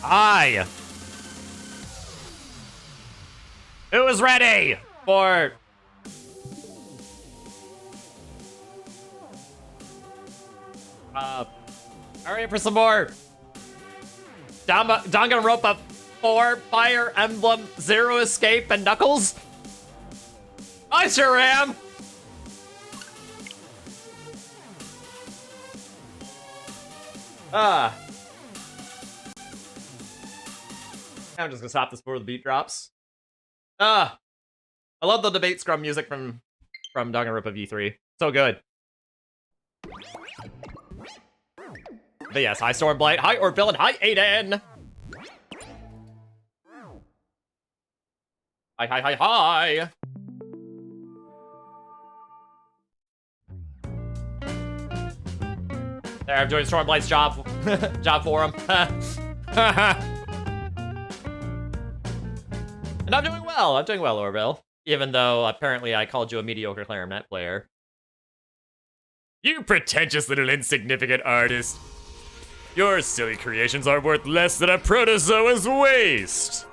Hi! Who is ready for... Hurry for some more Danganronpa 4, Fire Emblem, Zero Escape, and Knuckles? I sure am! I'm just gonna stop this before the beat drops. I love the debate scrum music from Danganronpa V3. So good. But yes, hi Stormblight, hi Orville, hi Aiden! Hi! There, I'm doing Stormblight's job for him. And I'm doing well, Orville. Even though, apparently, I called you a mediocre clarinet player. You pretentious little insignificant artist. Your silly creations are worth less than a protozoa's waste.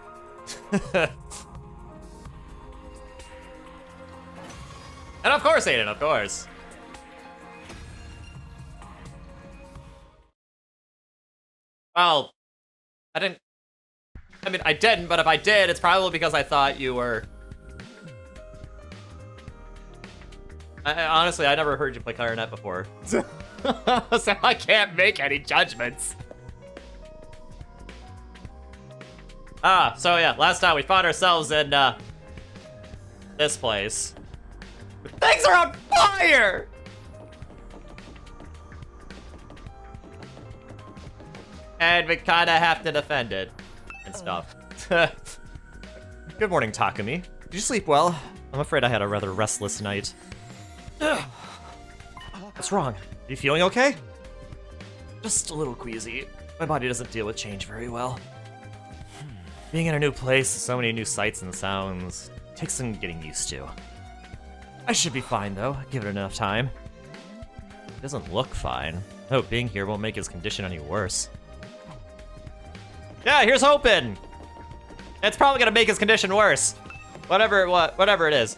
And of course, Aiden, of course. Well, I didn't, but if I did, it's probably because I thought you were... honestly, I never heard you play clarinet before. So I can't make any judgments. So yeah, last time we found ourselves in, this place. Things are on fire! And we kinda have to defend it. And stuff. Good morning, Takumi. Did you sleep well? I'm afraid I had a rather restless night. What's wrong? Are you feeling okay? Just a little queasy. My body doesn't deal with change very well. Being in a new place, so many new sights and sounds, takes some getting used to. I should be fine though, give it enough time. He doesn't look fine. I hope being here won't make his condition any worse. Yeah, here's hoping! It's probably gonna make his condition worse. Whatever it is.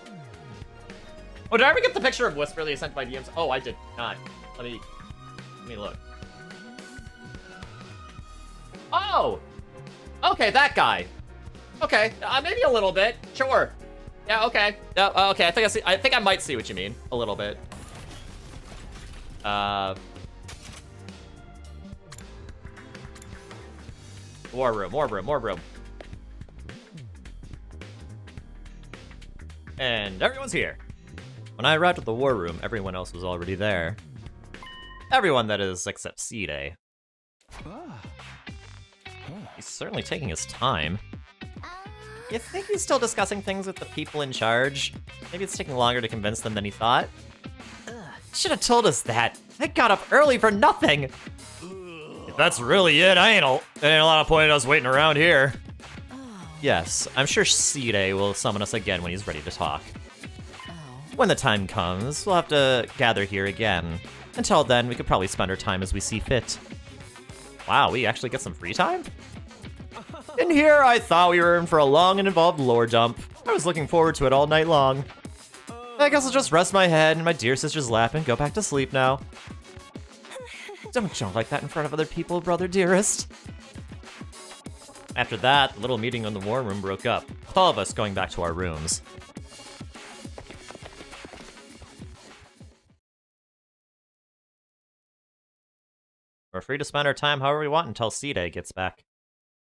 Oh, did I ever get the picture of Whisperly sent by DMs? Oh, I did not. Let me look. Oh! Okay, that guy. Okay, maybe a little bit. Sure. Yeah, okay. Okay, I think I might see what you mean. A little bit. More room. And everyone's here. When I arrived at the war room, everyone else was already there. Everyone, that is, except Side. He's certainly taking his time. You think he's still discussing things with the people in charge? Maybe it's taking longer to convince them than he thought? Should have told us that. I got up early for nothing. If that's really it, there ain't a lot of point in us waiting around here. Yes, I'm sure Side will summon us again when he's ready to talk. When the time comes, we'll have to gather here again. Until then, we could probably spend our time as we see fit. Wow, we actually get some free time? In here, I thought we were in for a long and involved lore dump. I was looking forward to it all night long. I guess I'll just rest my head in my dear sister's lap and go back to sleep now. Don't jump like that in front of other people, brother dearest. After that, the little meeting in the war room broke up, with all of us going back to our rooms. We're free to spend our time however we want until Side gets back.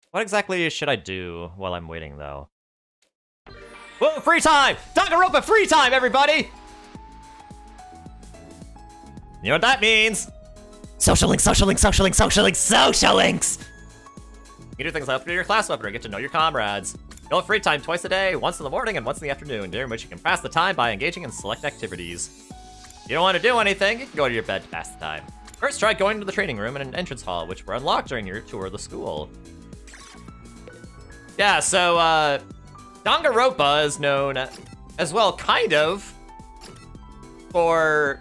What exactly should I do while I'm waiting, though? Whoa, free time! Danganronpa free time, everybody! You know what that means? Social links! You do things like upgrade your class weapon or get to know your comrades. You'll have free time twice a day, once in the morning and once in the afternoon, during which you can pass the time by engaging in select activities. If you don't want to do anything, you can go to your bed to pass the time. First, try going to the training room and an entrance hall, which were unlocked during your tour of the school. Yeah, so, Danganronpa is known as well, kind of, for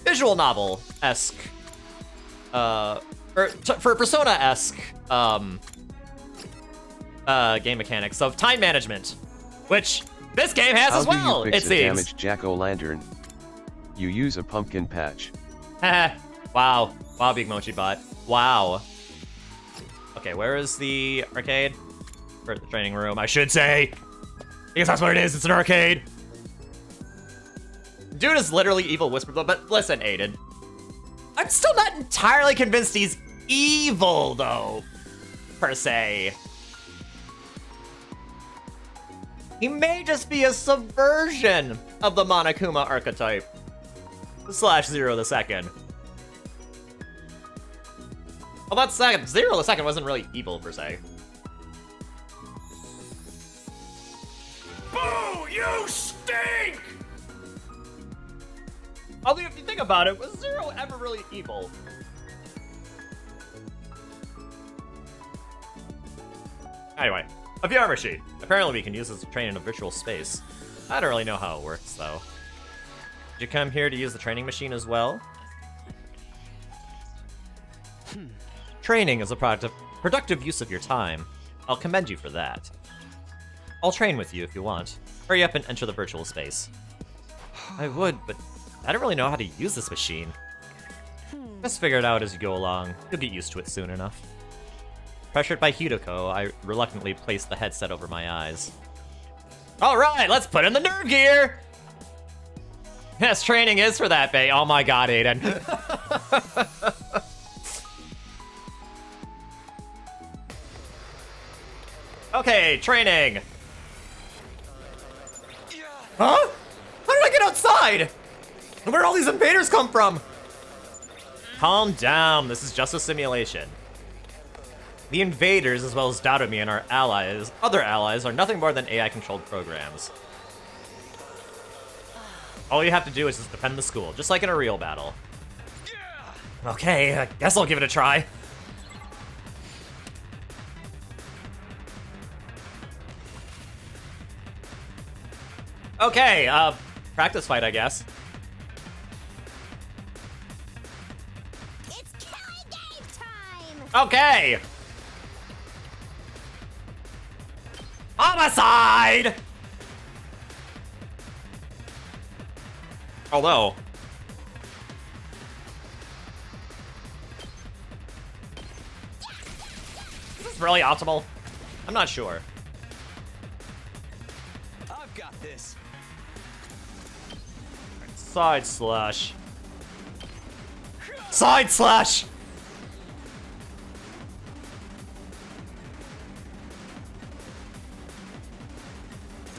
visual novel-esque, for Persona-esque game mechanics of time management, which this game has as well. How do you fix It a seems. damaged jack-o'-lantern? You use a pumpkin patch. Wow. Wow, Big Mochi Bot. Wow. Okay, where is the arcade? Or the training room, I should say. Because that's what it is, it's an arcade. Dude is literally evil whisper, but listen, Aiden. I'm still not entirely convinced he's evil, though, per se. He may just be a subversion of the Monokuma archetype. / Zero the Second. Well, that's second. Zero the Second wasn't really evil, per se. Boo! You stink! Although, if you think about it, was Zero ever really evil? Anyway, a VR machine. Apparently we can use this to train in a virtual space. I don't really know how it works, though. Did you come here to use the training machine as well? Training is a productive use of your time. I'll commend you for that. I'll train with you if you want. Hurry up and enter the virtual space. I would, but I don't really know how to use this machine. Just figure it out as you go along. You'll get used to it soon enough. Pressured by Hideko, I reluctantly placed the headset over my eyes. Alright, let's put in the nerd gear! Yes, training is for that, bae. Oh my god, Aiden. Okay, training. Huh? How did I get outside? And where'd all these invaders come from? Calm down, this is just a simulation. The invaders, as well as Darumi and our allies, other allies, are nothing more than AI-controlled programs. All you have to do is just defend the school, just like in a real battle. Okay, I guess I'll give it a try. Okay, practice fight, I guess. It's killing game time! Okay! Homicide! Although... is this really optimal? I'm not sure. I've got this. Side slash. Side slash!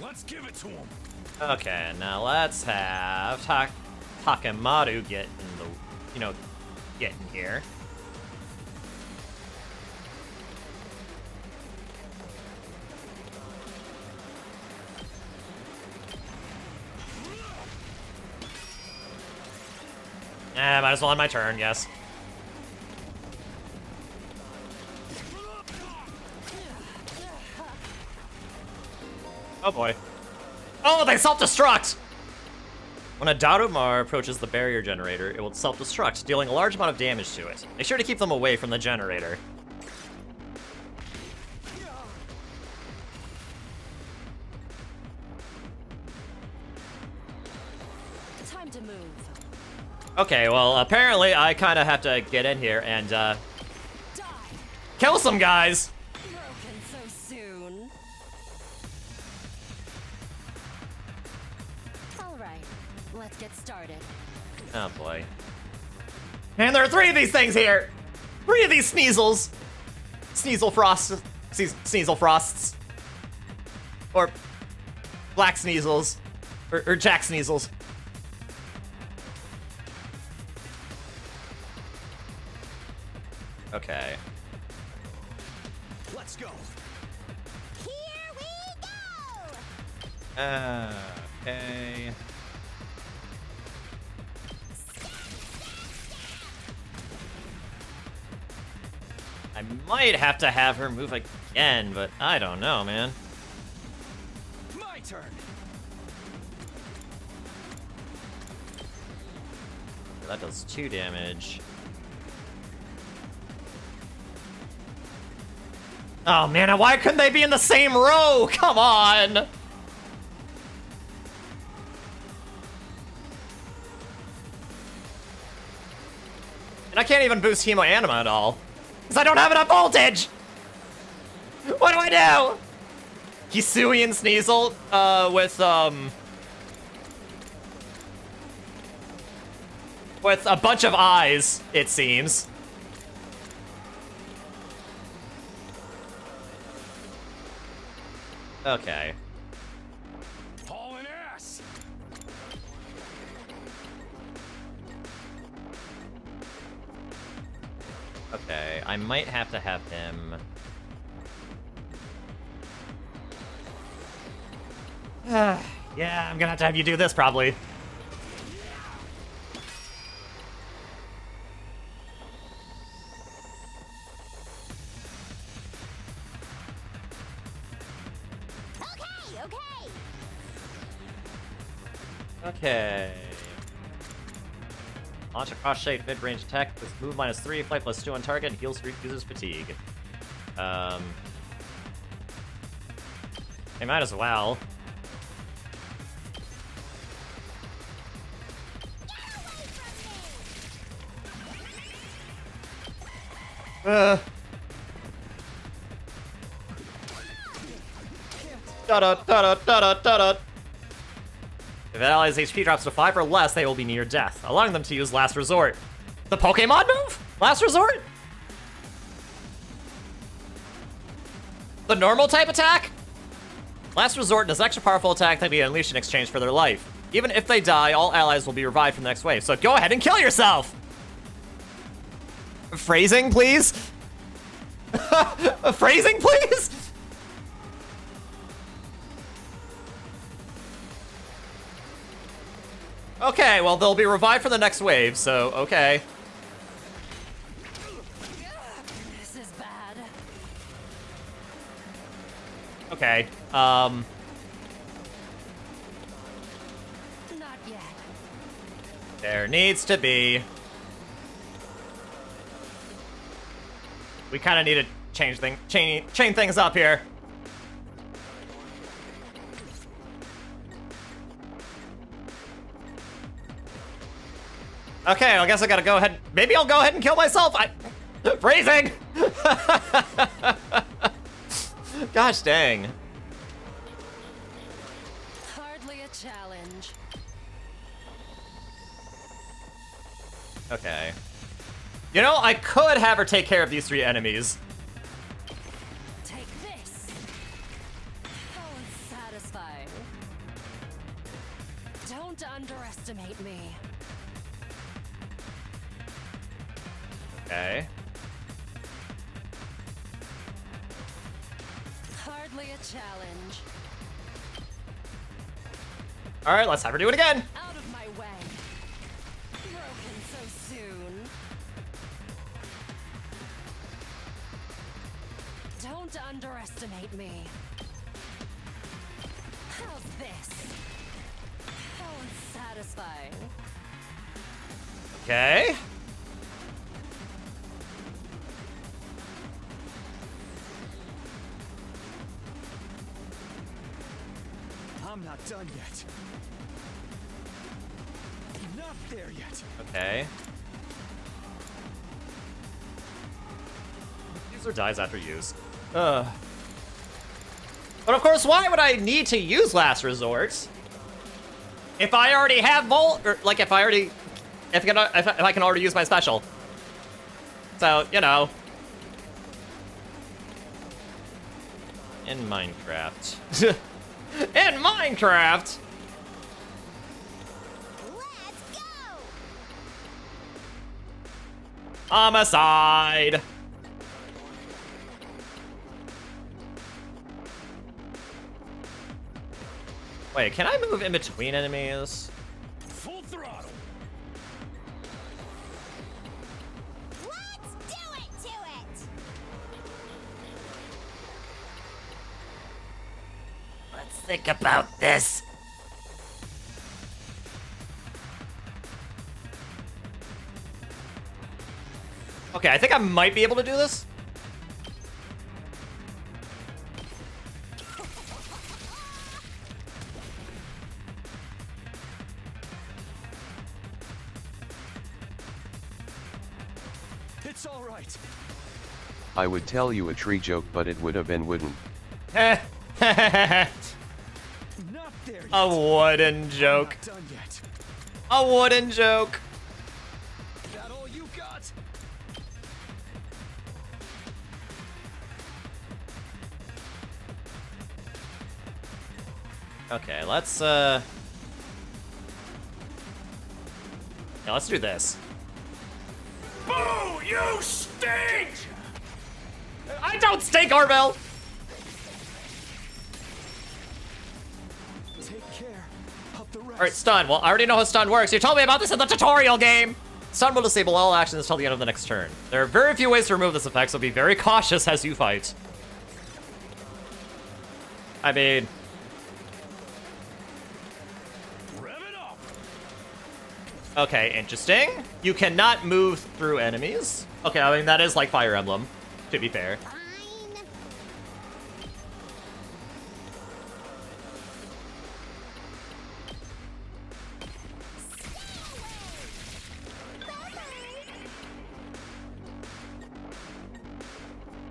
Let's give it to him. Okay, now let's have Takemaru get in the, get in here. Might as well end my turn, yes. Oh boy. Oh, they self-destruct! When a Darumar approaches the barrier generator, it will self-destruct, dealing a large amount of damage to it. Make sure to keep them away from the generator. Time to move. Okay, well, apparently I kind of have to get in here and, Die. kill some guys! Broken so soon. Alright, let's get started. Oh boy. And there are 3 of these things here! 3 of these Sneasels! Sneasel Frosts. Sneasel Frosts. Or Black Sneasels. Or Jack Sneasels. Okay. Let's go. Here we go! Okay. I might have to have her move again, but I don't know, man. My turn. That does 2 damage. Oh man, why couldn't they be in the same row? Come on! And I can't even boost Hemo Anima at all. Because I don't have enough voltage! What do I do? Hisui and Sneasel, with a bunch of eyes, it seems. Okay. Hauling ass. Okay, I might have to have him... yeah, I'm gonna have to have you do this, probably. Okay, okay. Okay. Launch a cross-shaped mid-range attack with move -3, flight +2 on target, and heals users fatigue. They might as well. Da-da-da-da-da-da-da. If an ally's HP drops to 5 or less, they will be near death, allowing them to use Last Resort. The Pokemon move? Last Resort? The normal type attack? Last Resort is an extra powerful attack that can be unleashed in exchange for their life. Even if they die, all allies will be revived from the next wave, so go ahead and kill yourself! Phrasing, please? Phrasing, please? Okay, well, they'll be revived for the next wave, so, okay. This is bad. Okay, Not yet. there needs to be... We kind of need to chain things up here. Okay, I guess I gotta go ahead. Maybe I'll go ahead and kill myself. Phrasing! Gosh dang. Hardly a challenge. Okay. You know, I could have her take care of these 3 enemies. Take this. How unsatisfying. Don't underestimate me. Okay. Hardly a challenge. Alright, let's have her do it again. Out of my way. Broken so soon. Don't underestimate me. How's this? How unsatisfying. Okay. I'm not done yet. Not there yet. Okay. User dies after use. But of course, why would I need to use Last Resort? If I already have if I can already use my special. So, you know. In Minecraft. In Minecraft! Let's go! Homicide! Wait, can I move in between enemies? Full throttle. Let's do it to it! Let's think about this. Okay, I think I might be able to do this. It's all right. I would tell you a tree joke, but it would have been wooden. Not there yet. A wooden joke. I'm not done yet. A wooden joke. That all you got? Okay, let's do this. Boo! You stink! I don't stink, Arvel! Take care of the rest. Alright, stun. Well, I already know how stun works. You told me about this in the tutorial game! Stun will disable all actions until the end of the next turn. There are very few ways to remove this effect, so be very cautious as you fight. I mean... Rev it up. Okay, interesting. You cannot move through enemies. Okay, I mean, that is like Fire Emblem, to be fair. Fine.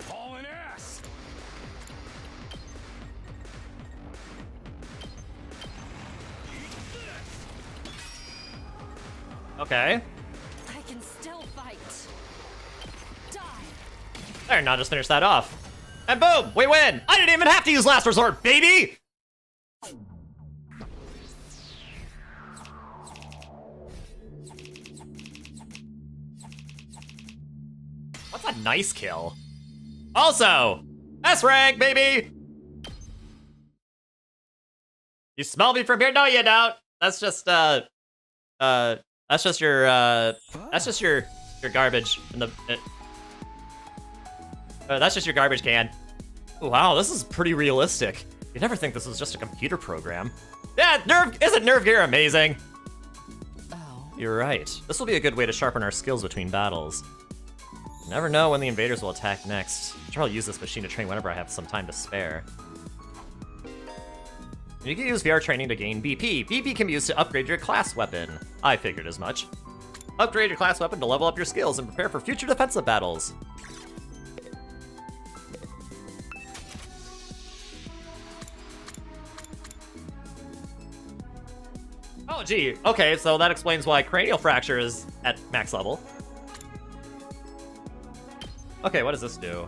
Hauling ass. Okay. I can still fight. Die. There, now just finish that off. And boom, we win! I didn't even have to use Last Resort, baby! What's a nice kill? Also, S rank, baby! You smell me from here? No, you don't. That's just, that's just your garbage in the, that's just your garbage can. Wow, this is pretty realistic. You'd never think this was just a computer program. Yeah, isn't Nerve Gear amazing? Oh. You're right. This will be a good way to sharpen our skills between battles. You never know when the invaders will attack next. I'm sure I'll use this machine to train whenever I have some time to spare. You can use VR training to gain BP. BP can be used to upgrade your class weapon. I figured as much. Upgrade your class weapon to level up your skills and prepare for future defensive battles. Oh, gee. Okay, so that explains why Cranial Fracture is at max level. Okay, what does this do?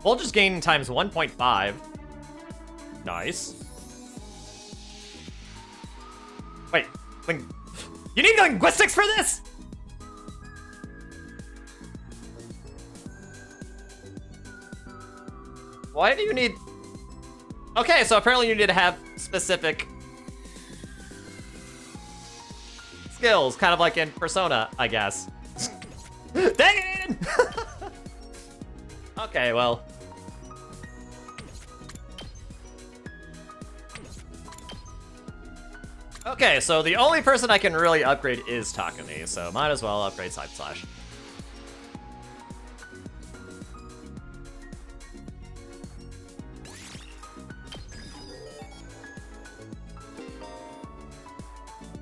Voltage gain times 1.5. Nice. Wait, you need linguistics for this? Why do you need... Okay, so apparently you need to have specific skills, kind of like in Persona, I guess. Dang it, Aiden! Okay, well. Okay, so the only person I can really upgrade is Takumi, so might as well upgrade Side Slash.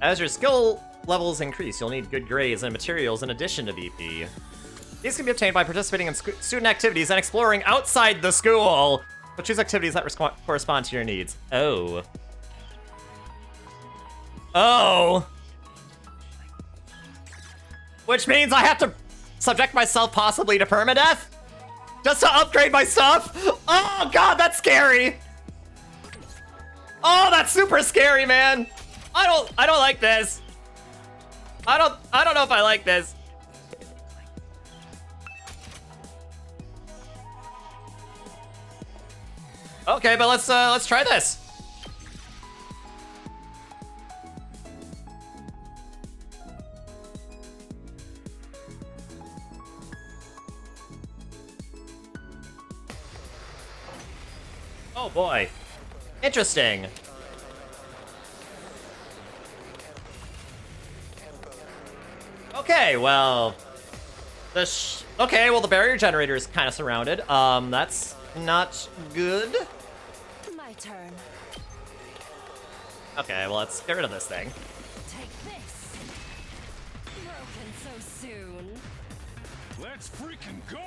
As your skill levels increase, you'll need good grades and materials in addition to BP. These can be obtained by participating in student activities and exploring outside the school. But choose activities that correspond to your needs. Oh. Oh. Which means I have to subject myself possibly to permadeath? Just to upgrade my stuff? Oh god, that's scary. Oh, that's super scary, man. I don't like this. I don't know if I like this. Okay, but let's try this. Oh boy. Interesting. Okay, well, the barrier generator is kind of surrounded. That's not good. My turn. Okay, well, let's get rid of this thing. Take this. Broken so soon. Let's freaking go!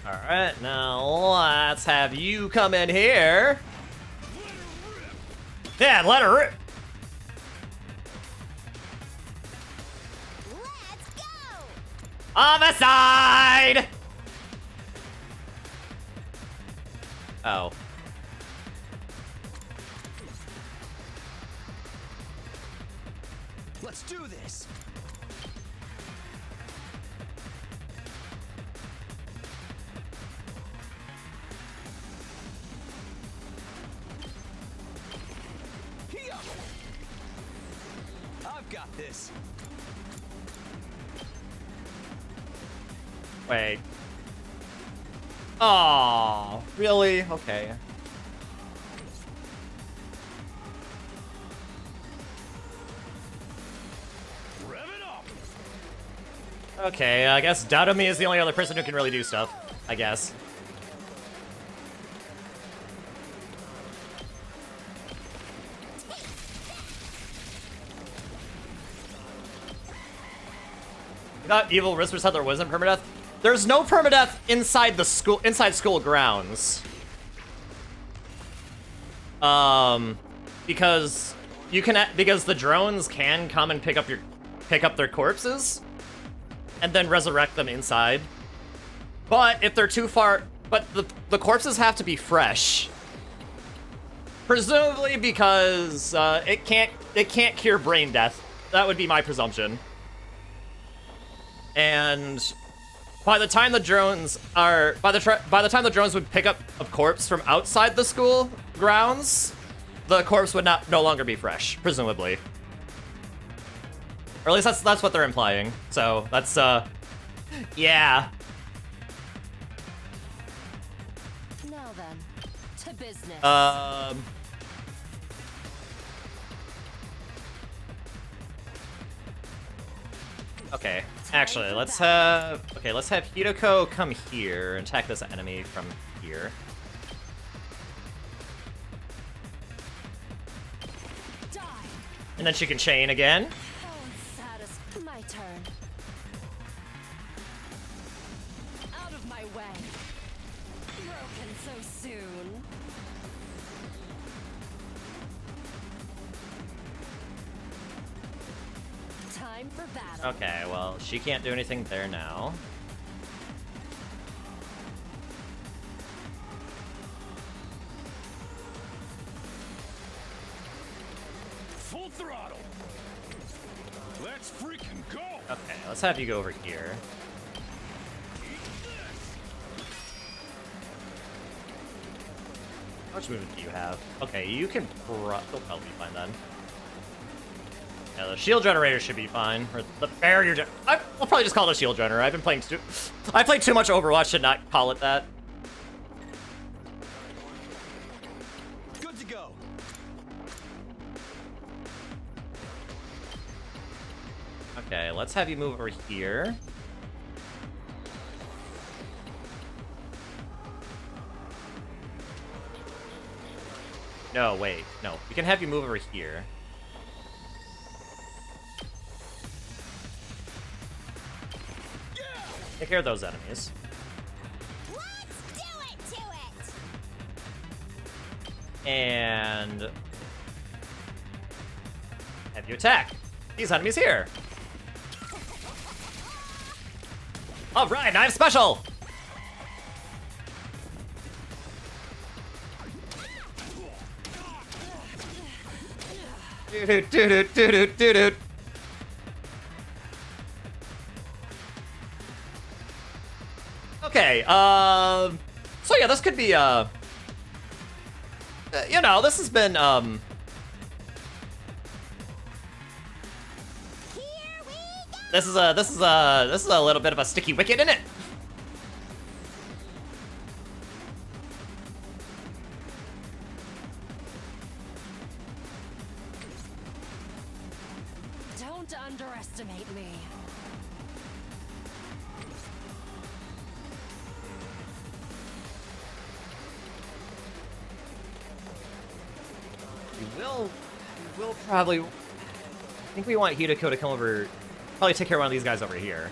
Alright, now let's have you come in here. Yeah, let her rip. Let's go! On the side! Oh. Let's do this! Here! I've got this. Wait. Oh, really? Okay. Rev it up! Okay, I guess Dadomi is the only other person who can really do stuff, I guess. You thought evil whispers had there wasn't permadeath? There's no permadeath inside the school, inside school grounds. Because you can, because the drones can come and pick up their corpses, and then resurrect them inside. But if they're too far, but the corpses have to be fresh. Presumably because it can't cure brain death. That would be my presumption. And by the time the drones are, by the time the drones would pick up a corpse from outside the school grounds, the corpse would no longer be fresh, presumably. Or at least that's what they're implying. So that's yeah. Now then, to business. Okay. Actually, let's have Hideko come here and attack this enemy from here. Die! And then she can chain again. Oh, saddest. My turn. Out of my way. Broken so soon. Time for battle. Okay, well, she can't do anything there now. Full throttle! Let's freaking go! Okay, let's have you go over here. How much movement do you have? Okay, you can you'll probably be fine then. Yeah, the shield generator should be fine. Or the barrier I'll probably just call it a shield generator. I've been playing I played too much Overwatch to not call it that. Good to go! Okay, let's have you move over here. No, wait. No, we can have you move over here. Take care of those enemies. Let's do it to it! And have you attack these enemies here. All right, knife special. Doo-doo-doo-doo-doo-doo-doo. Okay, so yeah, this could be, you know, this has been, Here we go! this is a little bit of a sticky wicket, isn't it? Don't underestimate me. You will probably, think we want Hideko to come over, probably take care of one of these guys over here.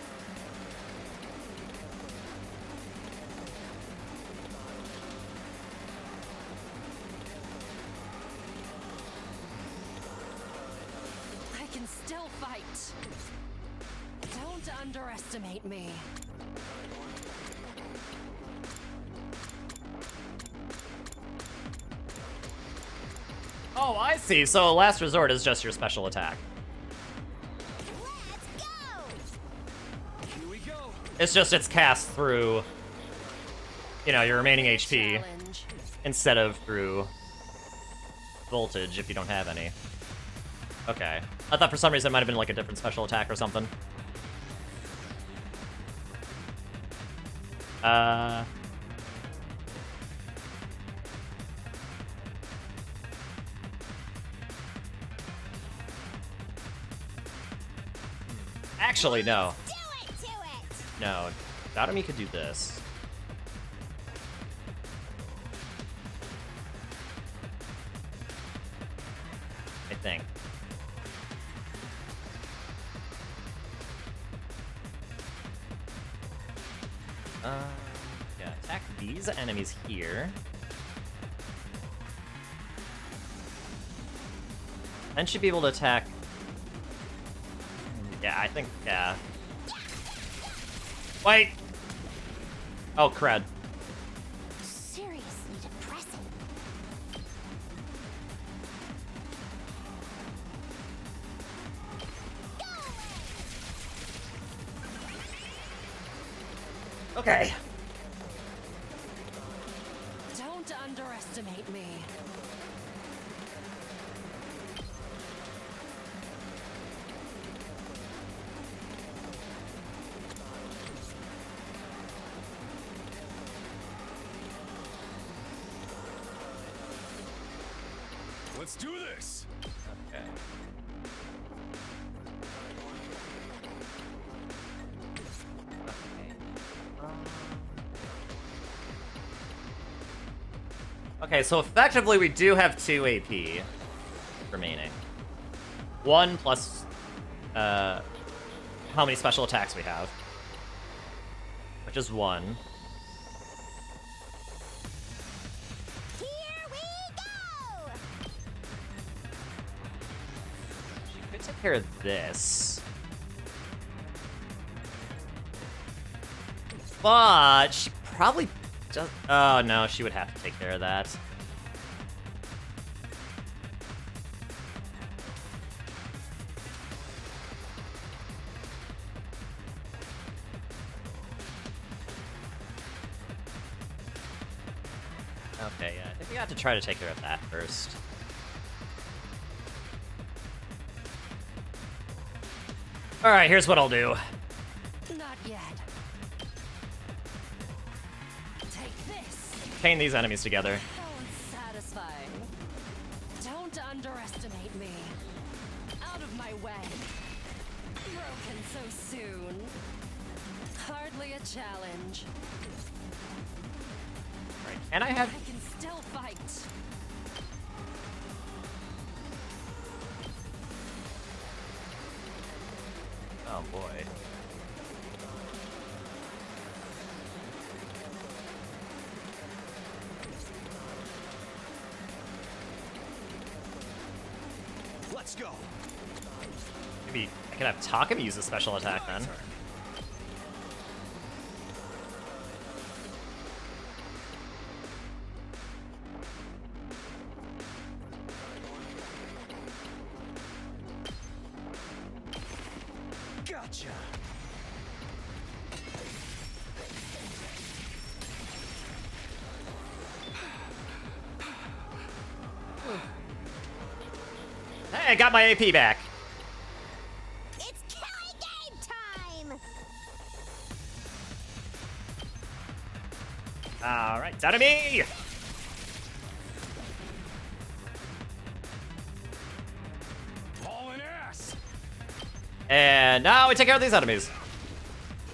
I can still fight. Don't underestimate me. Oh, I see. So last resort is just your special attack. Let's go. Here we go. It's just it's cast through, your remaining HP Challenge. instead of through voltage if you don't have any. Okay. I thought for some reason it might have been like a different special attack or something. Actually, no. Do it to it. No. Datomi could do this. I think. Yeah, attack these enemies here. Then should be able to attack. Yeah, I think, yeah. Wait! Oh, crud. Seriously depressing. Okay. Don't underestimate me. Let's do this. Okay. Okay, so effectively we do have 2 AP remaining. 1 plus how many special attacks we have. Which is 1. Here we go. She could take care of this. But she probably does. Oh no, she would have to take care of that. Okay, yeah, I think we have to try to take care of that first. Alright, here's what I'll do. Not yet. Take this. Chain these enemies together. So unsatisfying. Don't underestimate me. Out of my way. Broken so soon. Hardly a challenge. Right, and I have... I can still fight. Oh boy. Let's go. Maybe I could have Takumi use a special attack then. Gotcha. Hey, I got my AP back. It's killing game time. Alright, down to me! Hauling ass. And now we take care of these enemies.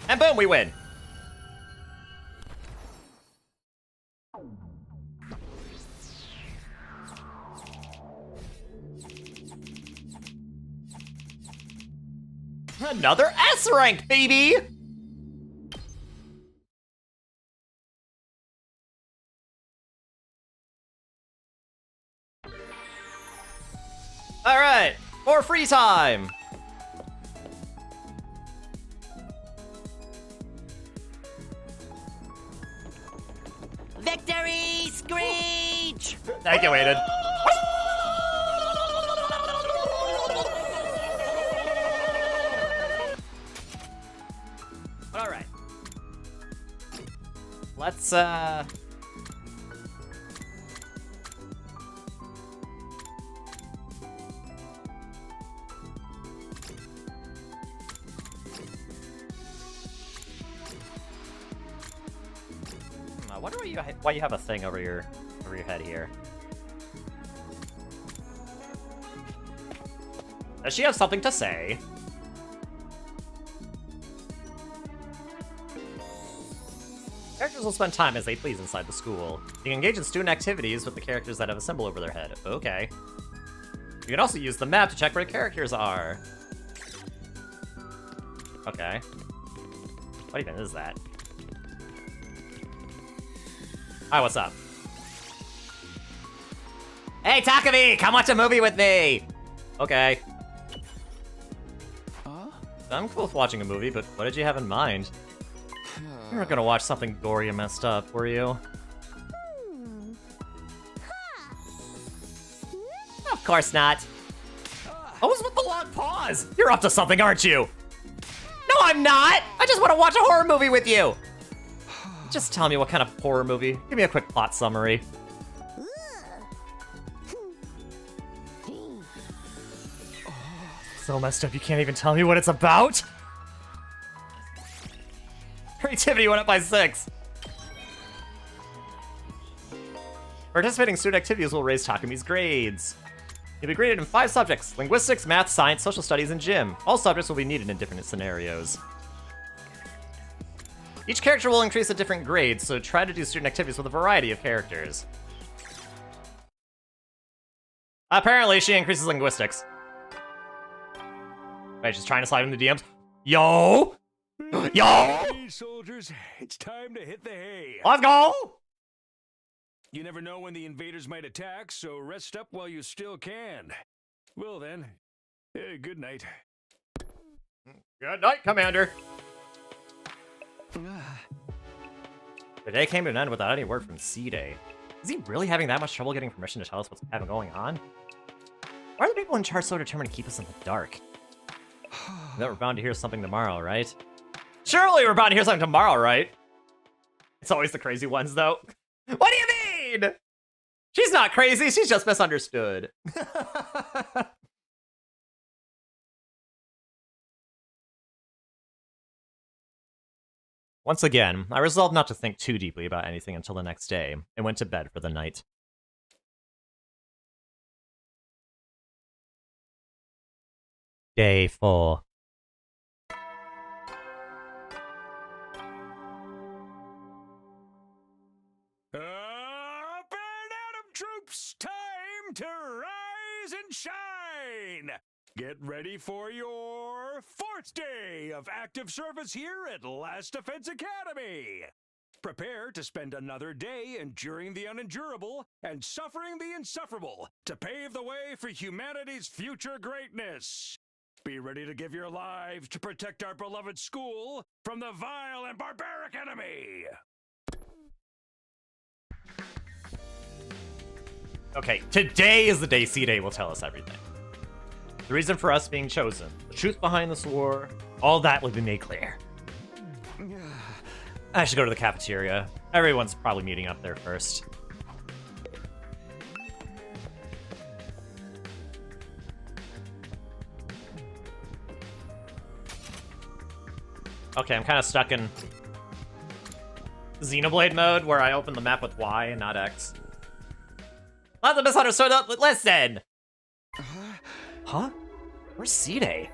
And boom, we win. Another S rank, baby! Alright, more free time! Victory screech! Thank you, Aiden. Alright. Let's, I wonder why you have a thing over your head here. Does she have something to say? Characters will spend time as they please inside the school. You can engage in student activities with the characters that have a symbol over their head. Okay. You can also use the map to check where the characters are. Okay. What even is that? Hi, what's up? Hey, Takumi! Come watch a movie with me! Okay. I'm cool with watching a movie, but what did you have in mind? You weren't gonna watch something gory and messed up, were you? Of course not. What was with the long pause? You're up to something, aren't you? No, I'm not! I just want to watch a horror movie with you! Just tell me what kind of horror movie. Give me a quick plot summary. So messed up you can't even tell me what it's about? Creativity went up by 6. Participating student activities will raise Takumi's grades. You'll be graded in 5 subjects: linguistics, math, science, social studies, and gym. All subjects will be needed in different scenarios. Each character will increase a different grade, so try to do student activities with a variety of characters. Apparently, she increases linguistics. Wait, she's trying to slide in the DMs. Yo! Yo! Hey, soldiers, it's time to hit the hay. Let's go! You never know when the invaders might attack, so rest up while you still can. Well then, good night. Good night, Commander. The day came to an end without any word from C-Day. Is he really having that much trouble getting permission to tell us what's going on? Why are the people in charge so determined to keep us in the dark? That we're bound to hear something tomorrow, right? Surely we're bound to hear something tomorrow, right? It's always the crazy ones, though. What do you mean? She's not crazy, she's just misunderstood. Once again, I resolved not to think too deeply about anything until the next day, and went to bed for the night. Day 4. Up and Atom troops, time to rise and shine! Get ready for your 4th day of active service here at Last Defense Academy! Prepare to spend another day enduring the unendurable and suffering the insufferable to pave the way for humanity's future greatness. Be ready to give your lives to protect our beloved school from the vile and barbaric enemy! Okay, today is the day C-Day will tell us everything. The reason for us being chosen, the truth behind this war, all that will be made clear. I should go to the cafeteria. Everyone's probably meeting up there first. Okay, I'm kind of stuck in Xenoblade mode, where I open the map with Y and not X. Let the misunderstood listen! Huh? Where's C-Day?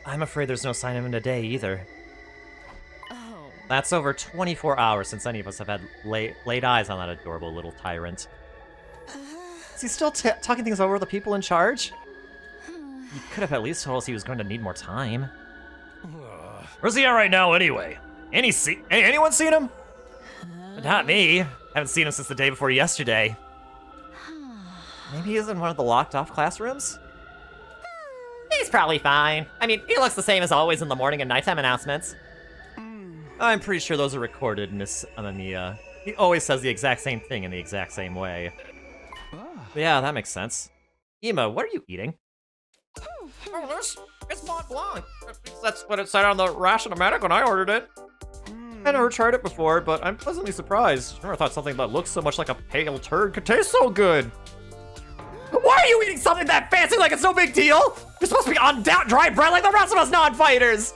I'm afraid there's no sign of him today, either. Oh. That's over 24 hours since any of us have had laid eyes on that adorable little tyrant. Is he still talking things over with the people in charge? You could have at least told us he was going to need more time. Where's he at right now, anyway? Anyone seen him? Not me. Haven't seen him since the day before yesterday. Maybe he's in one of the locked-off classrooms? He's probably fine. I mean, he looks the same as always in the morning and nighttime announcements. I'm pretty sure those are recorded, Miss Amamiya. He always says the exact same thing in the exact same way. Yeah, that makes sense. Ema, what are you eating? Oh, it's Mont Blanc. That's what it said on the ration-o-matic when I ordered it. I never tried it before, but I'm pleasantly surprised. I never thought something that looks so much like a pale turd could taste so good. Why are you eating something that fancy like it's no big deal? You're supposed to be on dry bread like the rest of us non-fighters.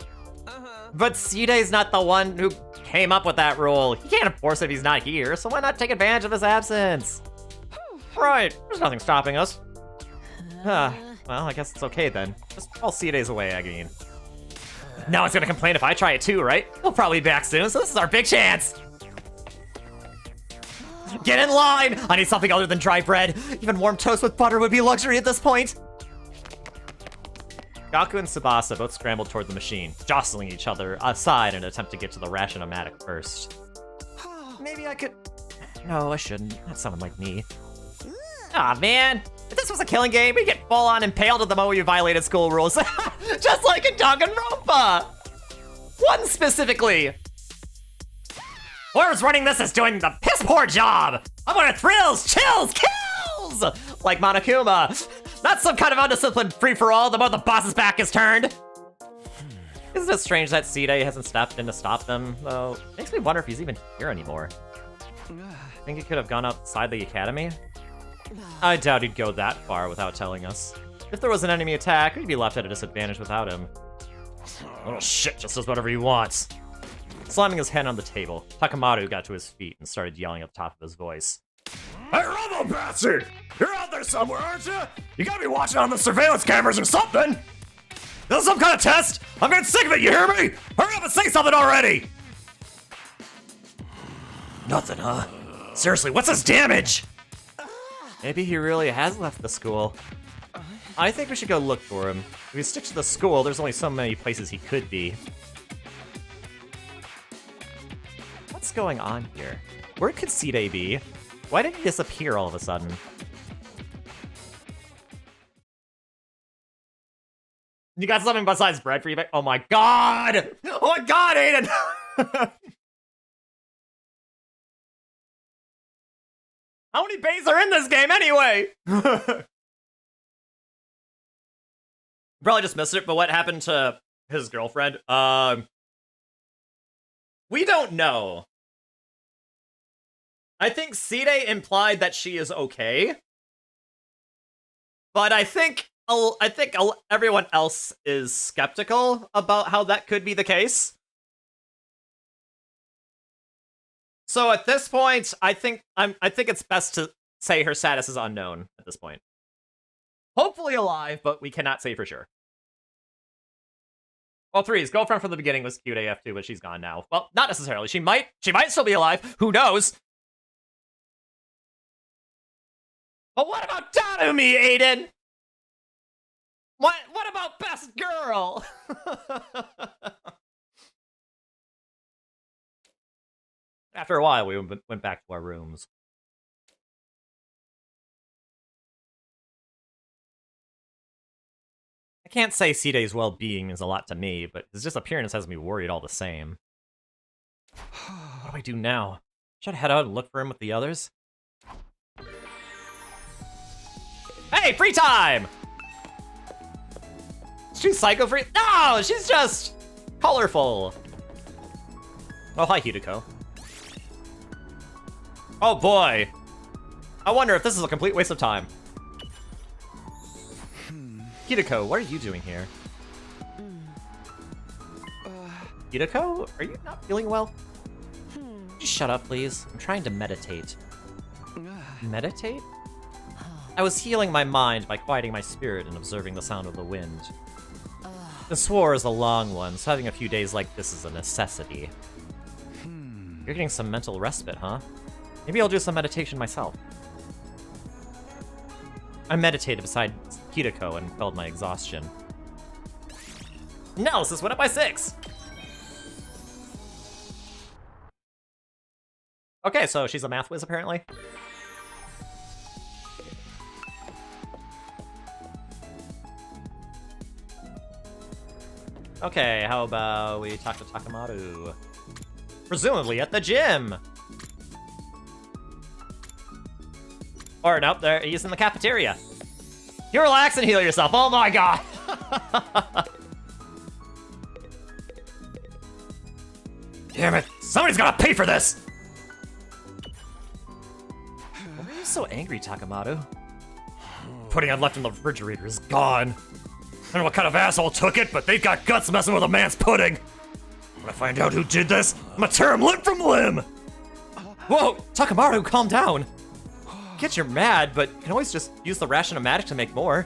But Sidei's not the one who came up with that rule. He can't enforce it if he's not here, so why not take advantage of his absence? Right, there's nothing stopping us. Well, I guess it's okay then. Just while Sidei's away, Agin. Now it's gonna complain if I try it too, right? He'll probably be back soon, so this is our big chance! Get in line! I need something other than dry bread. Even warm toast with butter would be luxury at this point. Gaku and Tsubasa both scrambled toward the machine, jostling each other aside in an attempt to get to the ration-o-matic first. Maybe I could... No, I shouldn't. Not someone like me. Aw, man. If this was a killing game, we'd get full-on impaled at the moment you violated school rules. Just like in Danganronpa! One specifically! Whoever's running this is doing the piss-poor job! I want thrills, chills, kills! Like Monokuma. Not some kind of undisciplined free-for-all the moment the boss's back is turned. Isn't it strange that Sidei hasn't stepped in to stop them, though? Makes me wonder if he's even here anymore. Think he could have gone outside the academy? I doubt he'd go that far without telling us. If there was an enemy attack, we'd be left at a disadvantage without him. Little shit just does whatever he wants. Slamming his hand on the table, Takamaru got to his feet and started yelling at the top of his voice. Hey, Robo Bastard! You're out there somewhere, aren't you? You gotta be watching on the surveillance cameras or something! This is some kind of test? I'm getting sick of it, you hear me? Hurry up and say something already! Nothing, huh? Seriously, what's his damage? Maybe he really has left the school. I think we should go look for him. If we stick to the school, there's only so many places he could be. What's going on here? Where could Sidei be? Why did he disappear all of a sudden? You got something besides bread for you? Oh my god! Oh my god, Aiden! How many bays are in this game anyway? Probably just missed it, but what happened to his girlfriend? We don't know. I think Sidei implied that she is okay. But I think everyone else is skeptical about how that could be the case. So at this point, I think it's best to say her status is unknown at this point. Hopefully alive, but we cannot say for sure. Well, Three's girlfriend from the beginning was cute AF too, but she's gone now. Well, not necessarily. She might still be alive. Who knows? But what about Tanumi, Aiden? What about best girl? After a while, we went back to our rooms. I can't say Sidei's well-being means a lot to me, but his disappearance has me worried all the same. What do I do now? Should I head out and look for him with the others? Hey, free time! She's psycho-free? No, she's just colorful. Oh, hi, Hideko. Oh boy. I wonder if this is a complete waste of time. Hideko, what are you doing here? Hideko, are you not feeling well? Just shut up, please. I'm trying to meditate. Meditate? I was healing my mind by quieting my spirit and observing the sound of the wind. This war is a long one, so having a few days like this is a necessity. You're getting some mental respite, huh? Maybe I'll do some meditation myself. I meditated beside Kitako and felt my exhaustion. Analysis went up by 6! Okay, so she's a math whiz, apparently. Okay, how about we talk to Takamaru? Presumably at the gym! Or, nope, he's in the cafeteria. You relax and heal yourself, oh my god! Damn it! Somebody's gotta pay for this! Why are you so angry, Takamaru? Pudding I'd left in the refrigerator is gone. I don't know what kind of asshole took it, but they've got guts messing with a man's pudding. When I find out who did this, I'm gonna tear him limb from limb! Whoa, Takamaru, calm down! Get you're mad, but you can always just use the ration-o-matic to make more.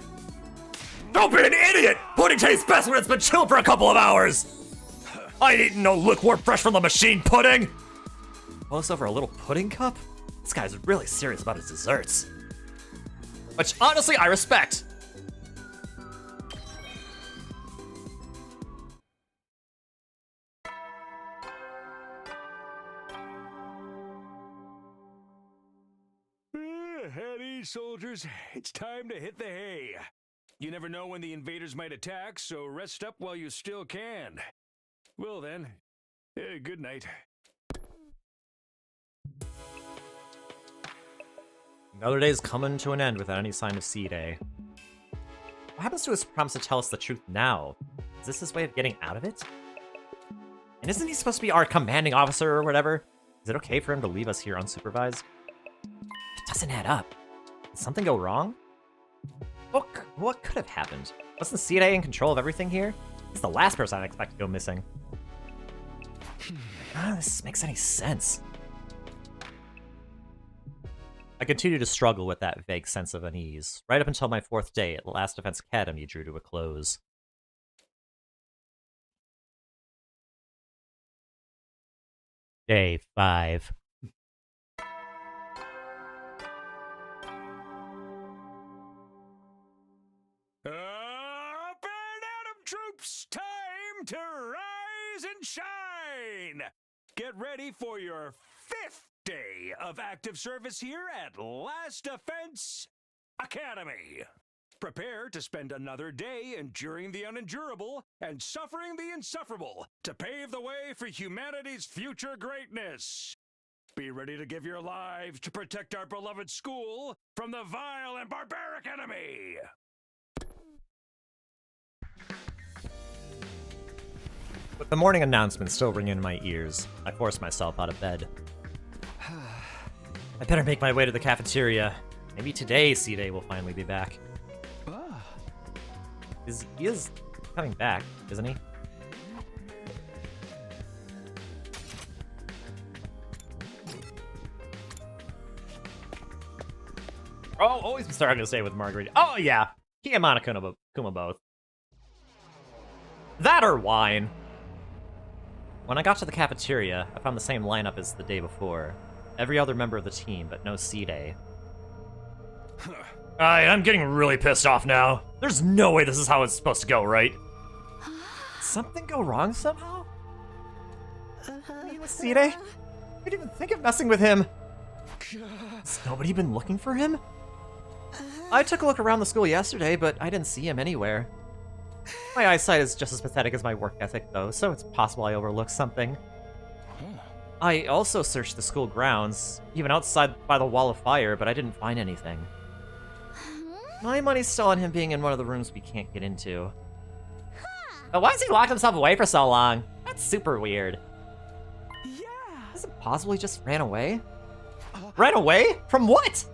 Don't be an idiot! Pudding tastes best when it's been chilled for a couple of hours! I ain't eating no lukewarm fresh from the machine pudding! Almost over a little pudding cup? This guy's really serious about his desserts. Which, honestly, I respect. At ease, soldiers. It's time to hit the hay. You never know when the invaders might attack, so rest up while you still can. Well then, good night. Another day's coming to an end without any sign of C-Day. What happens to his promise to tell us the truth now? Is this his way of getting out of it? And isn't he supposed to be our commanding officer or whatever? Is it okay for him to leave us here unsupervised? It doesn't add up. Did something go wrong? What could have happened? Wasn't C-Day in control of everything here? He's the last person I'd expect to go missing. None of this makes any sense. I continue to struggle with that vague sense of unease, right up until my 4th day at the Last Defense Academy drew to a close. Day 5. Up and at 'em, troops! Time to rise and shine! Get ready for your 5th day of active service here at Last Defense Academy. Prepare to spend another day enduring the unendurable and suffering the insufferable to pave the way for humanity's future greatness. Be ready to give your lives to protect our beloved school from the vile and barbaric enemy. With the morning announcement still ringing in my ears, I force myself out of bed. I better make my way to the cafeteria. Maybe today C-Day will finally be back. He is coming back, isn't he? Oh, always been starting to stay with Marguerite. Oh yeah, he and Monica Kuma both. That or wine. When I got to the cafeteria, I found the same lineup as the day before. Every other member of the team, but no C-Day. I'm getting really pissed off now. There's no way this is how it's supposed to go, right? Did something go wrong somehow? C-Day? I didn't even think of messing with him. Has nobody been looking for him? I took a look around the school yesterday, but I didn't see him anywhere. My eyesight is just as pathetic as my work ethic, though, so it's possible I overlooked something. I also searched the school grounds, even outside by the wall of fire, but I didn't find anything. My money's still on him being in one of the rooms we can't get into. But why has he locked himself away for so long? That's super weird. Is it possible he just ran away? Ran away? From what?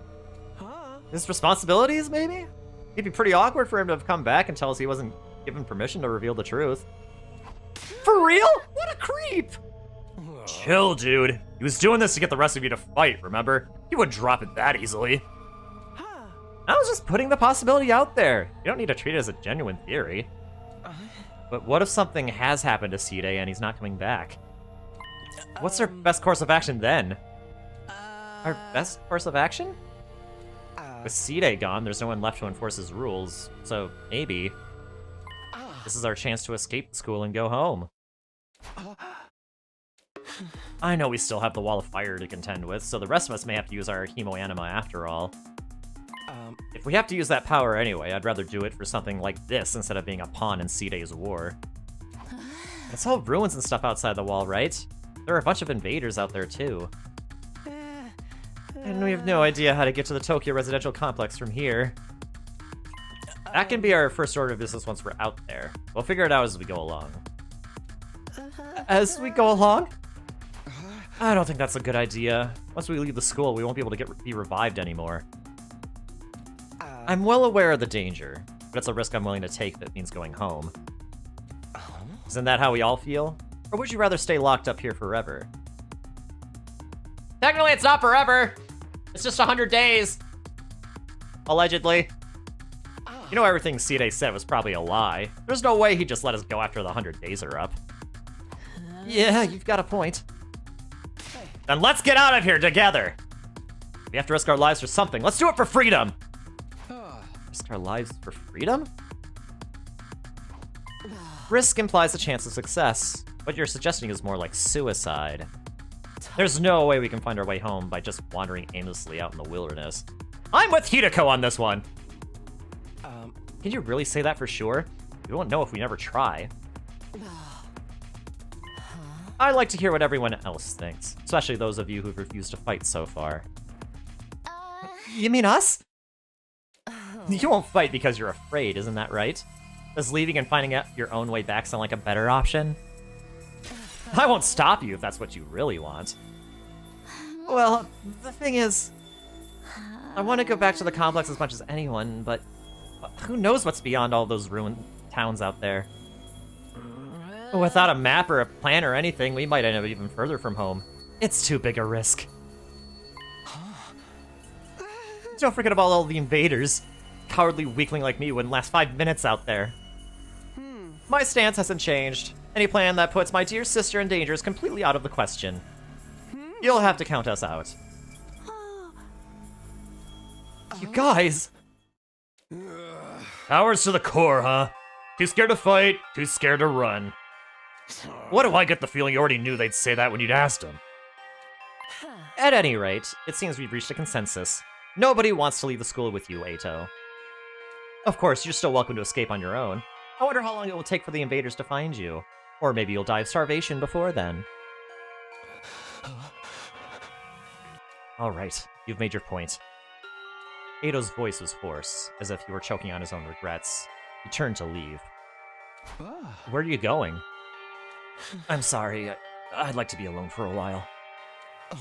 His responsibilities, maybe? It'd be pretty awkward for him to have come back and tell us he wasn't given permission to reveal the truth. For real? What a creep! Chill, dude. He was doing this to get the rest of you to fight, remember? He wouldn't drop it that easily. I was just putting the possibility out there. You don't need to treat it as a genuine theory. But what if something has happened to C-Day and he's not coming back? What's our best course of action then? Our best course of action? With Side gone, there's no one left to enforce his rules, so maybe this is our chance to escape the school and go home. I know we still have the Wall of Fire to contend with, so the rest of us may have to use our Hemoanima after all. If we have to use that power anyway, I'd rather do it for something like this instead of being a pawn in Side's war. It's all ruins and stuff outside the wall, right? There are a bunch of invaders out there too. And we have no idea how to get to the Tokyo residential complex from here. That can be our first order of business once we're out there. We'll figure it out as we go along. As we go along? I don't think that's a good idea. Once we leave the school, we won't be able to be revived anymore. I'm well aware of the danger, but it's a risk I'm willing to take that means going home. Isn't that how we all feel? Or would you rather stay locked up here forever? Technically, it's not forever. It's just 100 days. Allegedly. You know, everything Side said was probably a lie. There's no way he'd just let us go after the 100 days are up. Yeah, you've got a point. Then let's get out of here together. We have to risk our lives for something. Let's do it for freedom. Risk our lives for freedom? Risk implies a chance of success. What you're suggesting is more like suicide. There's no way we can find our way home by just wandering aimlessly out in the wilderness. I'm with Hideko on this one. Can you really say that for sure? We won't know if we never try. I like to hear what everyone else thinks, especially those of you who've refused to fight so far. You mean us? You won't fight because you're afraid, isn't that right? Does leaving and finding out your own way back sound like a better option? I won't stop you if that's what you really want. Well, the thing is, I want to go back to the complex as much as anyone, but who knows what's beyond all those ruined towns out there? Without a map or a plan or anything, we might end up even further from home. It's too big a risk. Don't forget about all the invaders. Cowardly weakling like me wouldn't last 5 minutes out there. My stance hasn't changed. Any plan that puts my dear sister in danger is completely out of the question. You'll have to count us out. You guys! Cowards to the core, huh? Too scared to fight, too scared to run. What do I get the feeling you already knew they'd say that when you'd asked them? At any rate, it seems we've reached a consensus. Nobody wants to leave the school with you, Eito. Of course, you're still welcome to escape on your own. I wonder how long it will take for the invaders to find you. Or maybe you'll die of starvation before then. Alright, you've made your point. Eito's voice was hoarse, as if he were choking on his own regrets. He turned to leave. Where are you going? I'm sorry, I'd like to be alone for a while.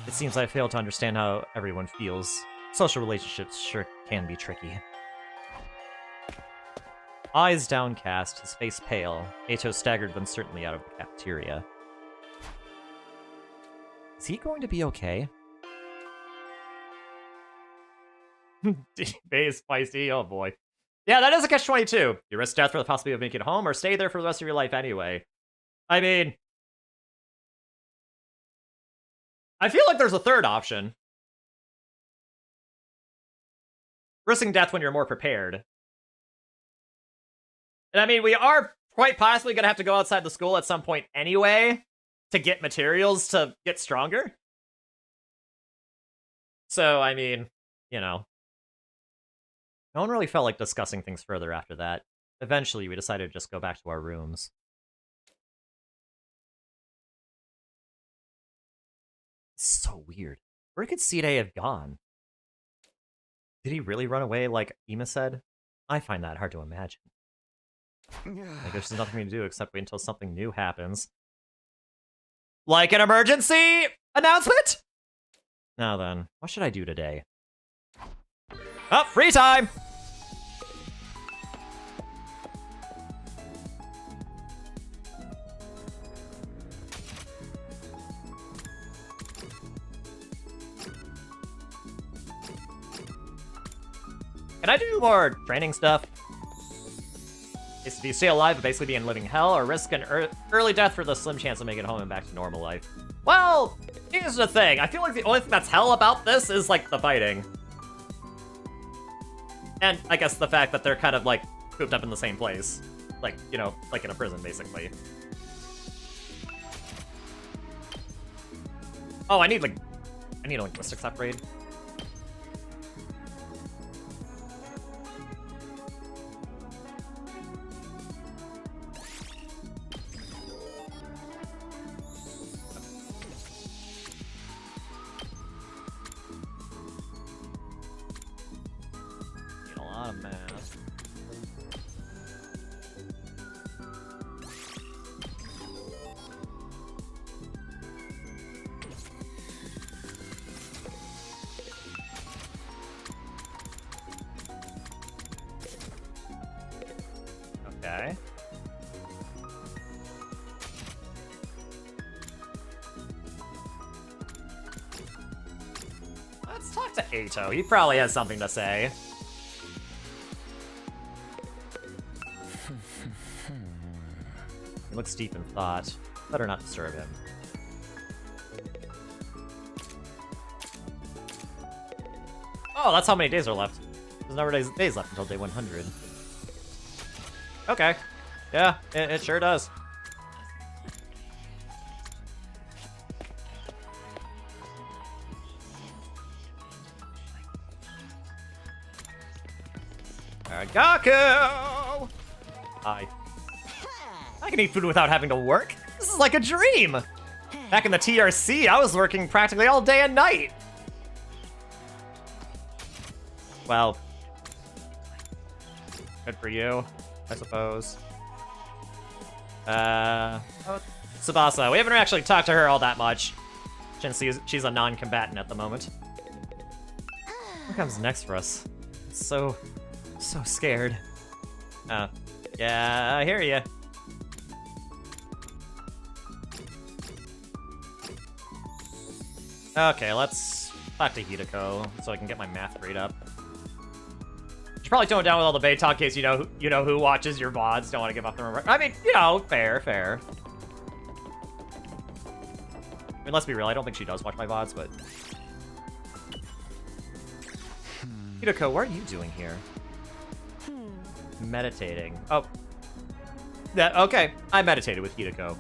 It seems I failed to understand how everyone feels. Social relationships sure can be tricky. Eyes downcast, his face pale, Eito staggered uncertainly out of the cafeteria. Is he going to be okay? Bay is spicy, oh boy. Yeah, that is a catch-22. You risk death for the possibility of making it home, or stay there for the rest of your life anyway. I mean, I feel like there's a third option. Risking death when you're more prepared. And I mean, we are quite possibly going to have to go outside the school at some point anyway to get materials to get stronger. So, I mean, you know. No one really felt like discussing things further after that. Eventually, we decided to just go back to our rooms. It's so weird. Where could Side have gone? Did he really run away like Ima said? I find that hard to imagine. Like there's nothing for me to do except wait until something new happens. Like an emergency announcement? Now then, what should I do today? Oh, free time! Can I do more training stuff? Is to stay alive but basically be in living hell, or risk an early death for the slim chance of making it home and back to normal life? Well, here's the thing. I feel like the only thing that's hell about this is, like, the fighting. And I guess the fact that they're kind of, like, cooped up in the same place. Like, you know, like in a prison, basically. Oh, I need a linguistics upgrade. Need a lot of math. Okay. Let's talk to Ato. He probably has something to say. He looks deep in thought. Better not disturb him. Oh, that's how many days are left. There's no days left until day 100. Okay. Yeah, it sure does. Gaku! Hi. I can eat food without having to work. This is like a dream! Back in the TRC, I was working practically all day and night. Well, good for you, I suppose. Oh, Tsubasa. We haven't actually talked to her all that much, since she's a non-combatant at the moment. What comes next for us? So scared. Yeah, I hear ya. Okay, let's talk to Hideko so I can get my math grade up. You should probably tone it down with all the bait talk in case you know who watches your VODs. Don't want to give up the. I mean, you know, fair. I mean, let's be real. I don't think she does watch my VODs, but Hideko, what are you doing here? Meditating. Oh. Yeah, okay. I meditated with Hideko.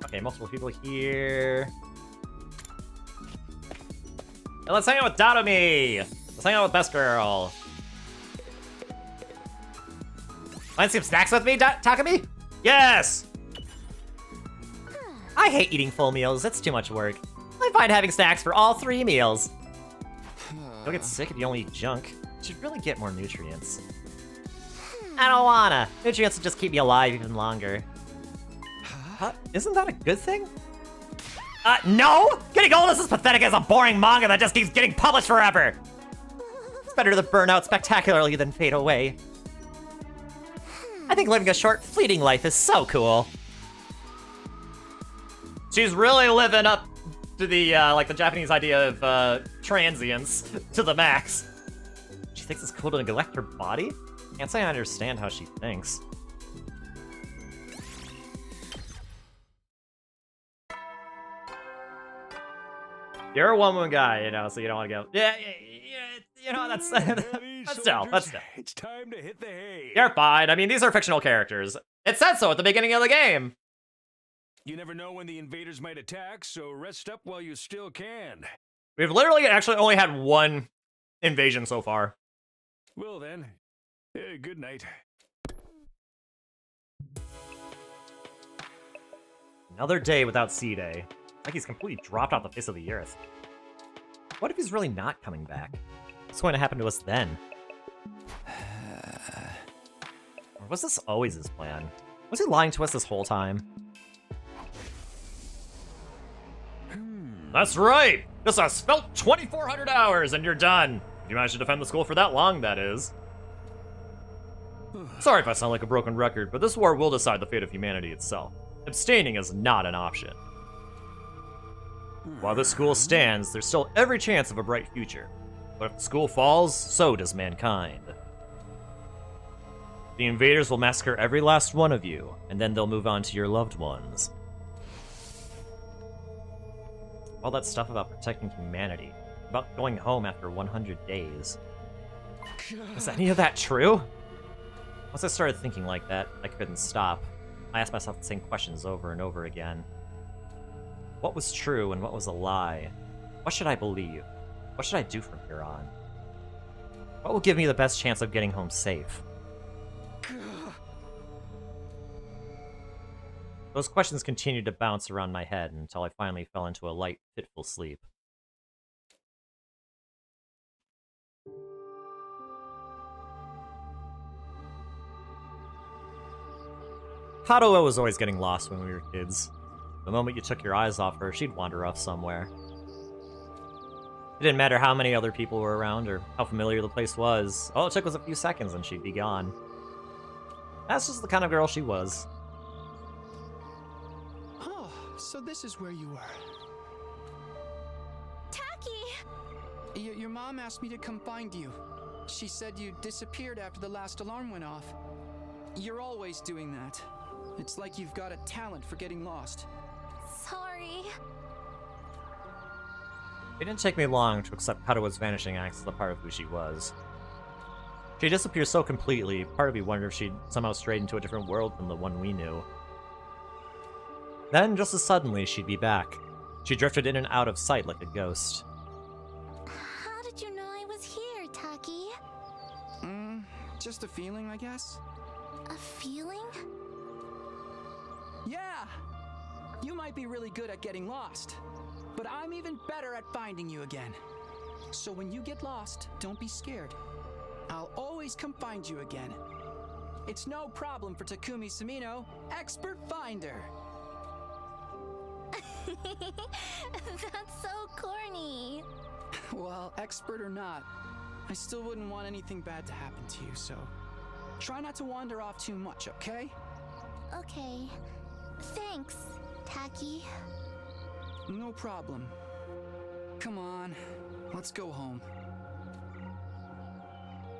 Okay, multiple people here. And let's hang out with Dadomi! Let's hang out with Best Girl. Want some snacks with me, Takumi? Yes! I hate eating full meals. It's too much work. I find having snacks for all 3 meals. You'll get sick if you only eat junk. You should really get more nutrients. I don't wanna. Nutrients will just keep me alive even longer. Isn't that a good thing? No! Getting old is as pathetic as a boring manga that just keeps getting published forever! It's better to burn out spectacularly than fade away. I think living a short, fleeting life is so cool. She's really living up to the, like, the Japanese idea of, transience to the max. She thinks it's cool to neglect her body? Can't say I understand how she thinks. You're a one-woman guy, you know, so you don't want to go. Yeah, you know, that's still. It's time to hit the hay. You're fine. I mean, these are fictional characters. It said so at the beginning of the game. You never know when the invaders might attack, so rest up while you still can. We've literally actually only had one invasion so far. Well then, good night. Another day without C-Day. Like he's completely dropped off the face of the earth. What if he's really not coming back? What's going to happen to us then? Or was this always his plan? Was he lying to us this whole time? That's right! Just a spelt 2,400 hours and you're done! If you managed to defend the school for that long, that is. Sorry if I sound like a broken record, but this war will decide the fate of humanity itself. Abstaining is not an option. While this school stands, there's still every chance of a bright future. But if the school falls, so does mankind. The invaders will massacre every last one of you, and then they'll move on to your loved ones. All that stuff about protecting humanity, about going home after 100 days. Is any of that true? Once I started thinking like that, I couldn't stop. I asked myself the same questions over and over again. What was true and what was a lie? What should I believe? What should I do from here on? What will give me the best chance of getting home safe? Those questions continued to bounce around my head until I finally fell into a light, fitful sleep. Kadoa was always getting lost when we were kids. The moment you took your eyes off her, she'd wander off somewhere. It didn't matter how many other people were around or how familiar the place was. All it took was a few seconds and she'd be gone. That's just the kind of girl she was. Oh, so this is where you were. Taki! Your mom asked me to come find you. She said you disappeared after the last alarm went off. You're always doing that. It's like you've got a talent for getting lost. Sorry. It didn't take me long to accept Kadoa's vanishing acts as a part of who she was. She disappeared so completely, part of me wondered if she'd somehow strayed into a different world than the one we knew. Then, just as suddenly, she'd be back. She drifted in and out of sight like a ghost. How did you know I was here, Taki? Just a feeling, I guess. A feeling? Yeah! You might be really good at getting lost, but I'm even better at finding you again. So when you get lost, don't be scared. I'll always come find you again. It's no problem for Takumi Samino, expert finder. That's so corny. Well, expert or not, I still wouldn't want anything bad to happen to you, so try not to wander off too much, okay? Okay. Thanks, Taki. No problem. Come on, let's go home.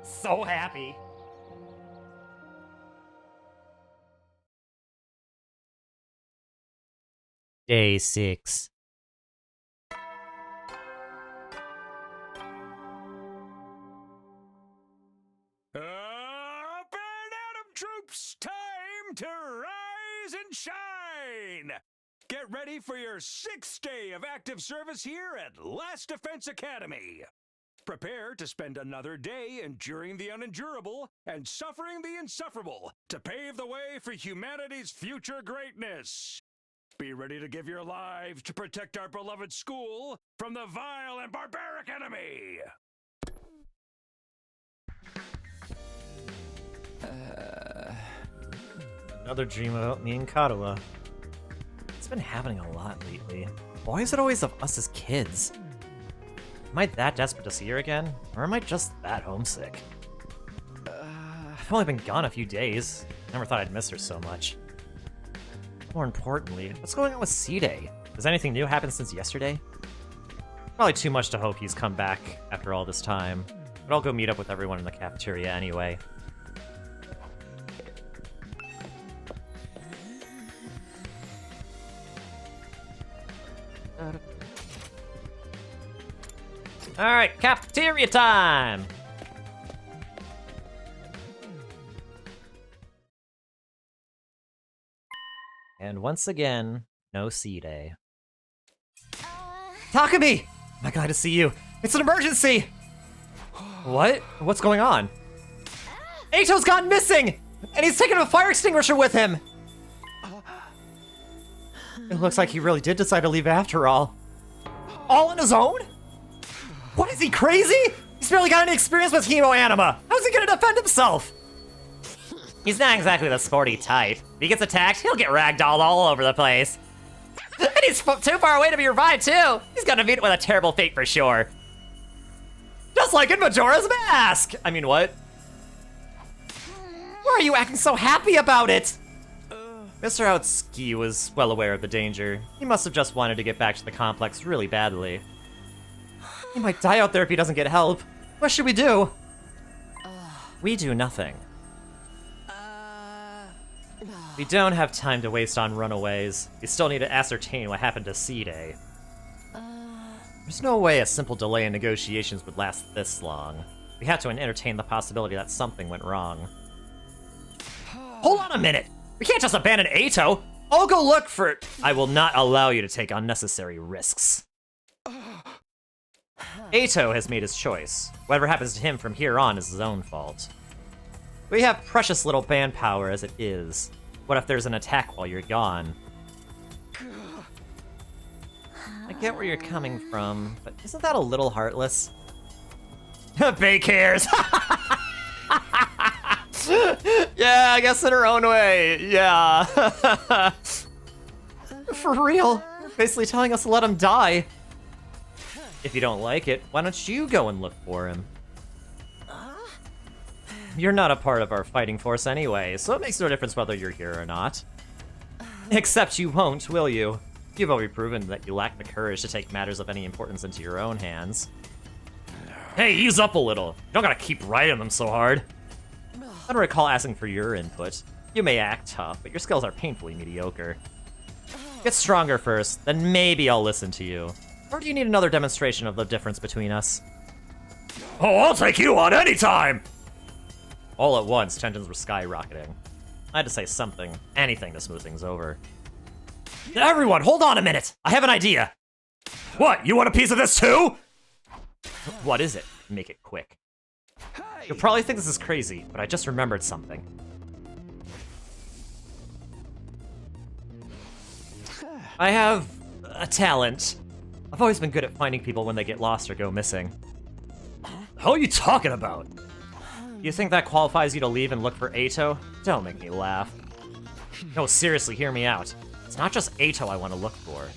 So happy! Day 6. Up and Atom troops, time to rise and shine! Get ready for your 6th day of active service here at Last Defense Academy. Prepare to spend another day enduring the unendurable and suffering the insufferable to pave the way for humanity's future greatness. Be ready to give your lives to protect our beloved school from the vile and barbaric enemy. Another dream about me and Kadoa. It's been happening a lot lately. Why is it always of us as kids? Am I that desperate to see her again? Or am I just that homesick? I've only been gone a few days. Never thought I'd miss her so much. More importantly, what's going on with C-Day? Has anything new happened since yesterday? Probably too much to hope he's come back after all this time. But I'll go meet up with everyone in the cafeteria anyway. Alright, cafeteria time! And once again, no C-Day. Takumi! I'm not glad to see you. It's an emergency! What? What's going on? Eito's gone missing! And he's taken a fire extinguisher with him! It looks like he really did decide to leave after all. All on his own? What, is he crazy? He's barely got any experience with hemo-anima. How's he gonna defend himself? He's not exactly the sporty type. If he gets attacked, he'll get ragdolled all over the place. And he's too far away to be revived, too. He's gonna meet with a terrible fate for sure. Just like in Majora's Mask! I mean, what? Why are you acting so happy about it? Mr. Outski was well aware of the danger. He must have just wanted to get back to the complex really badly. He might die out there if he doesn't get help. What should we do? We do nothing. We don't have time to waste on runaways. We still need to ascertain what happened to C-Day. There's no way a simple delay in negotiations would last this long. We have to entertain the possibility that something went wrong. Hold on a minute! We can't just abandon Ato! I'll go look for... I will not allow you to take unnecessary risks. Ato has made his choice. Whatever happens to him from here on is his own fault. We have precious little band power as it is. What if there's an attack while you're gone? I get where you're coming from, but isn't that a little heartless? Bay cares! Yeah, I guess in her own way, yeah. For real, basically telling us to let him die. If you don't like it, why don't you go and look for him? You're not a part of our fighting force anyway, so it makes no difference whether you're here or not. Except you won't, will you? You've already proven that you lack the courage to take matters of any importance into your own hands. Hey, ease up a little. You don't gotta keep riding them so hard. I don't recall asking for your input. You may act tough, but your skills are painfully mediocre. Get stronger first, then maybe I'll listen to you. Or do you need another demonstration of the difference between us? Oh, I'll take you on any time! All at once, tensions were skyrocketing. I had to say something, anything to smooth things over. Everyone, hold on a minute! I have an idea! What, you want a piece of this too? What is it? Make it quick. You'll probably think this is crazy, but I just remembered something. I have a talent. I've always been good at finding people when they get lost or go missing. How are you talking about? You think that qualifies you to leave and look for Ato? Don't make me laugh. No, seriously, hear me out. It's not just Ato I want to look for,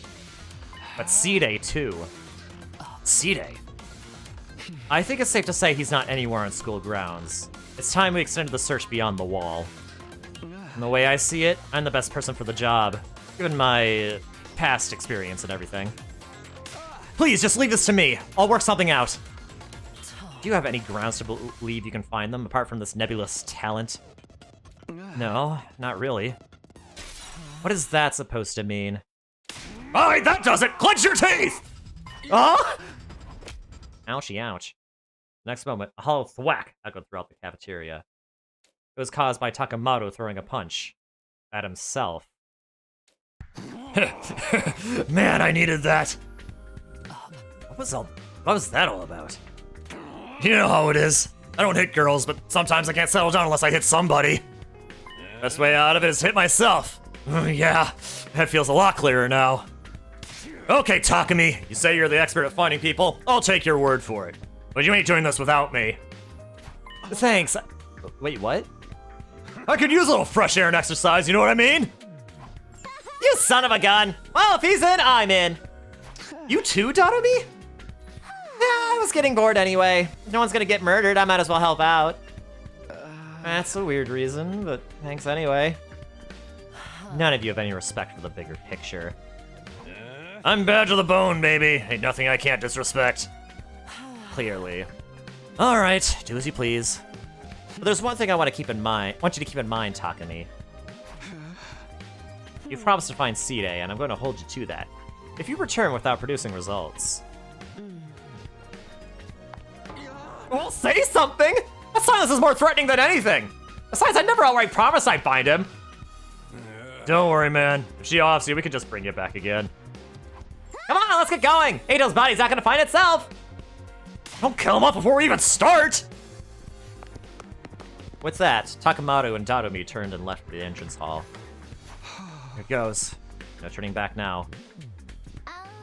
but C-Day too. C-Day? I think it's safe to say he's not anywhere on school grounds. It's time we extended the search beyond the wall. And the way I see it, I'm the best person for the job, given my past experience and everything. Please, just leave this to me. I'll work something out. Do you have any grounds to believe you can find them, apart from this nebulous talent? No, not really. What is that supposed to mean? Alright, that does it! Clench your teeth! Huh? Ouchie, ouch. Next moment, a hollow thwack echoed throughout the cafeteria. It was caused by Takamoto throwing a punch at himself. Man, I needed that. What was that all about? You know how it is. I don't hit girls, but sometimes I can't settle down unless I hit somebody. Best way out of it is hit myself. Yeah, that feels a lot clearer now. Okay, Takumi, you say you're the expert at finding people. I'll take your word for it. But you ain't doing this without me. Thanks. Wait, what? I could use a little fresh air and exercise, you know what I mean? You son of a gun! Well, if he's in, I'm in. You too, Darubi? I was getting bored anyway. No one's gonna get murdered, I might as well help out. That's a weird reason, but thanks anyway. None of you have any respect for the bigger picture. I'm bad to the bone, baby. Ain't nothing I can't disrespect. Clearly. Alright, do as you please. But there's one thing I want you to keep in mind, Takumi. You've promised to find C-Day, and I'm going to hold you to that. If you return without producing results... Well, say something! That silence is more threatening than anything! Besides, I never outright promised I'd find him! Don't worry, man. If she offs you, we can just bring you back again. Come on, let's get going! Ato's body's not gonna find itself! Don't kill him off before we even start! What's that? Takamoto and Darumi turned and left the entrance hall. Here it goes. No turning back now.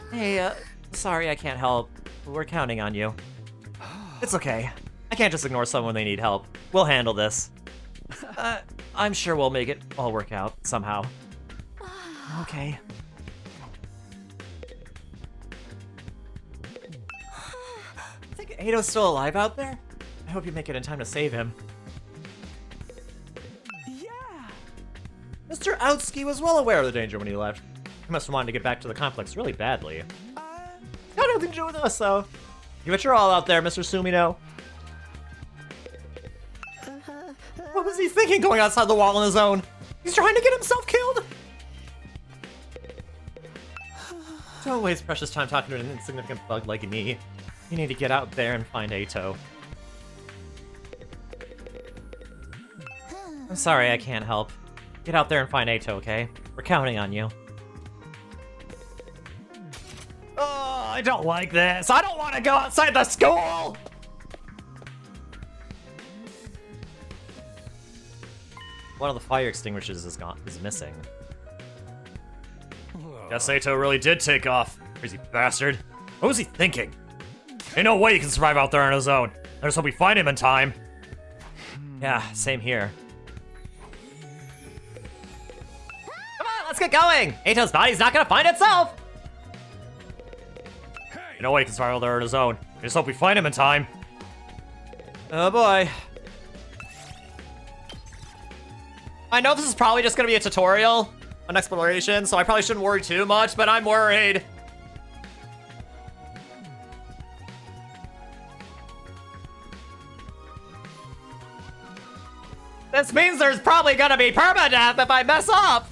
Hey, sorry I can't help. We're counting on you. It's okay. I can't just ignore someone when they need help. We'll handle this. I'm sure we'll make it all work out, somehow. Okay. Think Ato's still alive out there? I hope you make it in time to save him. Yeah. Mr. Outsky was well aware of the danger when he left. He must have wanted to get back to the complex really badly. Got nothing to do with us, though. Give it your all out there, Mr. Sumino. he thinking going outside the wall on his own? He's trying to get himself killed? Don't waste precious time talking to an insignificant bug like me. You need to get out there and find Ato. I'm sorry, I can't help. Get out there and find Ato, okay? We're counting on you. Oh, I don't like this. I don't want to go outside the school! One of the fire extinguishers is missing. Guess Ato really did take off. Crazy bastard. What was he thinking? Ain't no way he can survive out there on his own. I just hope we find him in time. Yeah, same here. Come on, let's get going! Ato's body's not gonna find itself! Ain't no way he can survive out there on his own. I just hope we find him in time. Oh boy. I know this is probably just gonna be a tutorial, an exploration, so I probably shouldn't worry too much, but I'm worried. This means there's probably gonna be permadeath if I mess up!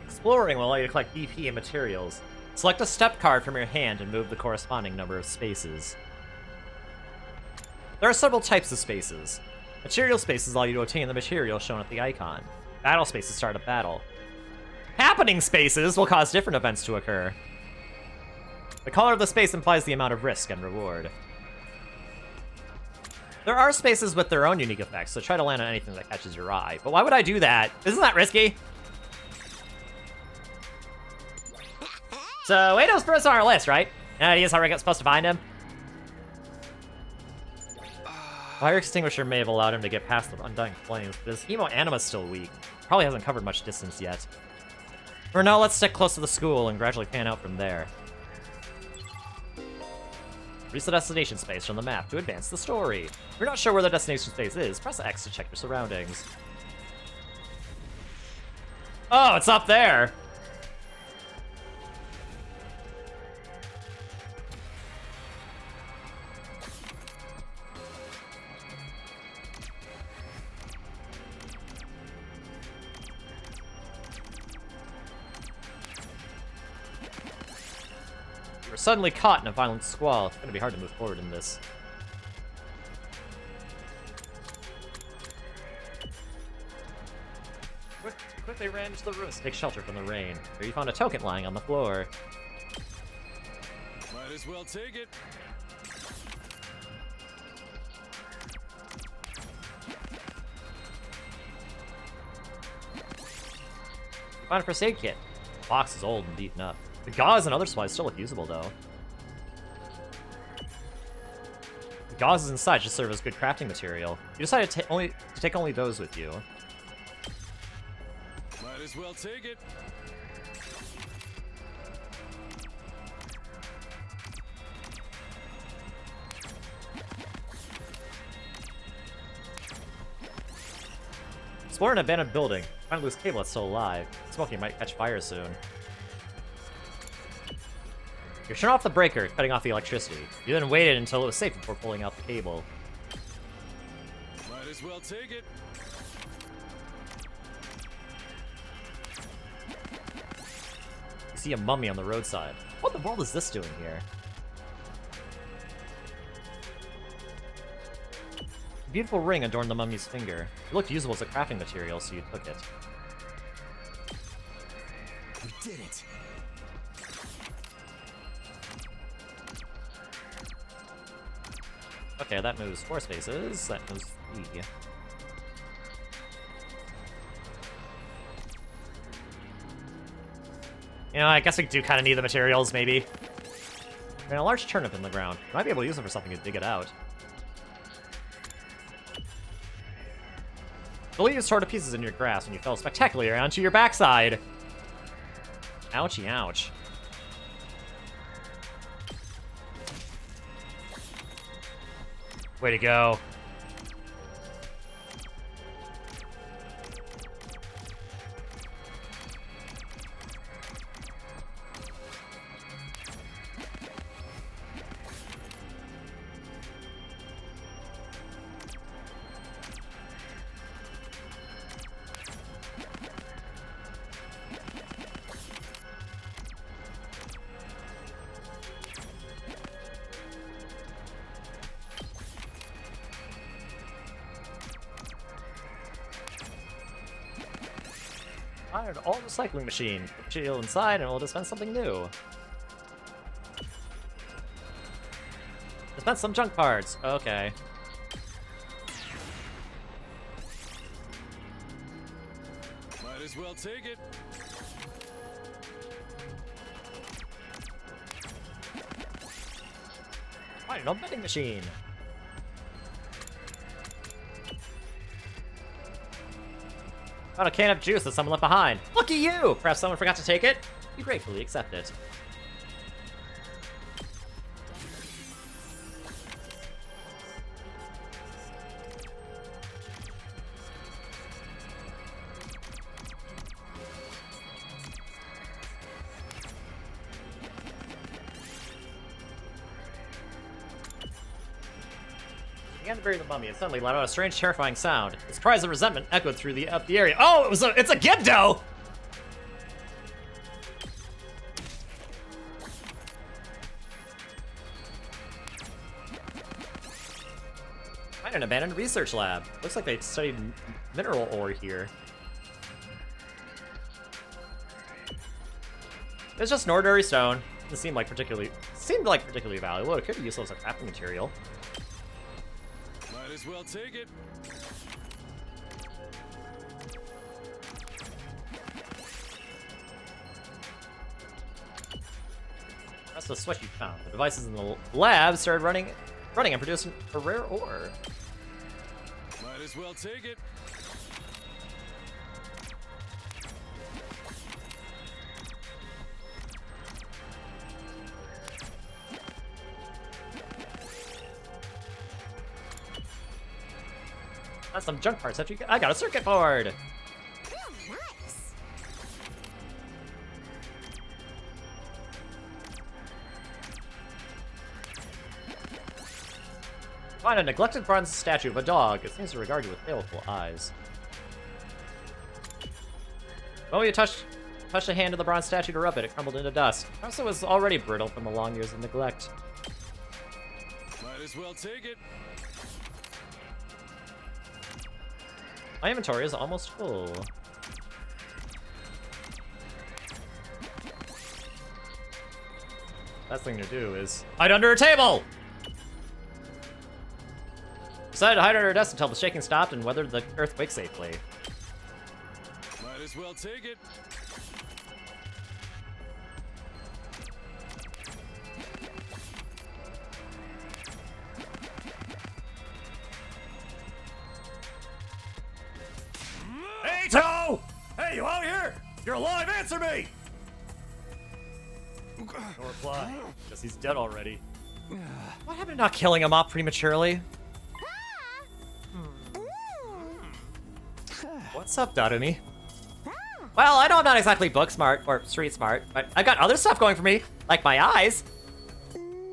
Exploring will allow you to collect BP and materials. Select a step card from your hand and move the corresponding number of spaces. There are several types of spaces. Material spaces allow you to obtain the material shown at the icon. Battle spaces start a battle. Happening spaces will cause different events to occur. The color of the space implies the amount of risk and reward. There are spaces with their own unique effects, so try to land on anything that catches your eye. But why would I do that? Isn't that risky? So, Ato's first on our list, right? Any ideas how we're supposed to find him? Fire extinguisher may have allowed him to get past the undying flames, but his emo anima's still weak. Probably hasn't covered much distance yet. For now, let's stick close to the school and gradually pan out from there. Reach the destination space on the map to advance the story. If you're not sure where the destination space is, press X to check your surroundings. Oh, it's up there! We're suddenly caught in a violent squall. It's gonna be hard to move forward in this. Quickly ran into the rooms to take shelter from the rain. There you found a token lying on the floor. Might as well take it. You find a first aid kit. The box is old and beaten up. The gauze and other supplies still look usable, though. The gauzes inside should serve as good crafting material. You decided to take only those with you. Might as well take it. Explore an abandoned building. Find a loose cable that's still alive. Smoking might catch fire soon. You turn off the breaker, cutting off the electricity. You then waited until it was safe before pulling out the cable. Might as well take it. You see a mummy on the roadside. What in the world is this doing here? A beautiful ring adorned the mummy's finger. It looked usable as a crafting material, so you took it. We did it. Okay, that moves 4 spaces. That moves 3. You know, I guess we do kind of need the materials, maybe. And a large turnip in the ground. You might be able to use it for something to dig it out. The leaves tore to pieces in your grass when you fell spectacularly onto your backside. Ouchie, ouch. Way to go. Find an old recycling machine. Put the material inside and it will dispense something new. Dispense some junk parts. Okay. Might as well take it. Find an old vending machine. Found a can of juice that someone left behind. Lucky you! Perhaps someone forgot to take it? You gratefully accept it. Began to bury the mummy and suddenly let out a strange, terrifying sound. Its cries of resentment echoed through the area. Oh, it's a Gibdo! Find an abandoned research lab. Looks like they studied mineral ore here. It's just an ordinary stone. It seemed like particularly valuable. It could be useful as a crafting material. Might as well take it. That's the switch you found. The devices in the lab started running and producing a rare ore. Might as well take it. That's some junk parts. I got a circuit board. Oh, nice. Find a neglected bronze statue of a dog. It seems to regard you with baleful eyes. When you touched a hand to the bronze statue to rub it, it crumbled into dust. Perhaps it was already brittle from the long years of neglect. Might as well take it. My inventory is almost full. Best thing to do is hide under a table! Decided to hide under a desk until the shaking stopped and weathered the earthquake safely. Might as well take it. Hey, Toe! Hey, you out here? You're alive, answer me! No reply. Guess he's dead already. What happened to not killing him off prematurely? What's up, Dadumi? Well, I know I'm not exactly book smart or street smart, but I've got other stuff going for me, like my eyes.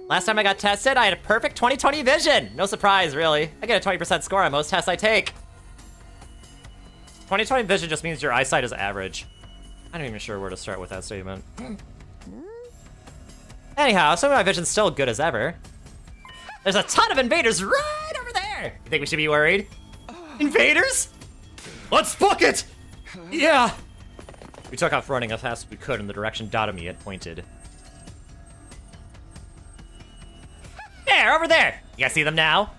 Last time I got tested, I had a perfect 20/20 vision. No surprise, really. I get a 20% score on most tests I take. 20/20 vision just means your eyesight is average. I'm not even sure where to start with that statement. Anyhow, some of my vision's still good as ever. There's a ton of invaders right over there. You think we should be worried? Invaders? Let's book it! Yeah. We took off running as fast as we could in the direction Dadumi had pointed. There, over there. You guys see them now?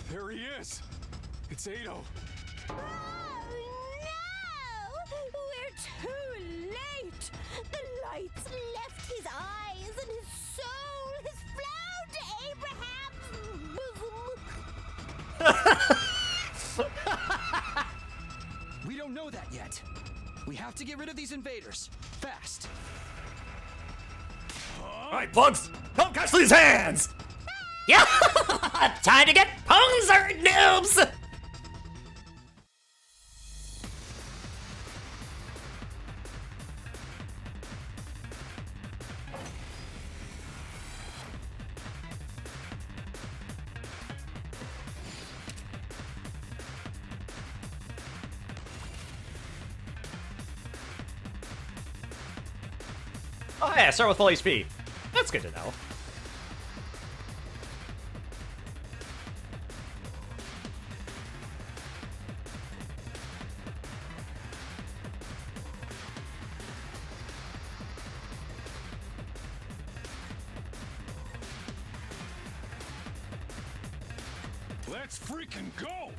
There he is. It's Ado. Oh, no! We're too late! The lights left his eyes and his soul has flown to Abraham's bosom! We don't know that yet. We have to get rid of these invaders. Fast. Alright, Bugs! Come catch these hands! Yeah! Time to get poser, noobs! Oh yeah, start with full HP. That's good to know. Let's freaking go!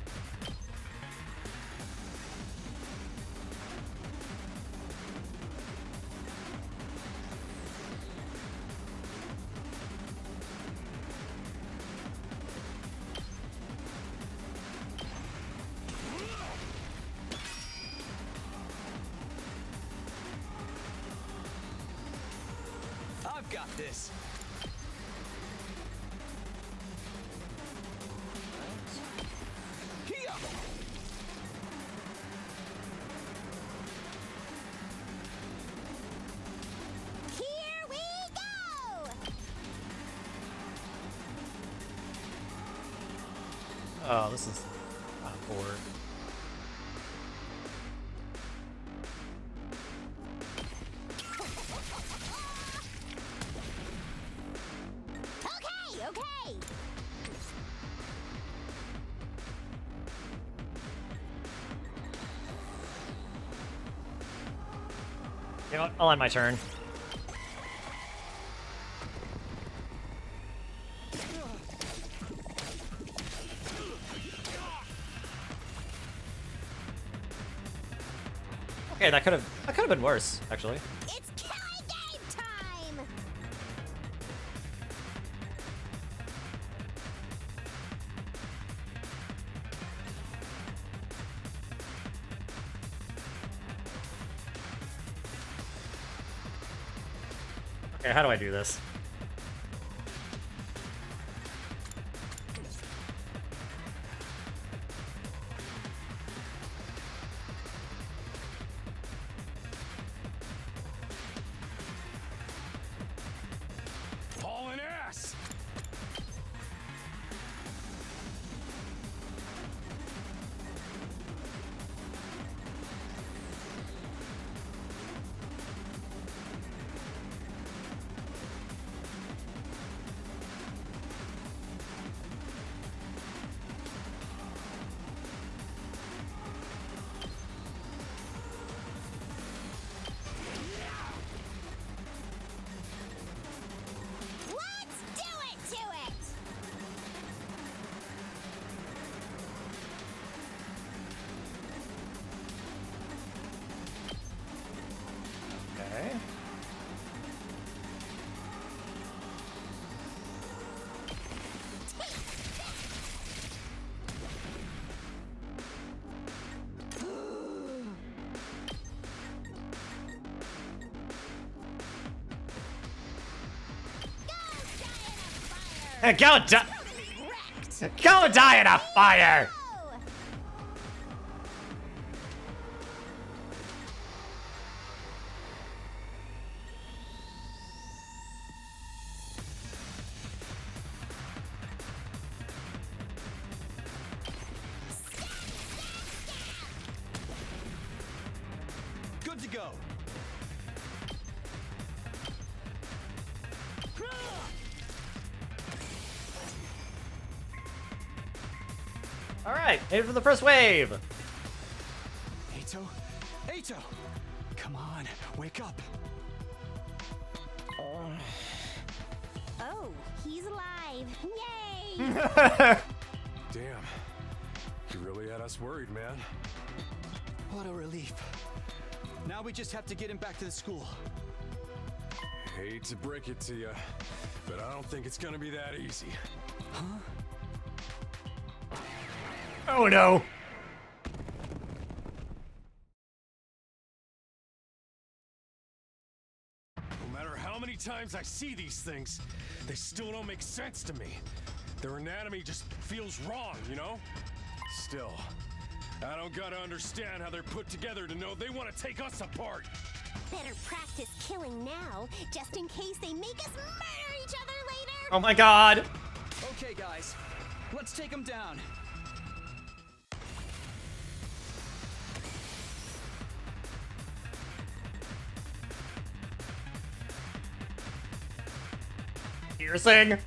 I've got this. Here! Here we go! Oh, this is kind of poor. Okay, okay. You know what? I'll end my turn. Okay, that could have been worse, actually. It's killing game time! Okay, how do I do this? Hauling ass! Let's do it to it! Okay. Go die! Go die in a fire! Oh! Good to go. All right, aim for the first wave. Ato? Ato! Come on, wake up. Oh, he's alive. Yay! Damn. You really had us worried, man. What a relief. Now we just have to get him back to the school. Hate to break it to you, but I don't think it's gonna be that easy. Oh no. No matter how many times I see these things, they still don't make sense to me. Their anatomy just feels wrong, you know? Still, I don't gotta understand how they're put together to know they want to take us apart. Better practice killing now, just in case they make us murder each other later. Oh my god. Okay, guys, let's take him down. Piercing. Let's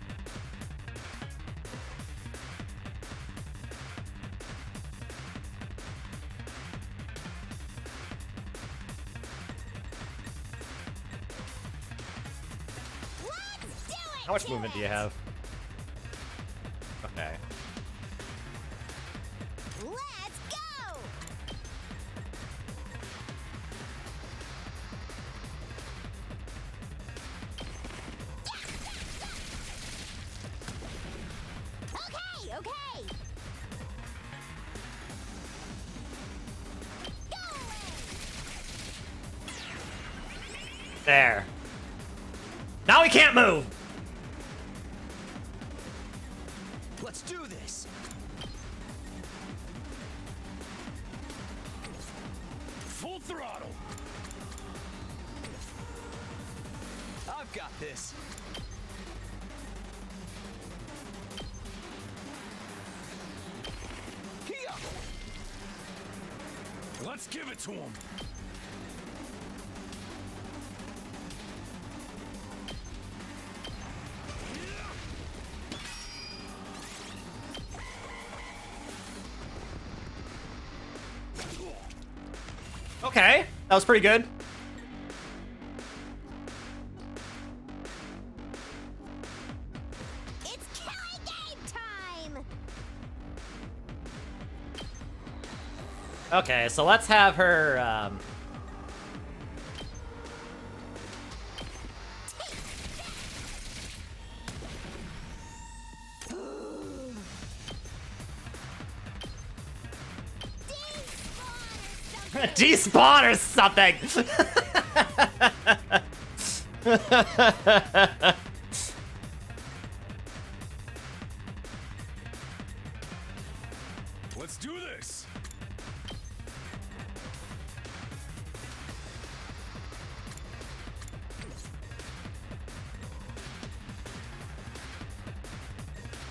do it! How much to movement do you it. have? Okay. There. Now we can't move! Let's do this. Full throttle. I've got this. Here. Let's give it to him. Okay, that was pretty good. It's killing game time! Okay, so let's have her, despawn or something! Let's do this.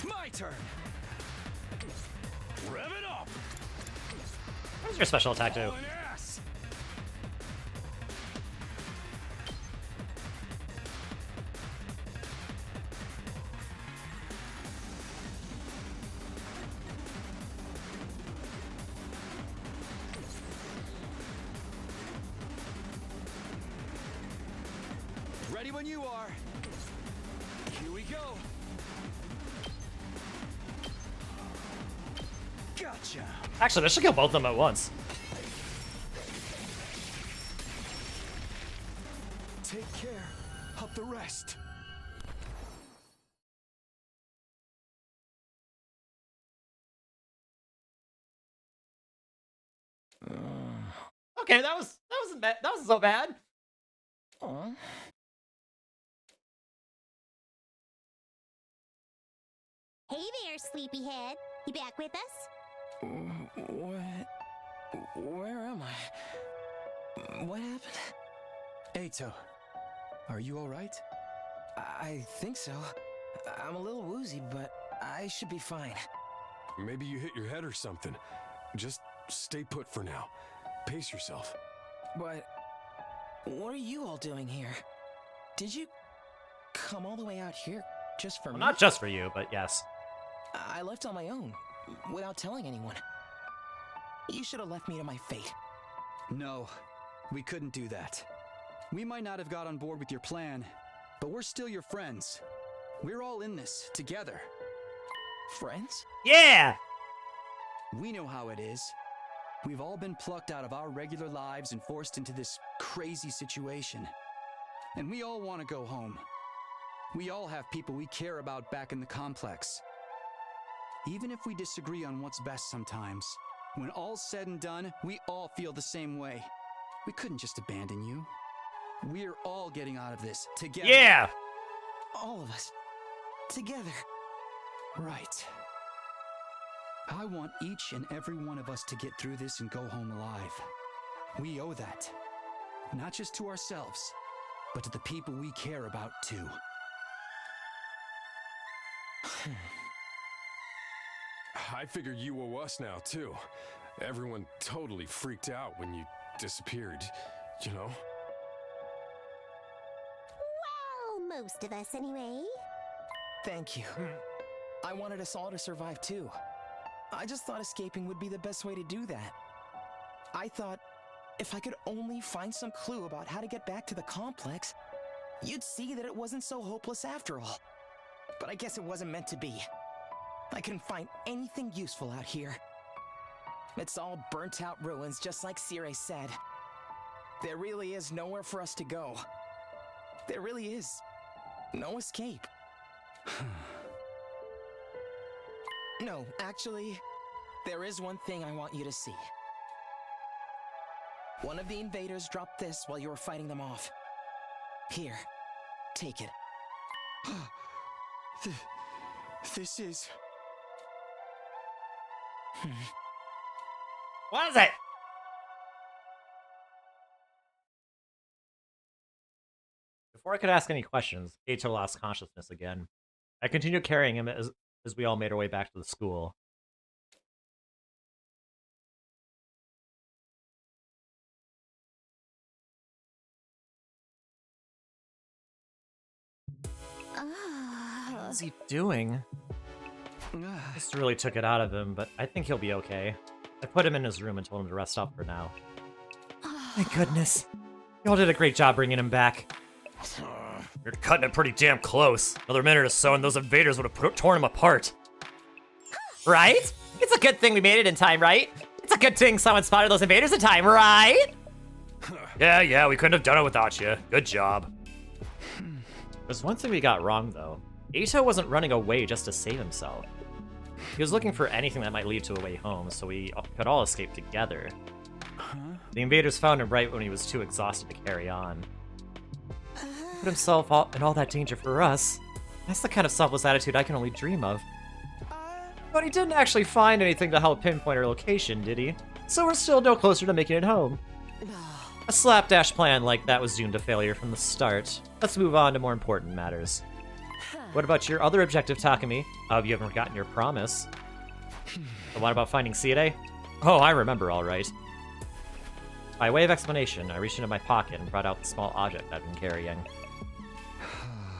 My turn. Rev it up. What does your special attack do? Hauling ass. Ready when you are. Here we go. Gotcha. Actually, this should kill both of them at once. Take care of the rest. Okay, that wasn't bad. That wasn't so bad. Aw. Hey there, sleepyhead. You back with us? What? Where am I? What happened? Eito, are you all right? I think so. I'm a little woozy, but I should be fine. Maybe you hit your head or something. Just stay put for now. Pace yourself. But what are you all doing here? Did you come all the way out here just for Well, me? not just for you, but yes. I left on my own, without telling anyone. You should have left me to my fate. No, we couldn't do that. We might not have got on board with your plan, but we're still your friends. We're all in this together. Friends? Yeah! We know how it is. We've all been plucked out of our regular lives and forced into this crazy situation. And we all want to go home. We all have people we care about back in the complex. Even if we disagree on what's best sometimes, when all's said and done, we all feel the same way. We couldn't just abandon you. We're all getting out of this together. Yeah! All of us. Together. Right. I want each and every one of us to get through this and go home alive. We owe that. Not just to ourselves, but to the people we care about too. I figure you owe us now, too. Everyone totally freaked out when you disappeared, you know? Well, most of us anyway. Thank you. I wanted us all to survive too. I just thought escaping would be the best way to do that. I thought if I could only find some clue about how to get back to the complex, you'd see that it wasn't so hopeless after all. But I guess it wasn't meant to be. I couldn't find anything useful out here. It's all burnt out ruins, just like Sire said. There really is nowhere for us to go. There really is no escape. No, actually, there is one thing I want you to see. One of the invaders dropped this while you were fighting them off. Here, take it. This is... What is it? Before I could ask any questions, Eito lost consciousness again. I continued carrying him as we all made our way back to the school. What's he doing? This really took it out of him, but I think he'll be okay. I put him in his room and told him to rest up for now. Thank goodness. Y'all did a great job bringing him back. You're cutting it pretty damn close. Another minute or so and those invaders would have torn him apart. Right? It's a good thing we made it in time, right? It's a good thing someone spotted those invaders in time, right? Yeah, we couldn't have done it without you. Good job. There's one thing we got wrong, though. Eito wasn't running away just to save himself. He was looking for anything that might lead to a way home, so we could all escape together. The invaders found him right when he was too exhausted to carry on. Put himself in all that danger for us. That's the kind of selfless attitude I can only dream of. But he didn't actually find anything to help pinpoint our location, did he? So we're still no closer to making it home. A slapdash plan like that was doomed to failure from the start. Let's move on to more important matters. What about your other objective, Takumi? Oh, you haven't forgotten your promise. The one about finding Seide? Oh, I remember all right. By way of explanation, I reached into my pocket and brought out the small object I've been carrying.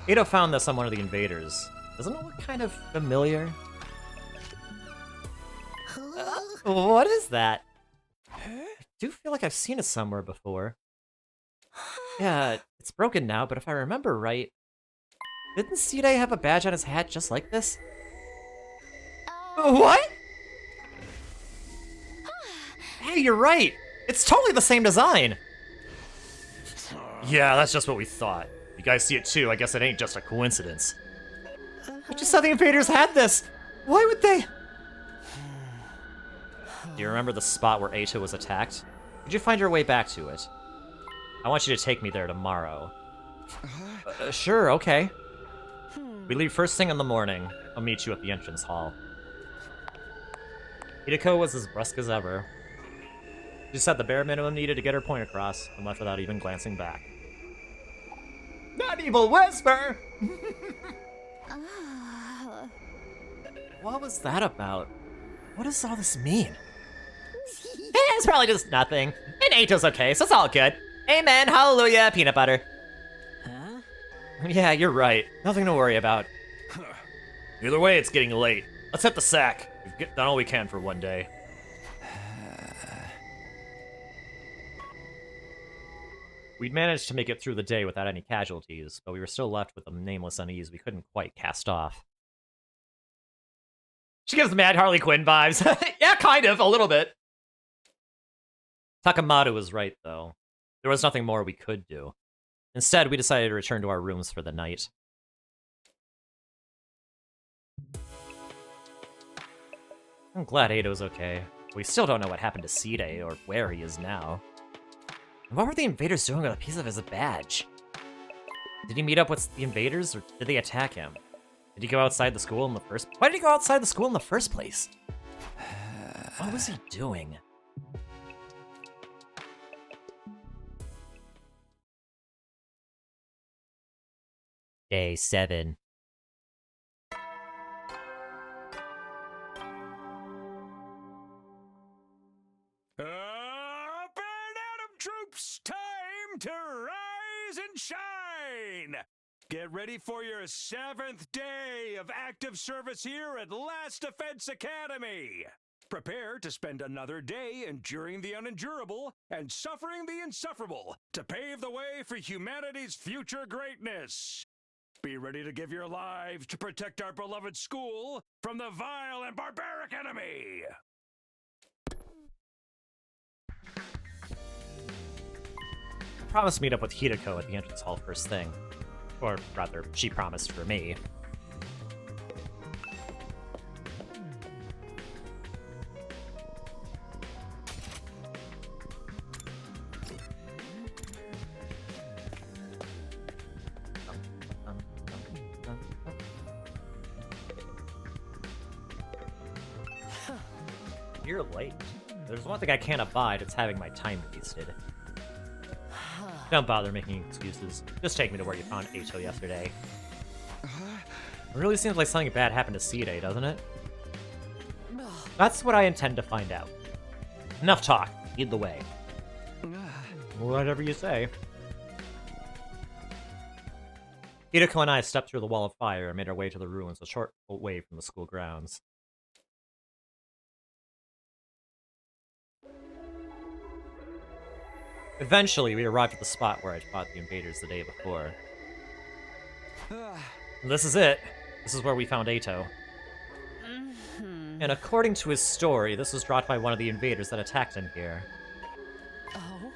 Eito found this on one of the invaders. Doesn't it look kind of familiar? What is that? I do feel like I've seen it somewhere before. Yeah, it's broken now, but if I remember right, didn't Seide have a badge on his hat just like this? What? Hey, you're right! It's totally the same design! Yeah, that's just what we thought. You guys see it too, I guess it ain't just a coincidence. I just saw the invaders had this! Why would they? Do you remember the spot where Eito was attacked? Did you find your way back to it? I want you to take me there tomorrow. Sure, okay. We leave first thing in the morning. I'll meet you at the entrance hall. Hideko was as brusque as ever. She said the bare minimum needed to get her point across, and left without even glancing back. Not evil whisper! What was that about? What does all this mean? It's probably just nothing. And Eito's okay, so it's all good. Amen, hallelujah, peanut butter. Huh? Yeah, you're right. Nothing to worry about. Either way, it's getting late. Let's hit the sack. We've done all we can for one day. We'd managed to make it through the day without any casualties, but we were still left with a nameless unease we couldn't quite cast off. She gives Mad Harley Quinn vibes. Yeah, kind of, a little bit. Takamado was right, though. There was nothing more we could do. Instead, we decided to return to our rooms for the night. I'm glad Eito's okay. We still don't know what happened to Seide or where he is now. And what were the invaders doing with a piece of his badge? Did he meet up with the invaders, or did they attack him? Did he go outside the school in the first... Why did he go outside the school in the first place? What was he doing? Day 7. Up and Atom troops, time to rise and shine! Get ready for your 7th day of active service here at Last Defense Academy. Prepare to spend another day enduring the unendurable and suffering the insufferable to pave the way for humanity's future greatness. Be ready to give your lives to protect our beloved school from the vile and barbaric enemy. I promised to meet up with Hideko at the entrance hall first thing. Or rather, she promised for me. You're late. There's one thing I can't abide, it's having my time wasted. Don't bother making excuses. Just take me to where you found Ato yesterday. It really seems like something bad happened to Seedai, doesn't it? That's what I intend to find out. Enough talk. Lead the way. Whatever you say. Hideko and I stepped through the wall of fire and made our way to the ruins a short way from the school grounds. Eventually, we arrived at the spot where I'd fought the invaders the day before. This is it. This is where we found Ato. And according to his story, this was brought by one of the invaders that attacked him here. Oh?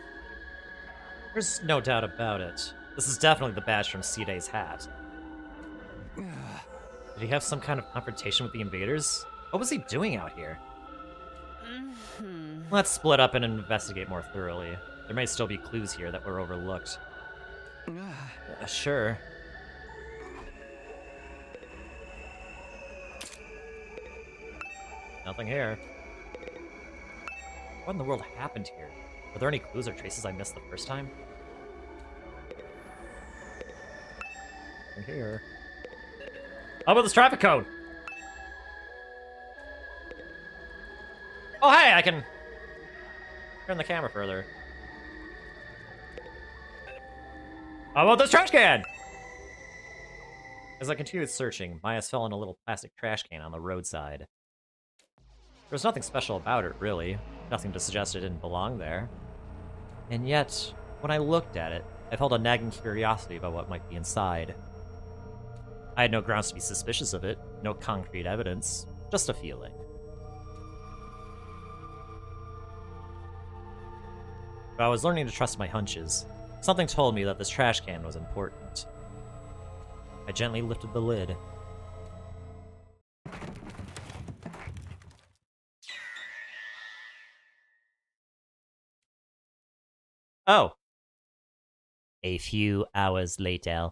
There's no doubt about it. This is definitely the badge from Seedai's hat. Did he have some kind of confrontation with the invaders? What was he doing out here? Let's split up and investigate more thoroughly. There may still be clues here that were overlooked. Sure. Nothing here. What in the world happened here? Were there any clues or traces I missed the first time? Nothing here. How about this traffic cone? Oh, hey, I can turn the camera further. How about this trash can? As I continued searching, Maya fell in a little plastic trash can on the roadside. There was nothing special about it, really. Nothing to suggest it didn't belong there. And yet, when I looked at it, I felt a nagging curiosity about what might be inside. I had no grounds to be suspicious of it, no concrete evidence, just a feeling. But I was learning to trust my hunches. Something told me that this trash can was important. I gently lifted the lid. Oh. A few hours later.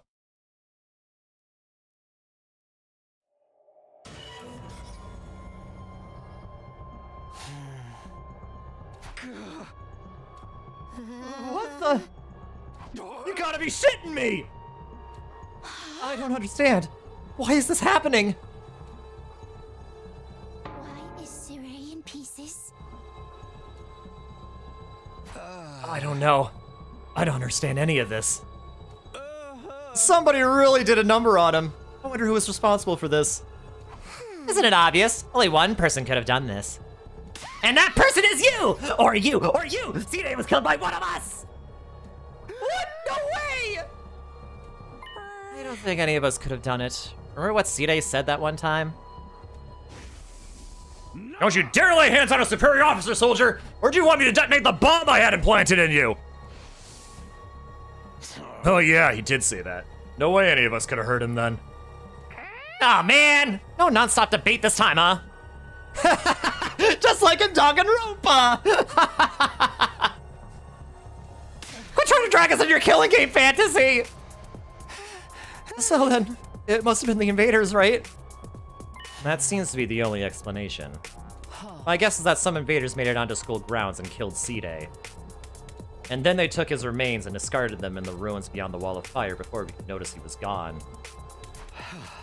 What the? You gotta be shitting me! I don't understand. Why is this happening? Why is Sirei in pieces? I don't know. I don't understand any of this. Somebody really did a number on him. I wonder who was responsible for this. Isn't it obvious? Only one person could have done this. And that person is you! Or you! Or you! Seedai was killed by one of us! What? No way! I don't think any of us could have done it. Remember what Seedai said that one time? Don't you dare lay hands on a superior officer, soldier! Or do you want me to detonate the bomb I had implanted in you? Oh yeah, he did say that. No way any of us could have hurt him then. Aw, man! No non-stop debate this time, huh? Just like in Danganronpa! Quit trying to drag us into your killing game fantasy! So then, it must have been the invaders, right? That seems to be the only explanation. My guess is that some invaders made it onto school grounds and killed Seedai. And then they took his remains and discarded them in the ruins beyond the wall of fire before we could notice he was gone.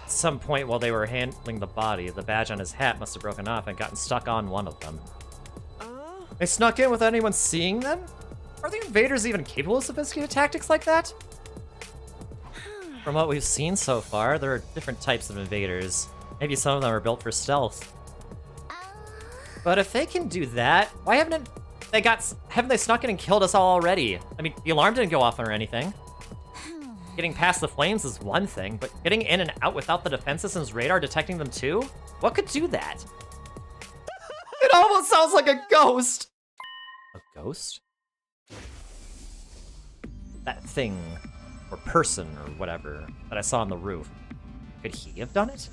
At some point while they were handling the body, the badge on his hat must have broken off and gotten stuck on one of them. They snuck in without anyone seeing them? Are the invaders even capable of sophisticated tactics like that? From what we've seen so far, there are different types of invaders. Maybe some of them are built for stealth. But if they can do that, why haven't they snuck in and killed us all already? I mean, the alarm didn't go off or anything. Getting past the flames is one thing, but getting in and out without the defense system's radar detecting them too? What could do that? It almost sounds like a ghost! A ghost? That thing, or person, or whatever, that I saw on the roof. Could he have done it?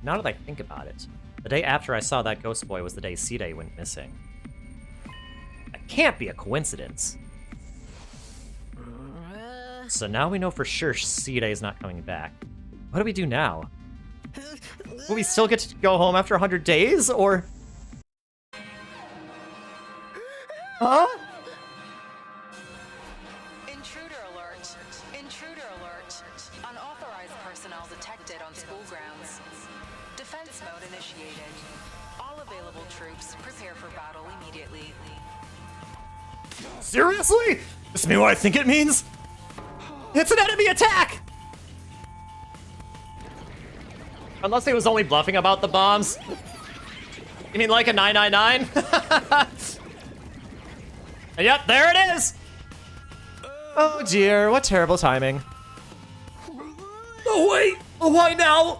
Now that I think about it, the day after I saw that ghost boy was the day Seedai went missing. That can't be a coincidence. So now we know for sure Seedai is not coming back. What do we do now? Will we still get to go home after 100 days, or... Huh? Intruder alert. Intruder alert. Unauthorized personnel detected on school grounds. Defense mode initiated. All available troops prepare for battle immediately. Seriously? This mean what I think it means? It's an enemy attack! Unless he was only bluffing about the bombs. You mean like a 999? Yep, there it is! Oh dear, what terrible timing. Oh wait! Oh, why now?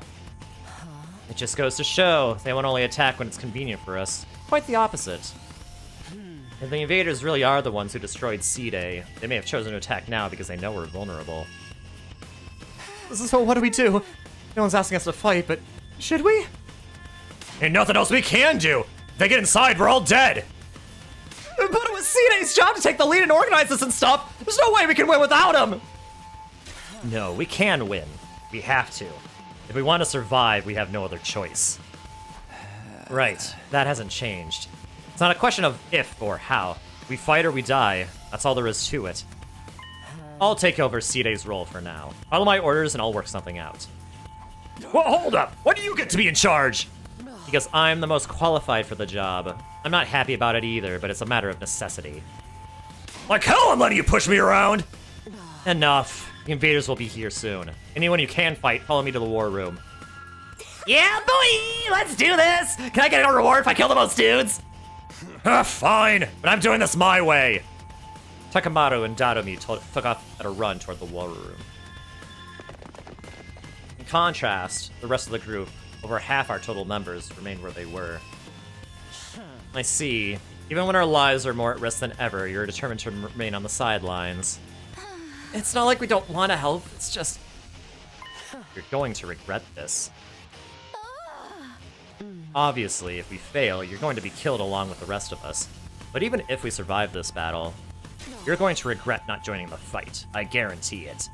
It just goes to show they won't only attack when it's convenient for us. Quite the opposite. If the invaders really are the ones who destroyed C-Day, they may have chosen to attack now because they know we're vulnerable. So what do we do? No one's asking us to fight, but should we? Ain't nothing else we can do! If they get inside, we're all dead! But it was C-Day's job to take the lead and organize this and stuff! There's no way we can win without him! No, we can win. We have to. If we want to survive, we have no other choice. Right, that hasn't changed. It's not a question of if or how. We fight or we die. That's all there is to it. I'll take over C-Day's role for now. Follow my orders and I'll work something out. Well, hold up! When do you get to be in charge? Because I'm the most qualified for the job. I'm not happy about it either, but it's a matter of necessity. Like hell I'm letting you push me around! Enough. The invaders will be here soon. Anyone you can fight, follow me to the war room. Yeah, boy! Let's do this! Can I get a reward if I kill the most dudes? Fine, but I'm doing this my way. Takamaru and Dadomi took off at a run toward the war room. In contrast, the rest of the group, over half our total numbers, remained where they were. I see. Even when our lives are more at risk than ever, you're determined to remain on the sidelines. It's not like we don't want to help, it's just... You're going to regret this. Obviously, if we fail, you're going to be killed along with the rest of us. But even if we survive this battle, you're going to regret not joining the fight. I guarantee it.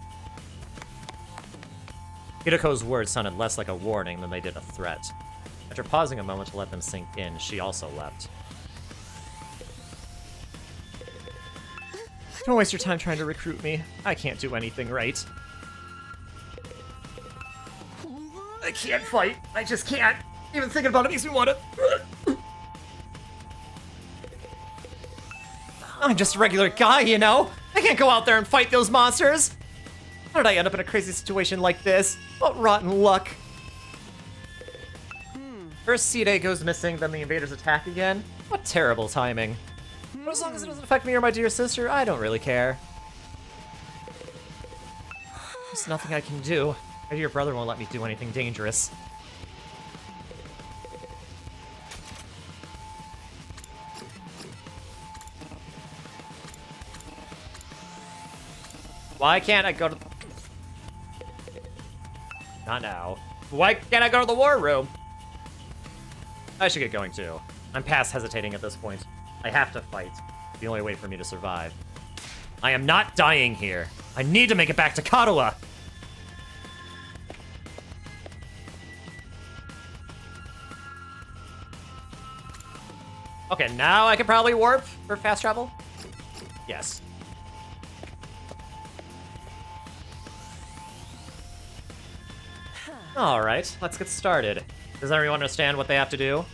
Hideko's words sounded less like a warning than they did a threat. After pausing a moment to let them sink in, she also left. Don't waste your time trying to recruit me. I can't do anything right. I can't fight. I just can't. Even thinking about it makes me want to... I'm just a regular guy, you know? I can't go out there and fight those monsters! How did I end up in a crazy situation like this? What rotten luck. First C-Day goes missing, then the invaders attack again? What terrible timing. But as long as it doesn't affect me or my dear sister, I don't really care. There's nothing I can do. Maybe your brother won't let me do anything dangerous. Why can't I go to... Not now. Why can't I go to the war room? I should get going too. I'm past hesitating at this point. I have to fight. The only way for me to survive. I am not dying here. I need to make it back to Kadoa. Okay, now I can probably warp for fast travel? Yes. Alright, let's get started. Does everyone understand what they have to do?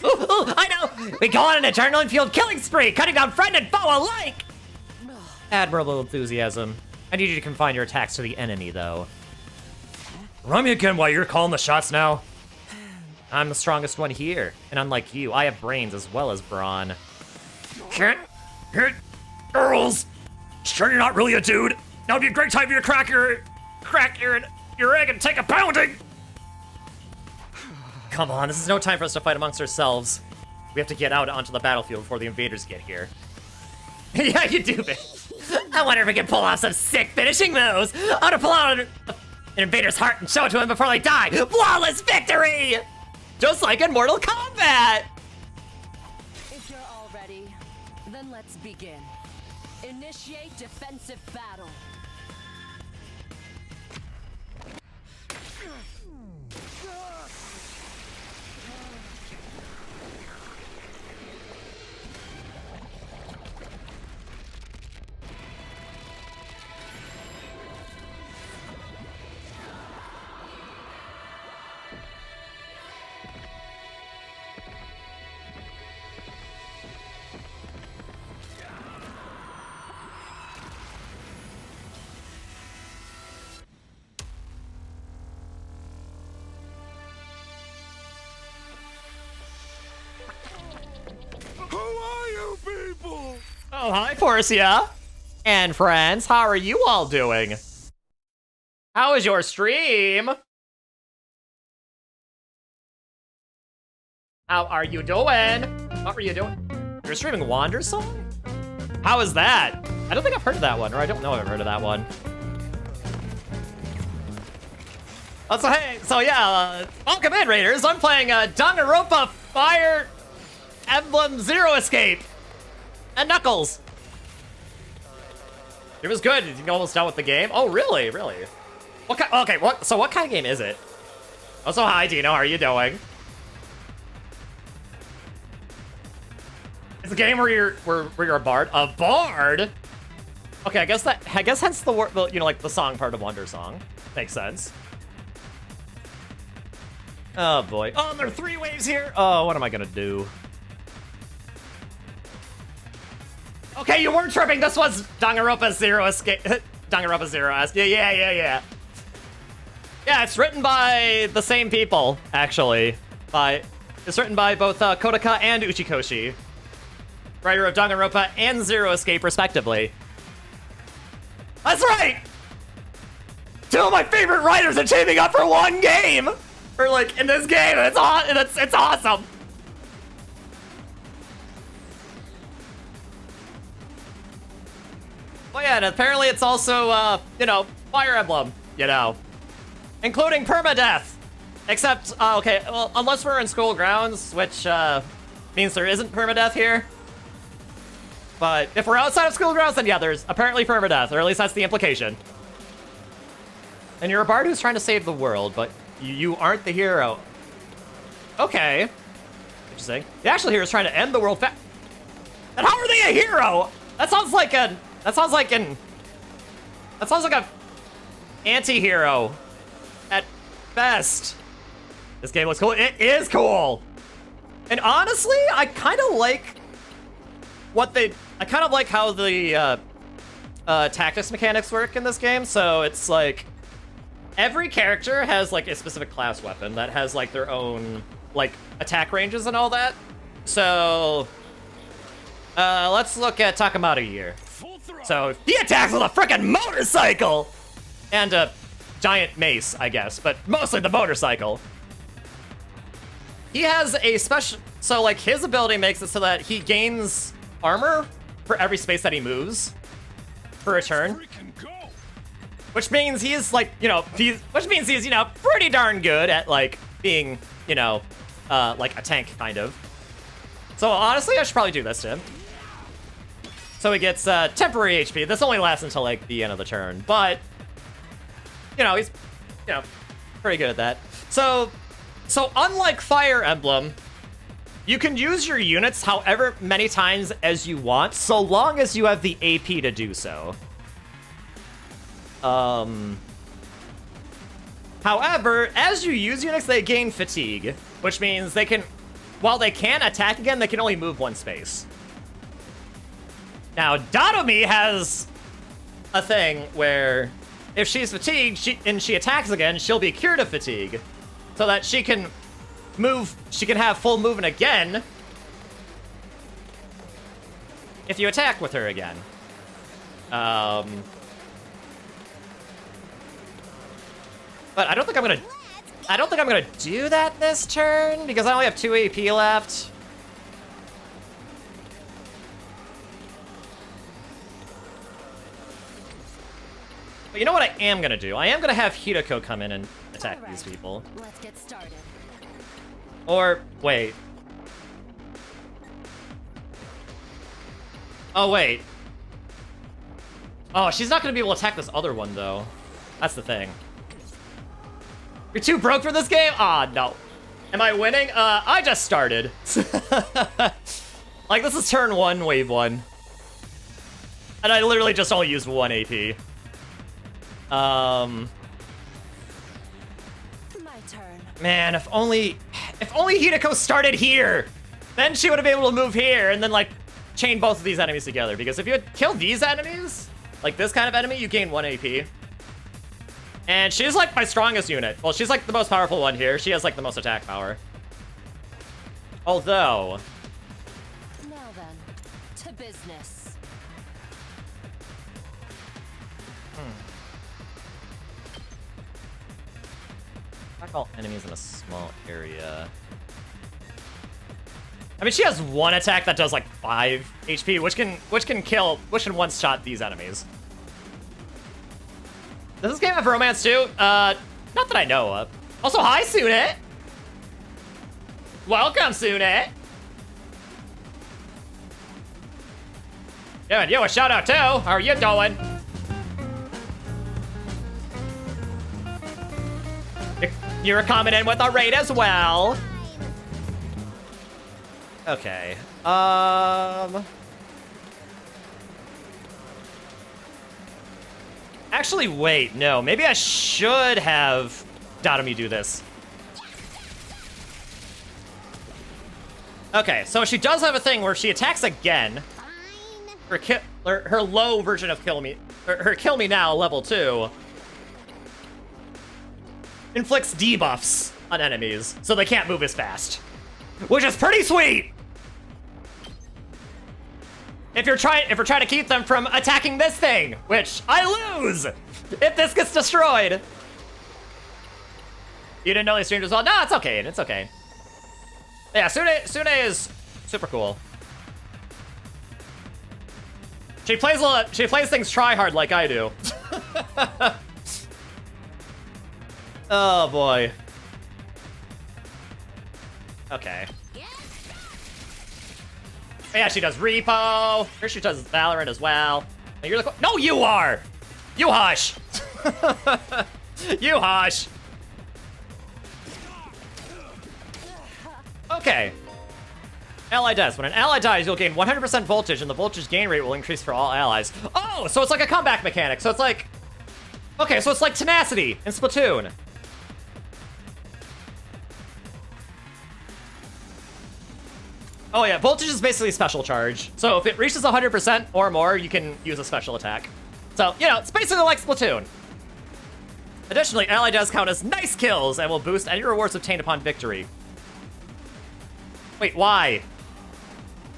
Ooh, I know! We go on an eternal and field killing spree, cutting down friend and foe alike! Admirable enthusiasm. I need you to confine your attacks to the enemy, though. Run me again while you're calling the shots now. I'm the strongest one here, and unlike you, I have brains as well as brawn. Can't hit girls. Sure you're not really a dude? Now would be a great time for you to crack your egg and take a pounding! Come on, this is no time for us to fight amongst ourselves. We have to get out onto the battlefield before the invaders get here. Yeah, you do, bitch. I wonder if we can pull off some sick finishing moves. I want to pull out an invader's heart and show it to him before they die. Flawless victory! Just like in Mortal Kombat! If you're all ready, then let's begin. Initiate defensive battle. Oh, hi, Forcia. And friends, how are you all doing? How is your stream? How are you doing? What were you doing? You're streaming Wander Song? How is that? I don't think I've heard of that one, or I don't know if I've heard of that one. Oh, so hey, so yeah, welcome in, Raiders. I'm playing Danganronpa Fire Emblem Zero Escape and Knuckles. It was good. You almost done with the game. Oh, really? Really? What kind? Okay, what? So what kind of game is it? Oh, so hi, Dino. How are you doing? It's a game where you're a bard. A bard? Okay, I guess hence the word, you know, like the song part of Wonder Song. Makes sense. Oh boy. Oh, there are 3 waves here. Oh, what am I gonna do? Okay, you weren't tripping. This was Danganronpa Zero Escape. Danganronpa Zero Escape. Yeah. Yeah, it's written by the same people, actually. It's written by both Kodaka and Uchikoshi, writer of Danganronpa and Zero Escape, respectively. That's right! 2 of my favorite writers are teaming up for one game! Or, like, in this game, and it's awesome! Well, yeah, and apparently it's also, you know, Fire Emblem, you know. Including permadeath! Except, okay, well, unless we're in school grounds, which, means there isn't permadeath here. But if we're outside of school grounds, then yeah, there's apparently permadeath, or at least that's the implication. And you're a bard who's trying to save the world, but you aren't the hero. Okay. Interesting. The actual hero is trying to end the world And how are they a hero? That sounds like a anti-hero at best. This game looks cool. It is cool. And honestly, I kind of like how the tactics mechanics work in this game. So it's like every character has like a specific class weapon that has like their own like attack ranges and all that. So let's look at Takamata here. So he attacks with a freaking motorcycle and a giant mace, I guess, but mostly the motorcycle. He has a special, so like his ability makes it so that he gains armor for every space that he moves for a turn. Which means he's like, you know, which means he's, you know, pretty darn good at like being, you know, like a tank kind of. So honestly, I should probably do this to him. So he gets temporary HP. This only lasts until like the end of the turn, but you know, he's, you know, pretty good at that. So unlike Fire Emblem, you can use your units however many times as you want, so long as you have the AP to do so. However, as you use units, they gain fatigue, which means they can, while they can attack again, they can only move 1 space. Now, Datomi has a thing where if she's fatigued and she attacks again, she'll be cured of fatigue, so that she can move, she can have full movement again if you attack with her again. But I don't think I'm gonna do that this turn because I only have 2 AP left. But you know what I am gonna do? I am gonna have Hideko come in and attack these people. Let's get started. Or wait. Oh wait. Oh, she's not gonna be able to attack this other one though. That's the thing. You're too broke for this game? Ah, no. Am I winning? I just started. Like, this is turn 1, wave 1. And I literally just only used 1 AP. My turn. Man, if only Hideko started here, then she would have been able to move here and then, like, chain both of these enemies together. Because if you had killed these enemies, like this kind of enemy, you gain 1 AP. And she's like my strongest unit. Well, she's like the most powerful one here. She has like the most attack power. Although... Now then, to business. Attack all enemies in a small area. I mean, she has one attack that does like 5 HP, which can one-shot these enemies. Does this game have romance too? Not that I know of. Also, hi, Sune! Welcome, Sune! Yeah, and you a shout out too! How are you doing? You're coming in with a raid as well. Okay. Actually, wait, no. Maybe I should have Datomi do this. Okay, so she does have a thing where she attacks again. Her low version of Kill Me, her Kill Me Now level 2 inflicts debuffs on enemies, so they can't move as fast, which is pretty sweet. If we're trying to keep them from attacking this thing, which I lose if this gets destroyed. You didn't know they streamed as well? No, it's okay. It's okay. Yeah, Sune is super cool. She plays things try hard like I do. Oh boy. Okay. Yeah, she does Repo. Here she does Valorant as well. And you're like, no, you are. You hush. You hush. Okay. Ally deaths. When an ally dies, you'll gain 100% voltage, and the voltage gain rate will increase for all allies. Oh, so it's like a comeback mechanic. So it's like, okay, so it's like Tenacity in Splatoon. Oh yeah, voltage is basically special charge. So if it reaches 100% or more, you can use a special attack. So, you know, it's basically like Splatoon. Additionally, ally does count as nice kills and will boost any rewards obtained upon victory. Wait, why?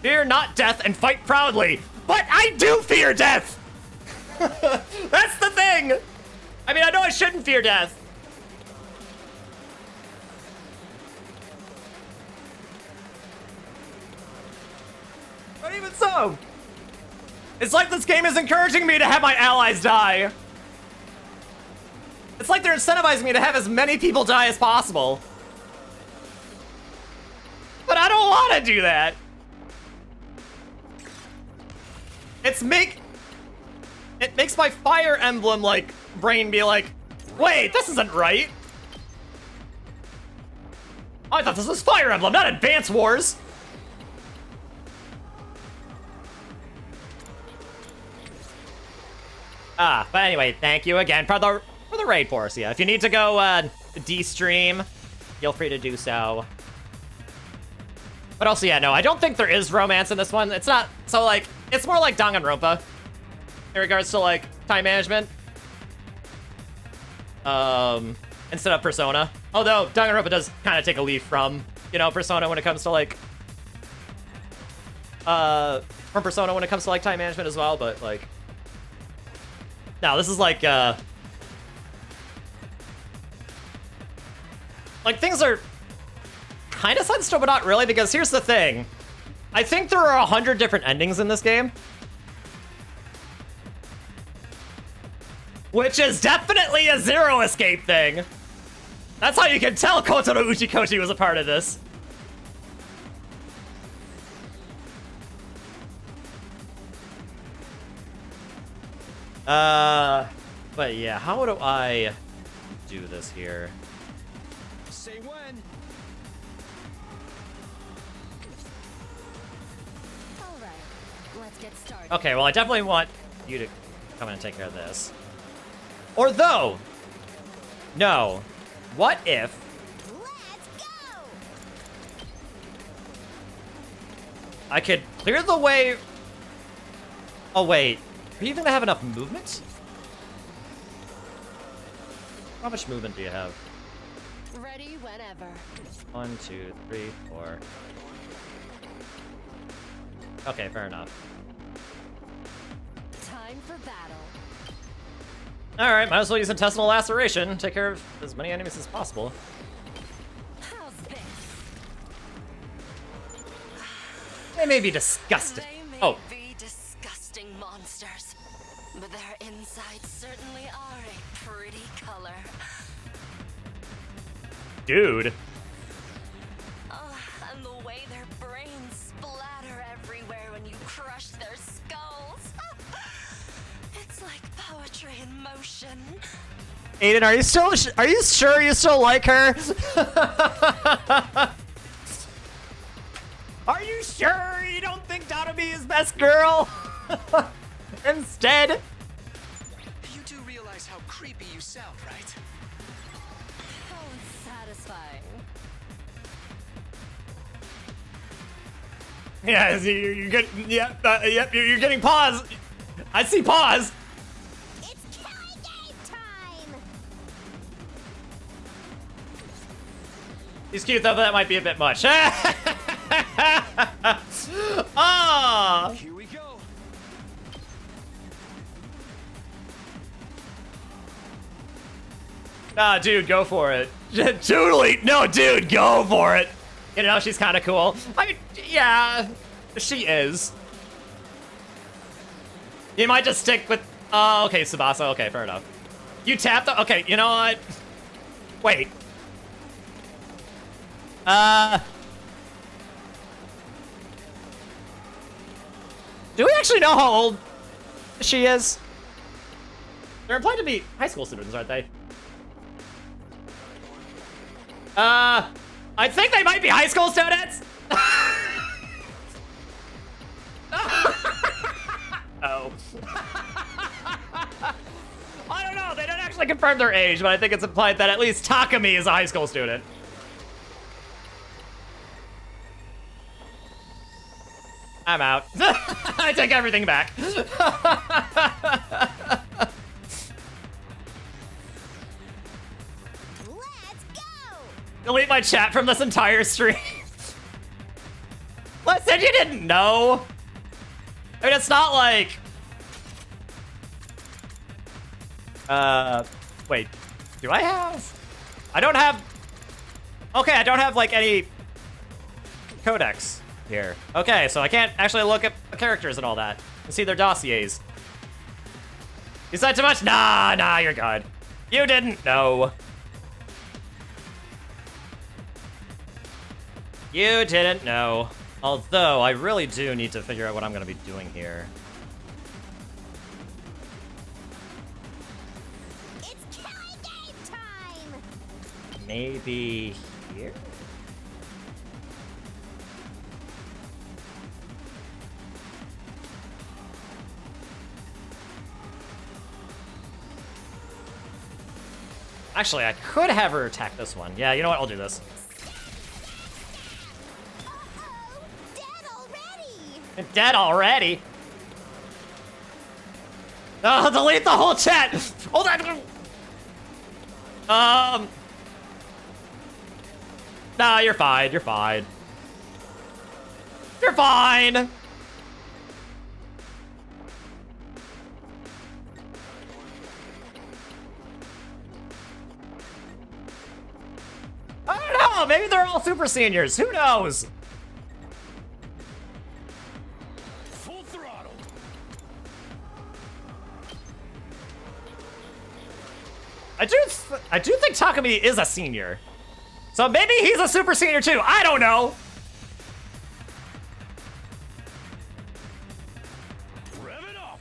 Fear not death and fight proudly. But I do fear death! That's the thing! I mean, I know I shouldn't fear death. But even so, it's like this game is encouraging me to have my allies die. It's like they're incentivizing me to have as many people die as possible. But I don't want to do that. It makes my Fire Emblem, like, brain be like, wait, this isn't right. I thought this was Fire Emblem, not Advance Wars. But anyway, thank you again for the raid, Porcia. If you need to go de-stream, feel free to do so. But also, yeah, no, I don't think there is romance in this one. It's not, so like, it's more like Danganronpa in regards to like time management. Instead of Persona. Although Danganronpa does kind of take a leaf from, you know, Persona when it comes to like, time management as well, but like, no, this is like things are kind of sensitive, but not really, because here's the thing. I think there are 100 different endings in this game. Which is definitely a Zero Escape thing. That's how you can tell Kotaro Uchikoshi was a part of this. But yeah, how do I do this here? Say when. All right, let's get started. Okay, well, I definitely want you to come in and take care of this. Or though, no, what if? Let's go! I could clear the way. Oh wait, are you even gonna have enough movement? How much movement do you have? Ready whenever. 1, 2, 3, 4. Okay, fair enough. Time for battle. Alright, might as well use intestinal laceration. Take care of as many enemies as possible. How's this? They may be disgusting. They may Oh, be disgusting monsters, but their insides certainly are a pretty color. dude. And the way their brains splatter everywhere when you crush their skulls. It's like poetry in motion. Aiden, are you sure you still like her? Are you sure you don't think Donomi is best girl? Instead. You do realize how creepy you sound, right? How satisfying. Yeah, you're getting, yep, you're getting pause. I see pause. It's killing game time! He's cute though, but that might be a bit much. Ah! Here we go. Nah, dude, go for it. Totally, no, dude, go for it. You know, she's kind of cool. I mean, yeah, she is. You might just stick with, okay, Tsubasa, okay, fair enough. You tapped the, okay, you know what? Wait. Do we actually know how old she is? They're implied to be high school students, aren't they? I think they might be high school students. Oh. I don't know, they don't actually confirm their age, but I think it's implied that at least Takumi is a high school student. I'm out. I take everything back. Let's go! Delete my chat from this entire stream. Listen, you didn't know. I mean, it's not like... wait. Do I have... I don't have... Okay, I don't have, like, any codex here. Okay, so I can't actually look at the characters and all that and see their dossiers. You said too much? Nah, you're good. You didn't know. You didn't know. Although, I really do need to figure out what I'm gonna be doing here. It's killing game time! Maybe here? Actually, I could have her attack this one. Yeah, you know what? I'll do this. Uh-oh! Dead already! I'm dead already. Oh, delete the whole chat. Hold on. Nah, you're fine. You're fine. You're fine. I don't know. Maybe they're all super seniors. Who knows? Full throttle. I do think Takumi is a senior. So maybe he's a super senior too. I don't know. Rev it up.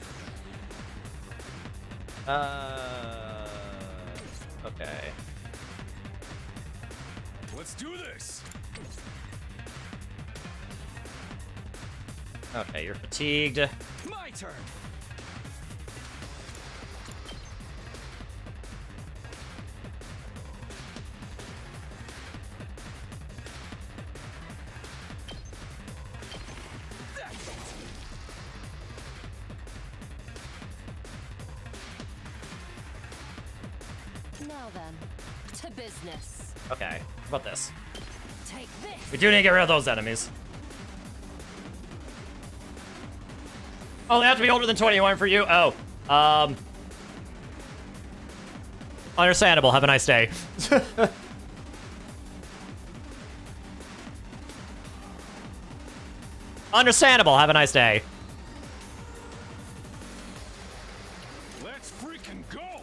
Okay. Let's do this. Okay, you're fatigued. My turn. Now then, to business. Okay, how about this? Take this. We do need to get rid of those enemies. Oh, they have to be older than 21 for you? Oh, Understandable. Have a nice day. Understandable. Have a nice day. Let's freaking go!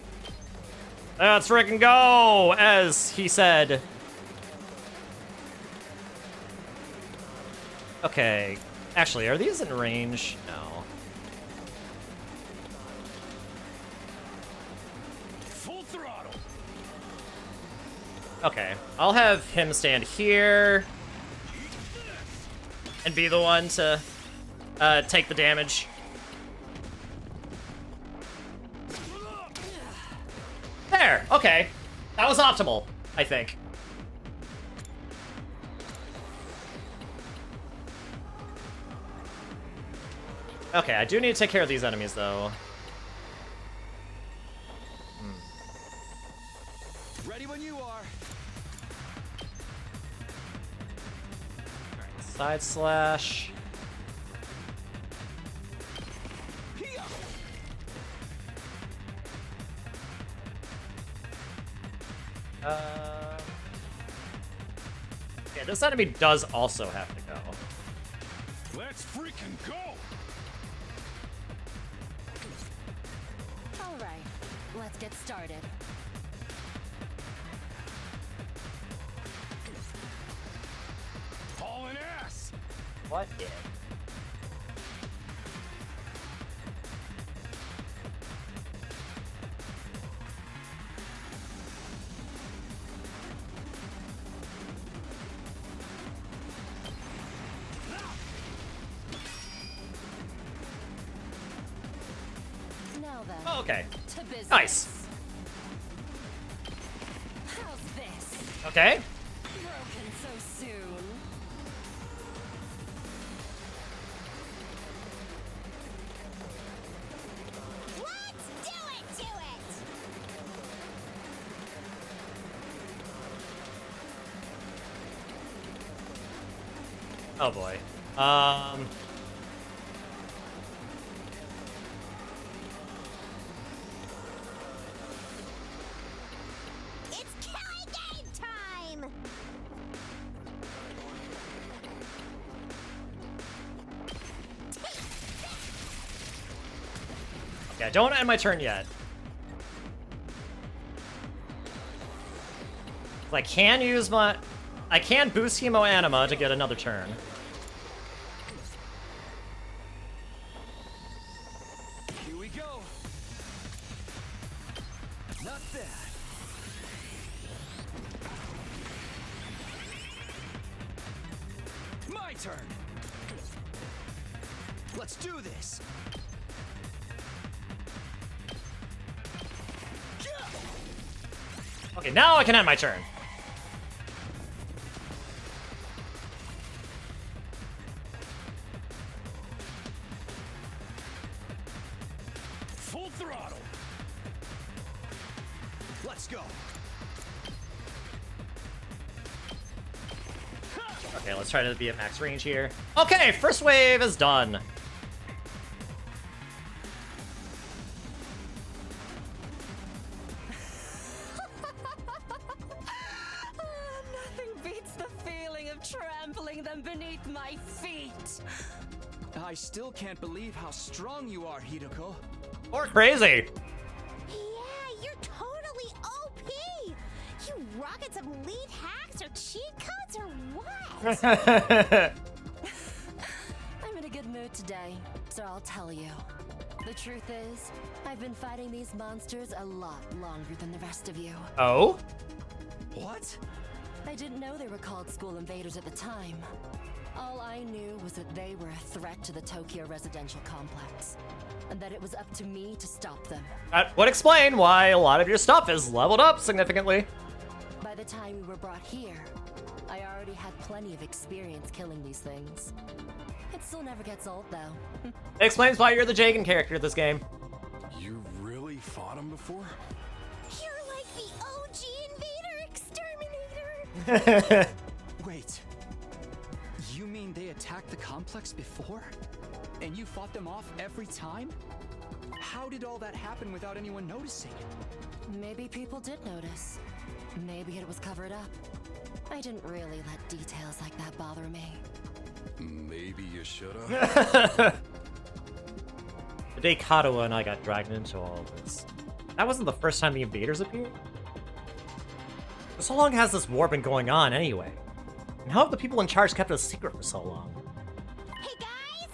Let's freaking go, as he said. Okay. Actually, are these in range? No. Full throttle! Okay. I'll have him stand here and be the one to take the damage. There! Okay. That was optimal, I think. Okay, I do need to take care of these enemies, though. Ready when you are. Alright, side slash. Yeah, this enemy does also have to go. Let's freaking go! All right, let's get started. Hauling ass! What if? Now then, Oh, okay. to business. Nice. How's this? Okay. Broken so soon. Let's do it to it! Oh boy. It's killing game time! Okay, I don't want to end my turn yet. I can use my... I can boost Hemo Anima to get another turn. Here we go. Not bad. My turn. Let's do this. Okay, now I can end my turn. Full throttle! Let's go. Okay, let's try to be at max range here. Okay, first wave is done. Nothing beats the feeling of trampling them beneath my feet. I still can't believe how strong you are, Hideko. Or crazy. Yeah, you're totally OP! You rocket some lead hacks or cheat codes or what? I'm in a good mood today, so I'll tell you. The truth is, I've been fighting these monsters a lot longer than the rest of you. Oh? What? I didn't know they were called school invaders at the time. All I knew was that they were a threat to the Tokyo residential complex, and that it was up to me to stop them. That would explain why a lot of your stuff is leveled up significantly. By the time we were brought here, I already had plenty of experience killing these things. It still never gets old, though. It explains why you're the Jagan character of this game. You really fought him before? You're like the OG Invader Exterminator! Wait. You they attacked the complex before? And you fought them off every time? How did all that happen without anyone noticing? Maybe people did notice. Maybe it was covered up. I didn't really let details like that bother me. Maybe you should've. The day Katawa and I got dragged into all of this. That wasn't the first time the invaders appeared? For so long has this war been going on anyway? And how have the people in charge kept it a secret for so long? Hey guys!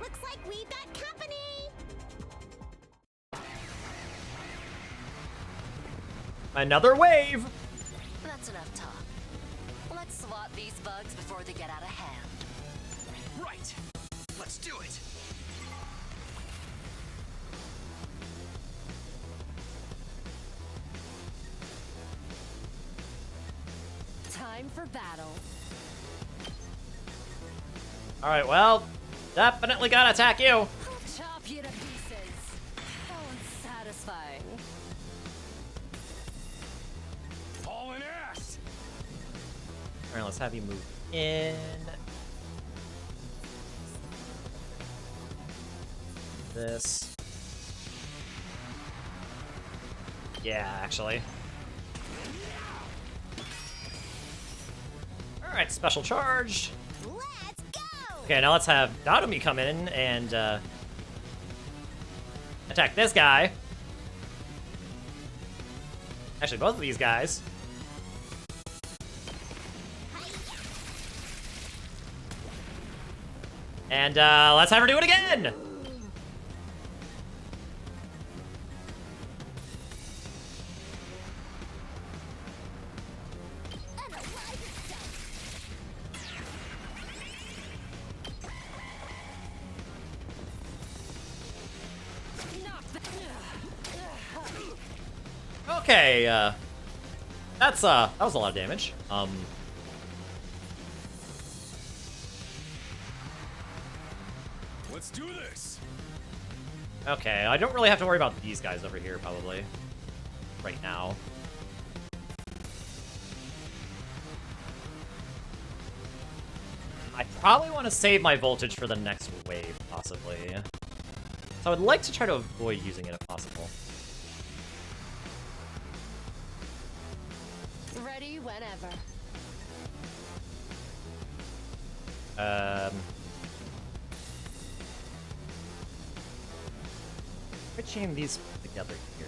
Looks like we've got company! Another wave! That's enough talk. Let's swat these bugs before they get out of hand. Right. Let's do it. Time for battle. Alright, well, definitely gotta attack you. I'll chop you to pieces. How unsatisfying. Hauling ass! Alright, let's have you move in. This. Yeah, actually. Alright, special charge. Let's go! Okay, now let's have Dadomi come in and attack this guy. Actually, both of these guys. And let's have her do it again! Okay, that was a lot of damage. Let's do this! Okay, I don't really have to worry about these guys over here, probably. Right now. I probably want to save my voltage for the next wave, possibly. So I would like to try to avoid using it if possible. Ready whenever. Let's chain these together here.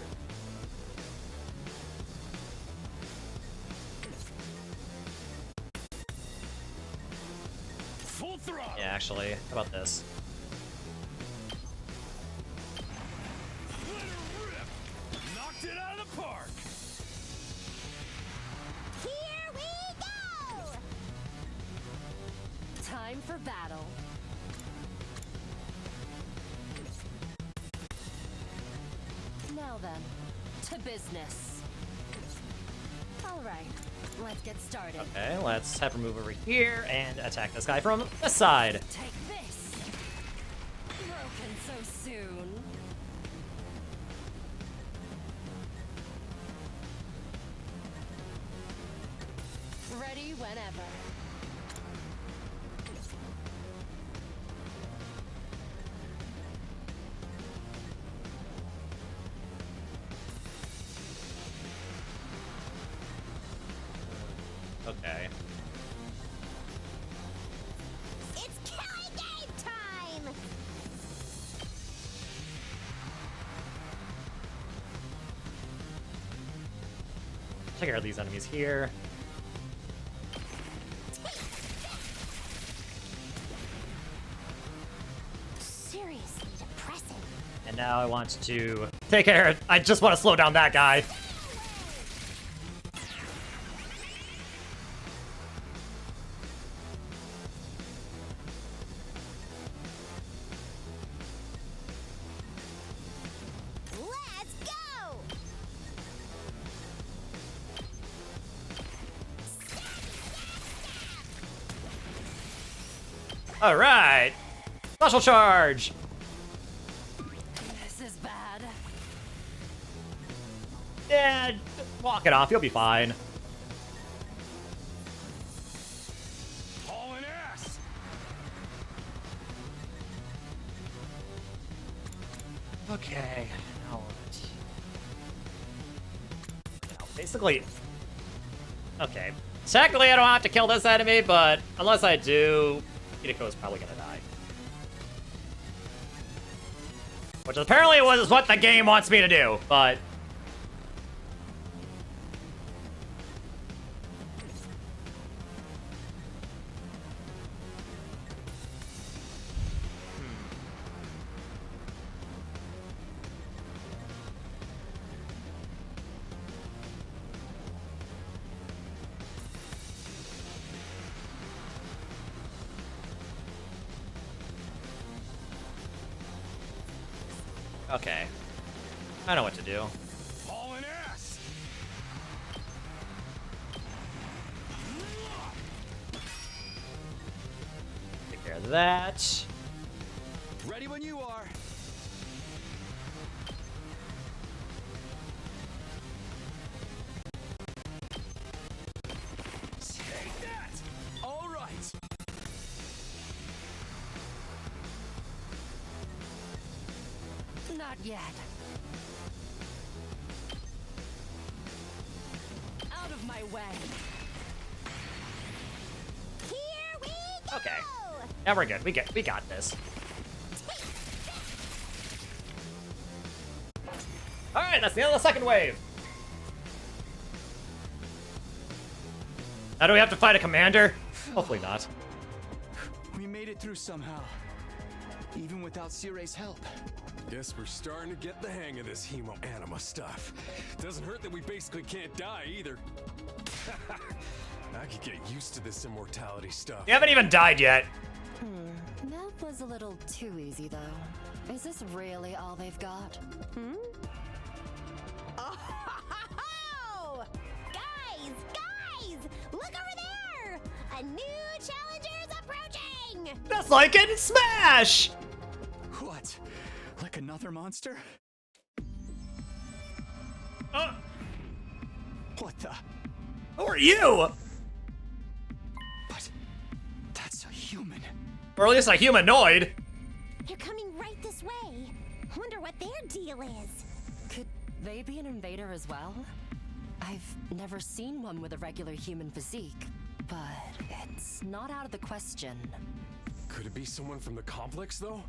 Full throttle! Yeah, actually, how about this? Let her rip! Knocked it out of the park! Here we go! Time for battle. Now then, to business. All right, let's get started. Okay, let's have her move over here and attack this guy from this side. Take this. Broken so soon. Ready whenever. Okay. It's killing game time! Take care of these enemies here. Seriously depressing. And now I want to take care. I just want to slow down that guy. Let's go! All right. Special charge. This is bad. Yeah, walk it off. You'll be fine. Hauling ass! Okay. Now what? Basically... Okay. Technically, I don't have to kill this enemy, but unless I do, Hideko is probably gonna die. Which apparently was what the game wants me to do, but... Okay. I know what to do. Hauling ass. Take care of that. Ready when you are. Take that. All right. Not yet. Out of my way. Here we go! Okay. Yeah, we're good. We got this. Alright, that's the end of the second wave. Now do we have to fight a commander? Hopefully not. We made it through somehow. Even without Sire's help. Guess we're starting to get the hang of this hemo anima stuff. Doesn't hurt that we basically can't die either. I could get used to this immortality stuff. We haven't even died yet. That was a little too easy, though. Is this really all they've got? Oh! Guys! Look over there! A new challenger's approaching! That's like it in Smash! What? Like another monster? What the? Who are you? But that's a human. Or at least a humanoid. They're coming right this way. Wonder what their deal is. Could they be an invader as well? I've never seen one with a regular human physique, but it's not out of the question. Could it be someone from the complex, though?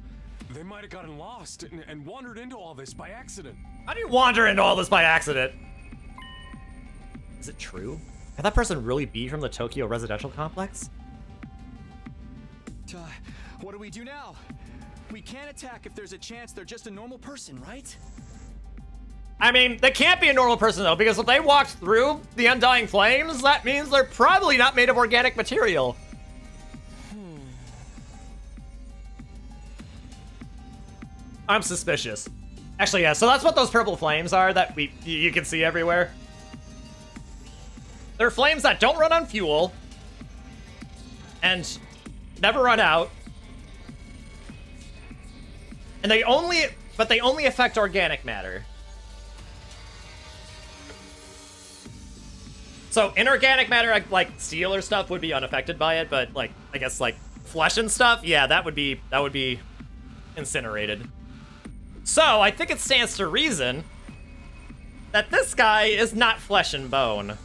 They might have gotten lost and wandered into all this by accident. How do you wander into all this by accident? Is it true? Could that person really be from the Tokyo residential complex? What do we do now? We can't attack if there's a chance they're just a normal person, right? I mean, they can't be a normal person, though, because if they walked through the Undying Flames, that means they're probably not made of organic material. I'm suspicious. Actually, yeah, so that's what those purple flames are that you can see everywhere. They're flames that don't run on fuel and never run out. And they only affect organic matter. So inorganic matter, like steel or stuff, would be unaffected by it, but like I guess like flesh and stuff, yeah, that would be incinerated. So I think it stands to reason that this guy is not flesh and bone.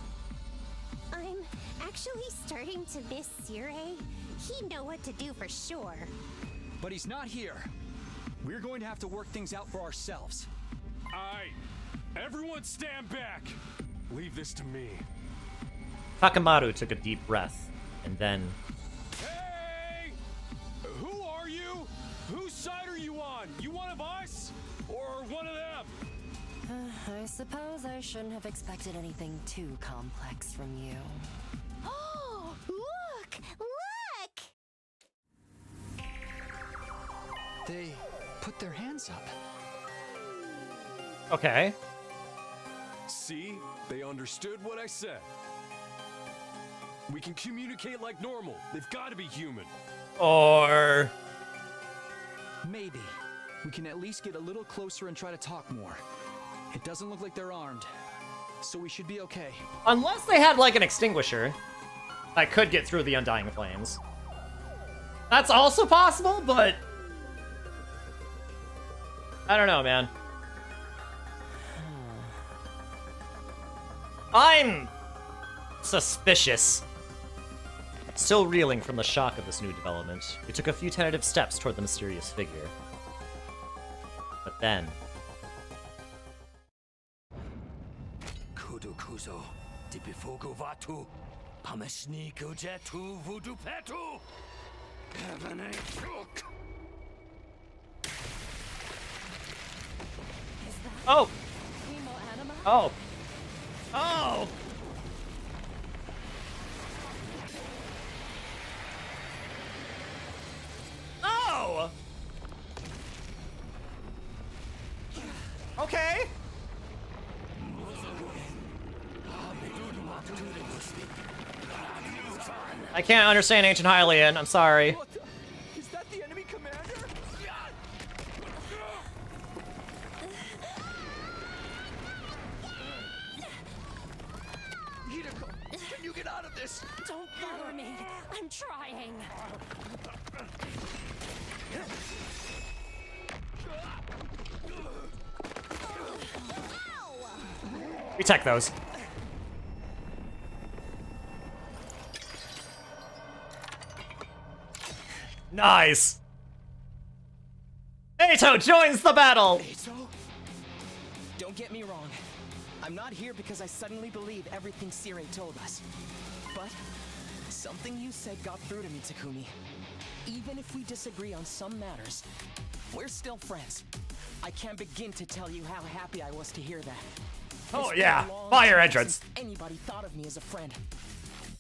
I'm actually starting to miss Sire. He'd know what to do for sure. But he's not here. We're going to have to work things out for ourselves. Aye. Everyone stand back. Leave this to me. Takamaru took a deep breath, and then... Hey! Who are you? Whose side are you on? You one of us? Or one of them? I suppose I shouldn't have expected anything too complex from you. Oh, look! They put their hands up. Okay. See? They understood what I said. We can communicate like normal. They've got to be human. Or... Maybe. We can at least get a little closer and try to talk more. It doesn't look like they're armed, so we should be okay. Unless they had like an extinguisher that could get through the Undying Flames. That's also possible, but... I don't know, man. I'm suspicious. Still reeling from the shock of this new development, we took a few tentative steps toward the mysterious figure. But then... Kudukuzo, Dipifugu Vatu, Pameshniku Jetu Voodoo Petu, Heaven Chook. Oh! Oh! Oh! Oh! Okay. I can't understand Ancient Hylian, I'm sorry. What the? Is that the enemy commander? Hideko, can you get out of this? Don't bother me. I'm trying. Retech those. Nice! Eito joins the battle! Eito? Don't get me wrong. I'm not here because I suddenly believe everything Sire told us. But something you said got through to me, Takumi. Even if we disagree on some matters, we're still friends. I can't begin to tell you how happy I was to hear that. Oh It's been yeah, a long fire time entrance. since anybody thought of me as a friend.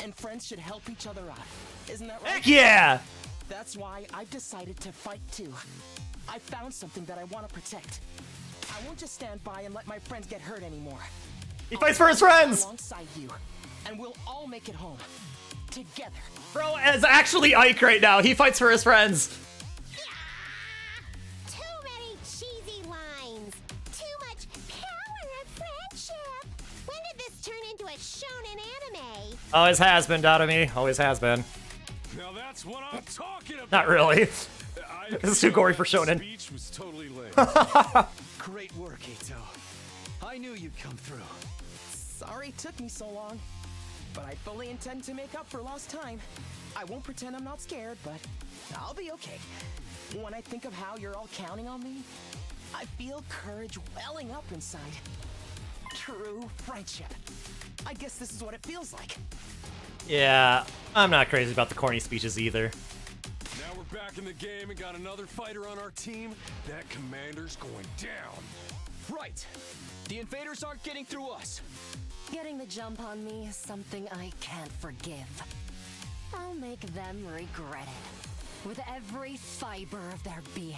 And friends should help each other out. Isn't that right? Heck yeah! That's why I've decided to fight too. I found something that I want to protect. I won't just stand by and let my friends get hurt anymore. He fights for his friends! Alongside you, and we'll all make it home. Together. Bro is actually Ike right now. He fights for his friends. Too many cheesy lines. Too much power of friendship. When did this turn into a shonen anime? Always has been, Dadami. Always has been. Now that's what I'm talking about. Not really. This is too gory for shonen. Speech was totally lame. Great work, Eito. I knew you'd come through. Sorry it took me so long, but I fully intend to make up for lost time. I won't pretend I'm not scared, but I'll be okay. When I think of how you're all counting on me, I feel courage welling up inside. True friendship. I guess this is what it feels like. Yeah, I'm not crazy about the corny speeches either. Now we're back in the game and got another fighter on our team. That commander's going down. Right. The invaders aren't getting through us. Getting the jump on me is something I can't forgive. I'll make them regret it. With every fiber of their being.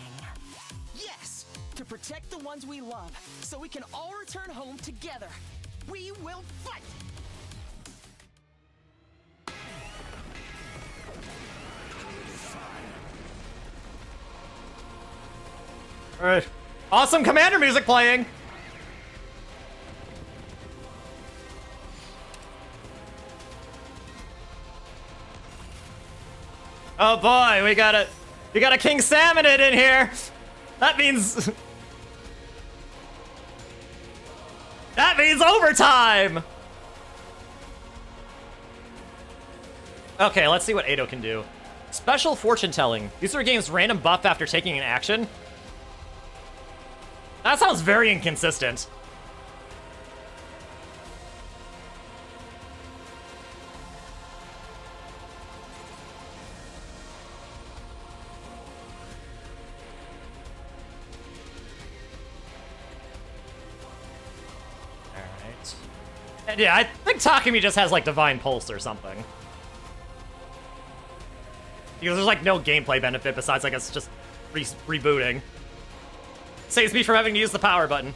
Yes! To protect the ones we love, so we can all return home together. We will fight! Alright. Awesome commander music playing! Oh boy, we got a King Salmonid in here! That means... that means overtime! Okay, let's see what Eito can do. Special fortune telling. These are games random buff after taking an action. That sounds very inconsistent. Alright. And yeah, I think Takumi just has like Divine Pulse or something. Because there's like no gameplay benefit besides I guess just rebooting. Saves me from having to use the power button.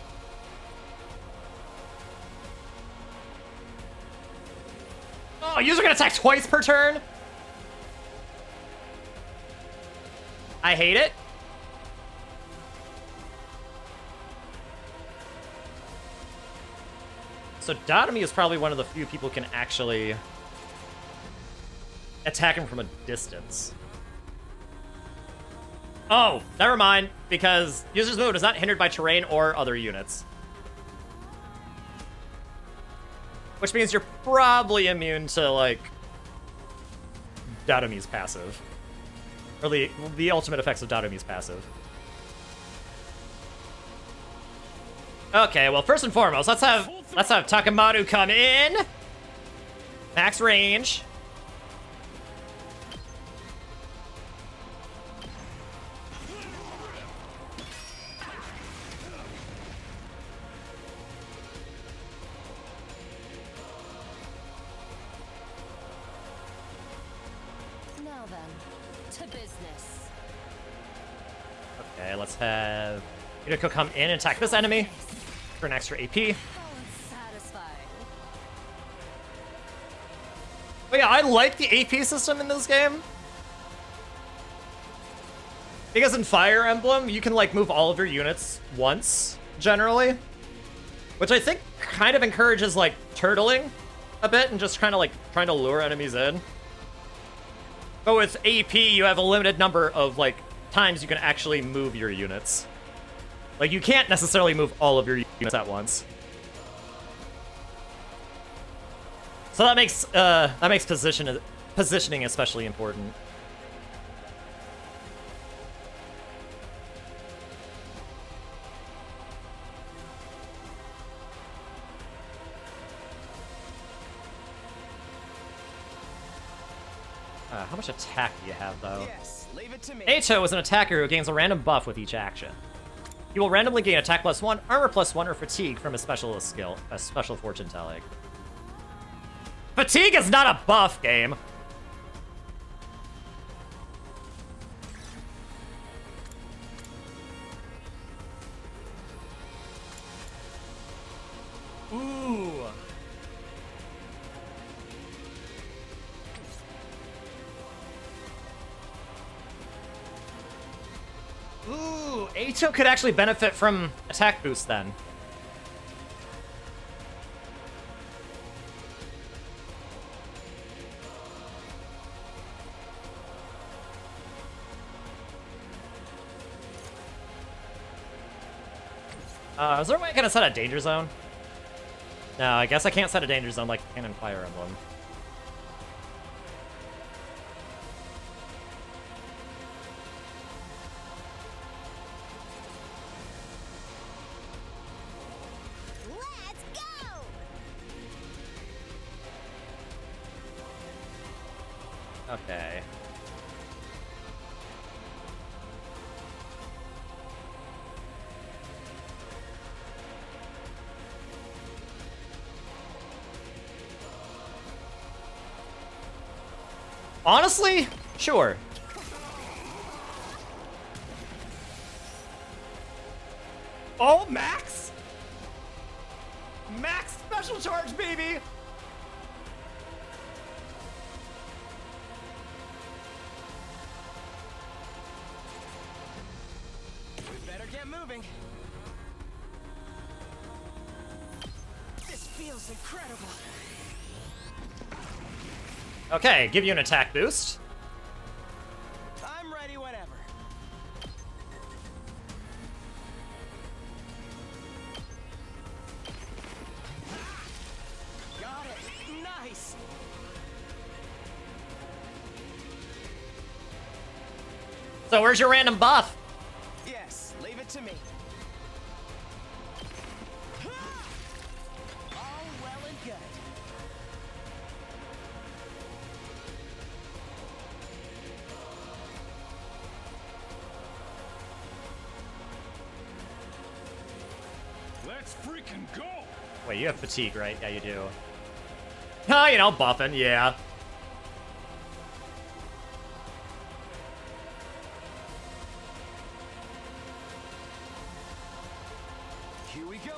Oh, user can attack twice per turn? I hate it. So Dadami is probably one of the few people who can actually attack him from a distance. Oh, never mind, because user's movement is not hindered by terrain or other units. Which means you're probably immune to, like, Dadomi's passive. Or the ultimate effects of Dadomi's passive. Okay, well, first and foremost, let's have Takamaru come in. Max range. Now then, to business. Okay, let's have Yuriko come in and attack this enemy for an extra AP. Oh, it's satisfying. But yeah, I like the AP system in this game. Because in Fire Emblem, you can like move all of your units once, generally. Which I think kind of encourages like turtling a bit and just kind of like trying to lure enemies in. But with AP, you have a limited number of like times you can actually move your units. Like you can't necessarily move all of your units at once. So that makes positioning especially important. How much attack do you have, though? Yes, leave it to me. Eito is an attacker who gains a random buff with each action. He will randomly gain attack +1, armor +1, or fatigue from a specialist skill, a special fortune telling. Fatigue is not a buff, game. Ooh. Ooh, Eito could actually benefit from attack boost then. Is there a way I can set a danger zone? No, I guess I can't set a danger zone like I can in Fire Emblem. Let's go! Okay. Honestly, sure. Oh, Max! Max special charge, baby! We better get moving. This feels incredible. Okay, give you an attack boost. I'm ready whenever. Got it. Nice. So where's your random buff? Yes, leave it to me. All well and good. Let's freaking go! Wait, you have fatigue, right? Yeah, you do. Oh, you know, buffing, yeah. Here we go.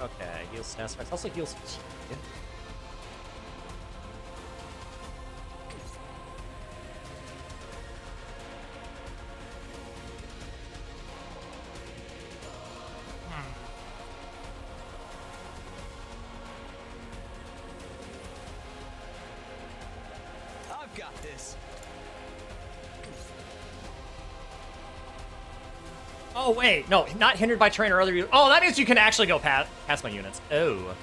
Okay, heals status effects. Also heals fatigue. I've got this. Oh, wait. No, not hindered by terrain or other... Oh, that means you can actually go past my units. Oh.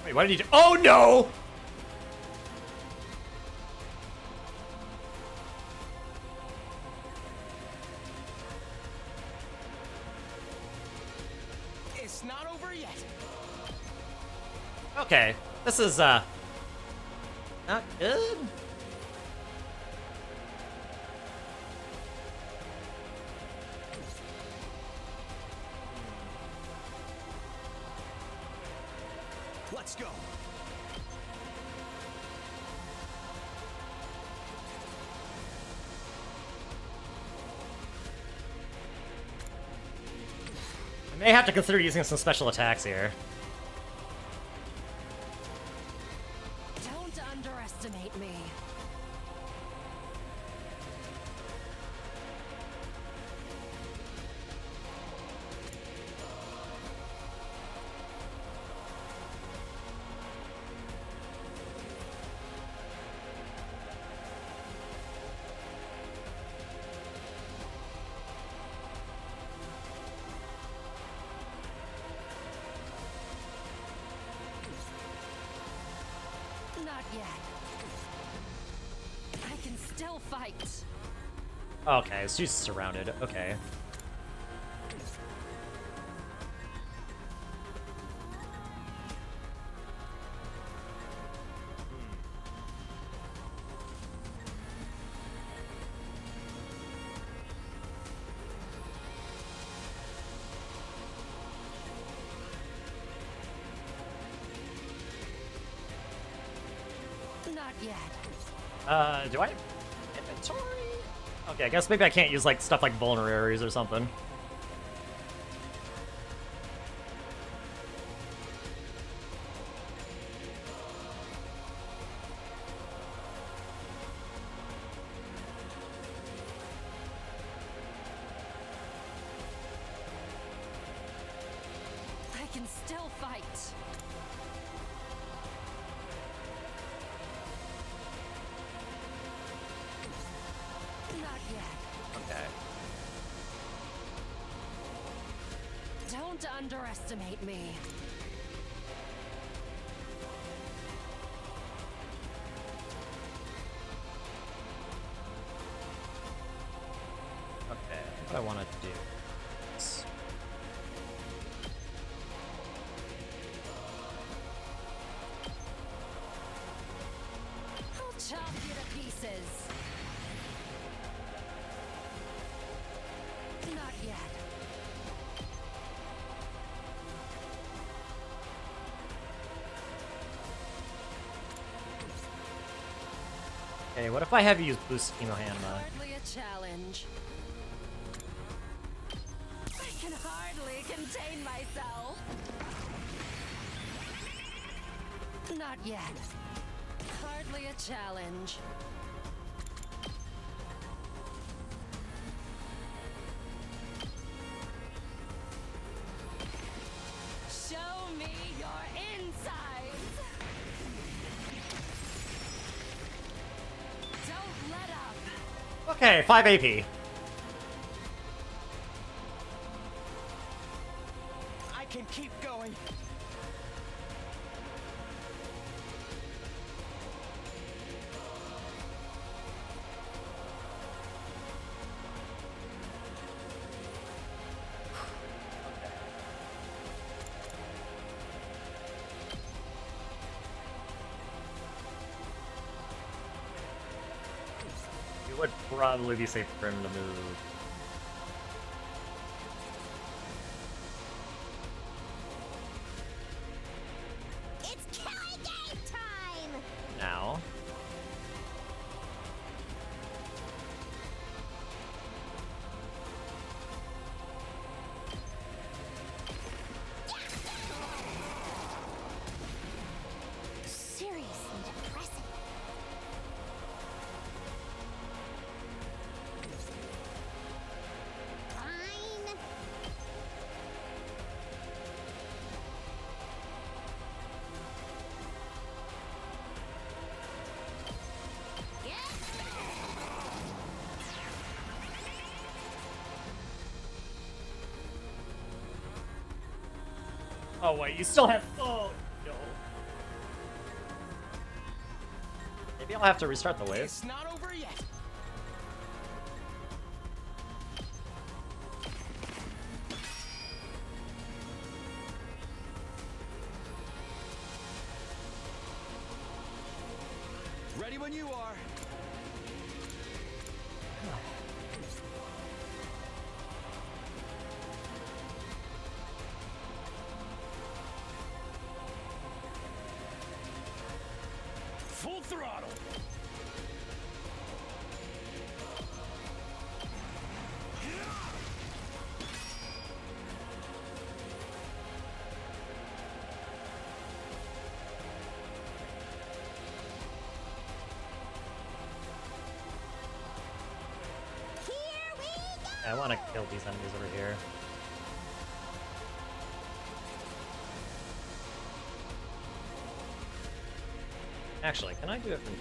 Wait, what did he do? Oh, no! It's not over yet. Okay, this is, not good. Let's go. I may have to consider using some special attacks here. Don't underestimate me. Not yet. I can still fight. Okay, she's surrounded. Okay. Not yet. Do I have inventory? Okay, I guess maybe I can't use, like, stuff like vulneraries or something. I can still fight. Not yet. Okay. Don't underestimate me. Okay, I think what I want to do is... I'll chop you to pieces. Not yet. Okay, what if I have you use Boost Emohanma? Hardly a challenge. I can hardly contain myself. Not yet. Hardly a challenge. Show me your insides. Don't let up. Okay, 5 AP. I can keep going. It would probably be safe for him to move. It's killing game time! Now. Oh wait, you still have. Oh no. Maybe I'll have to restart the wave. It's not over yet. Ready when you are. Full throttle. I want to kill these enemies over here. Actually, can I do it from...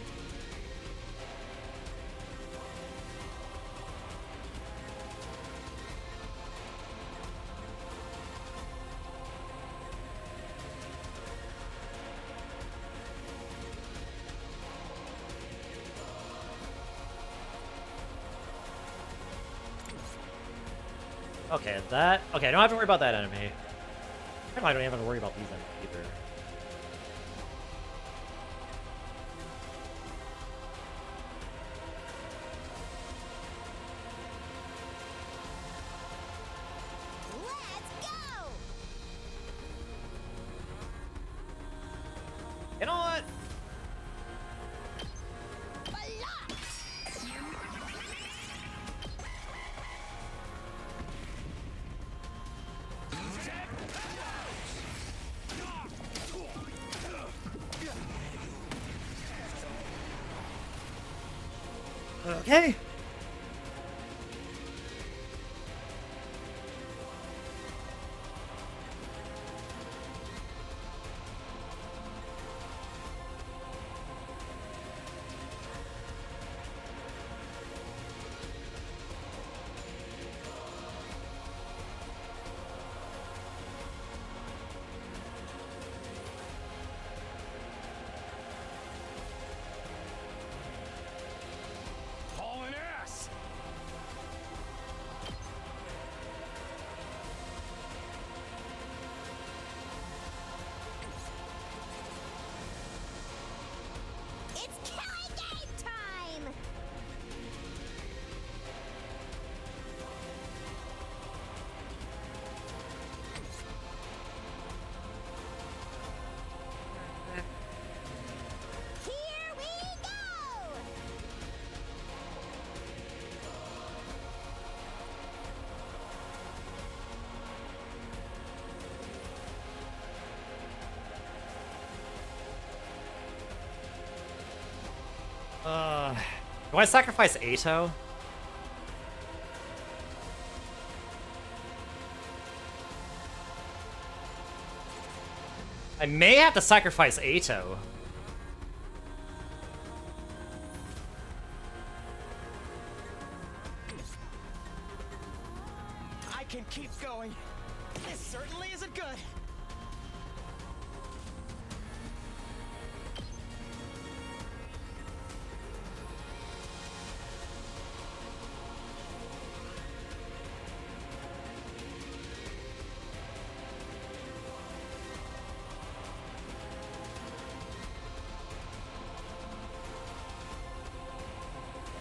Okay, that... Okay, I don't have to worry about that enemy. I don't have to worry about these enemies either. Let's go! You know what? Okay. Hauling ass. It's killing game time! Here we go! Do I sacrifice Ato? I may have to sacrifice Ato. I can keep going. This certainly isn't good.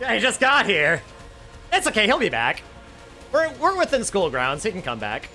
Yeah, he just got here. It's okay, he'll be back. We're within school grounds, he can come back.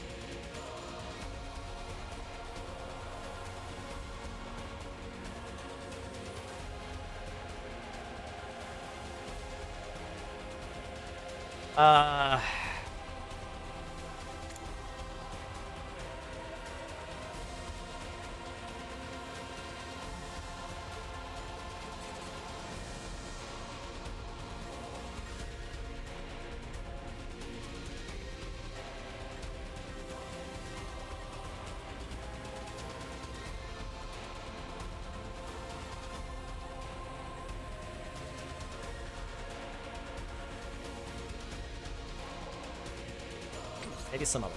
Maybe some other.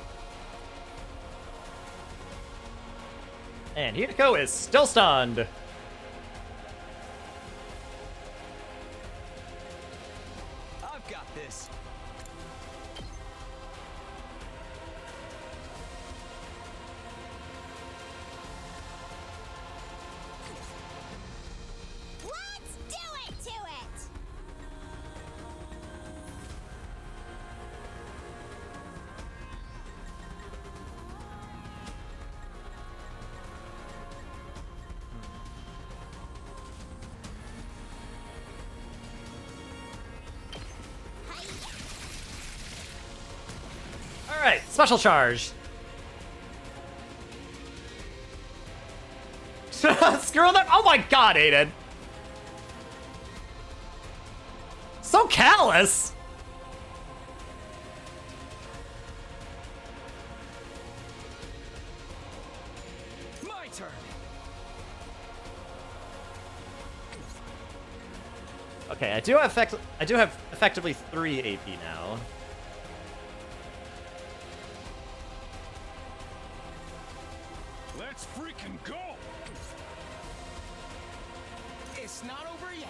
And Hideko is still stunned. I've got this. Let's do it to it! All right, special charge. Screw them! Oh my god, Aiden! So callous! My turn. Okay, I do have effectively 3 AP now. Let's freaking go! It's not over yet.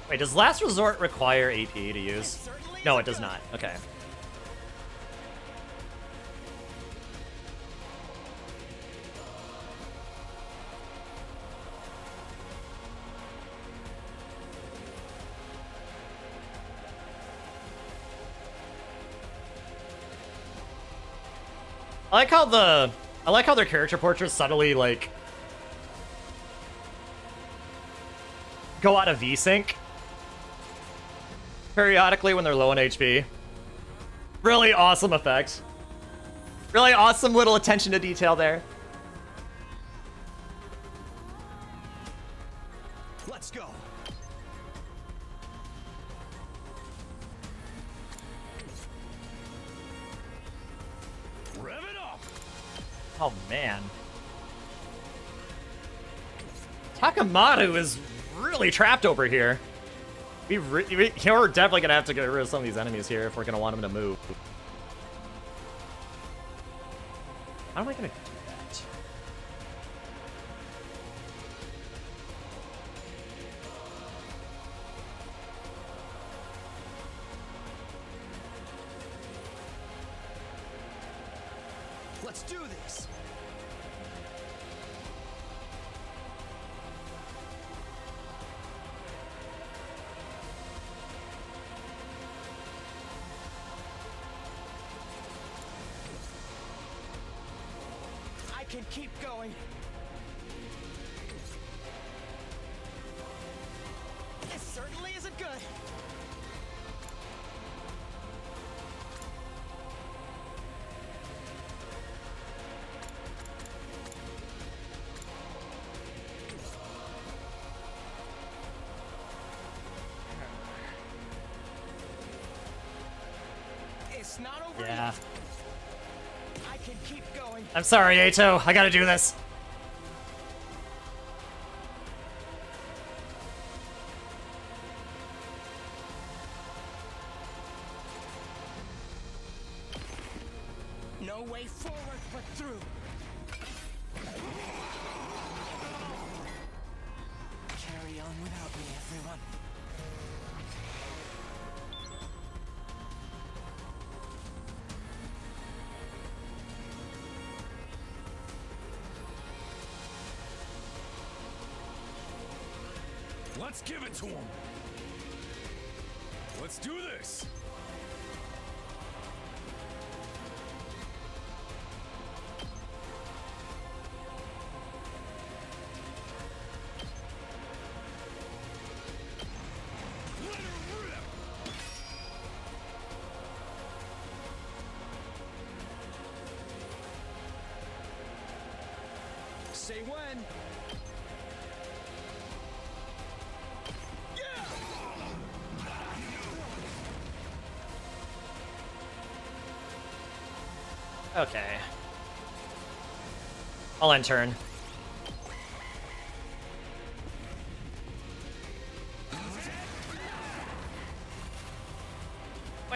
Wait, does Last Resort require AP to use? No, it does not. Okay. I like how their character portraits subtly like go out of V-sync periodically when they're low on HP. Really awesome effect. Really awesome little attention to detail there. Let's go. Rev it up! Oh man. Takamaru is really trapped over here. We're definitely gonna have to get rid of some of these enemies here if we're gonna want him to move. How am I gonna do that? Let's do this. I can keep going. This certainly isn't good. It's not over Yeah. yet. I can keep going. I'm sorry, Ato. I gotta do this. No way forward but through. Carry on without me, everyone. Let's give it to him! Let's do this! Let her rip! Say when. Okay. I'll end turn.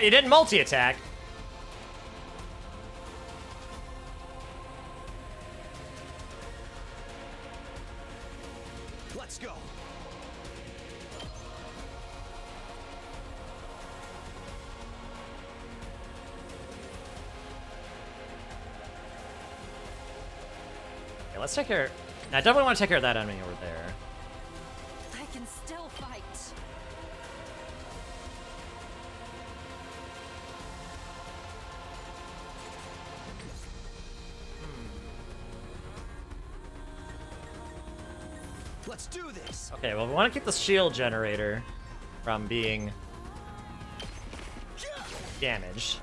You didn't multi-attack. Let's go. Okay, let's take care. I definitely want to take care of that enemy over there. I can still fight. Let's do this. Okay, well, we want to keep the shield generator from being damaged.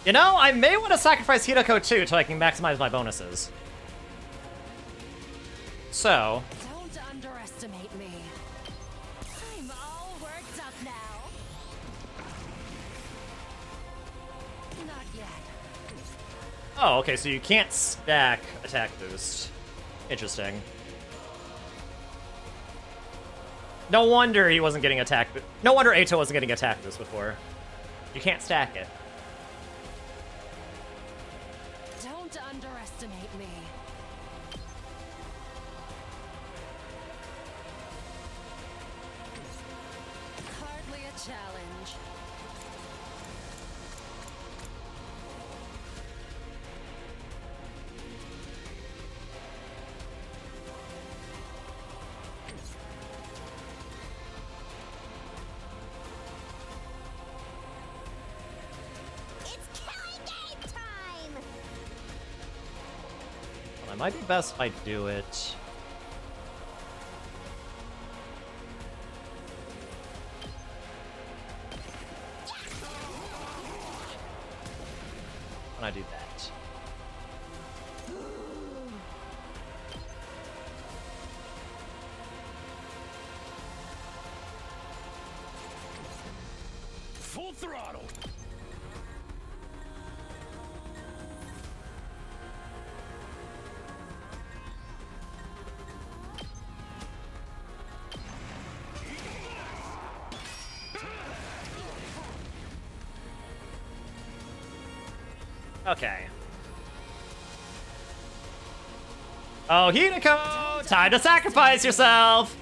You know, I may want to sacrifice Hideko too so I can maximize my bonuses. So, Don't underestimate me. I'm all worked up now. Not yet. oh, okay, so you can't stack attack boost. Interesting. No wonder he wasn't getting attack boost. No wonder Eito wasn't getting attack boost before. You can't stack it. Don't underestimate me. Hardly a challenge. It's killing game time! Well, it might be best if I do it. When I do that. Full throttle. Okay. Oh, Hideko! Time to sacrifice yourself!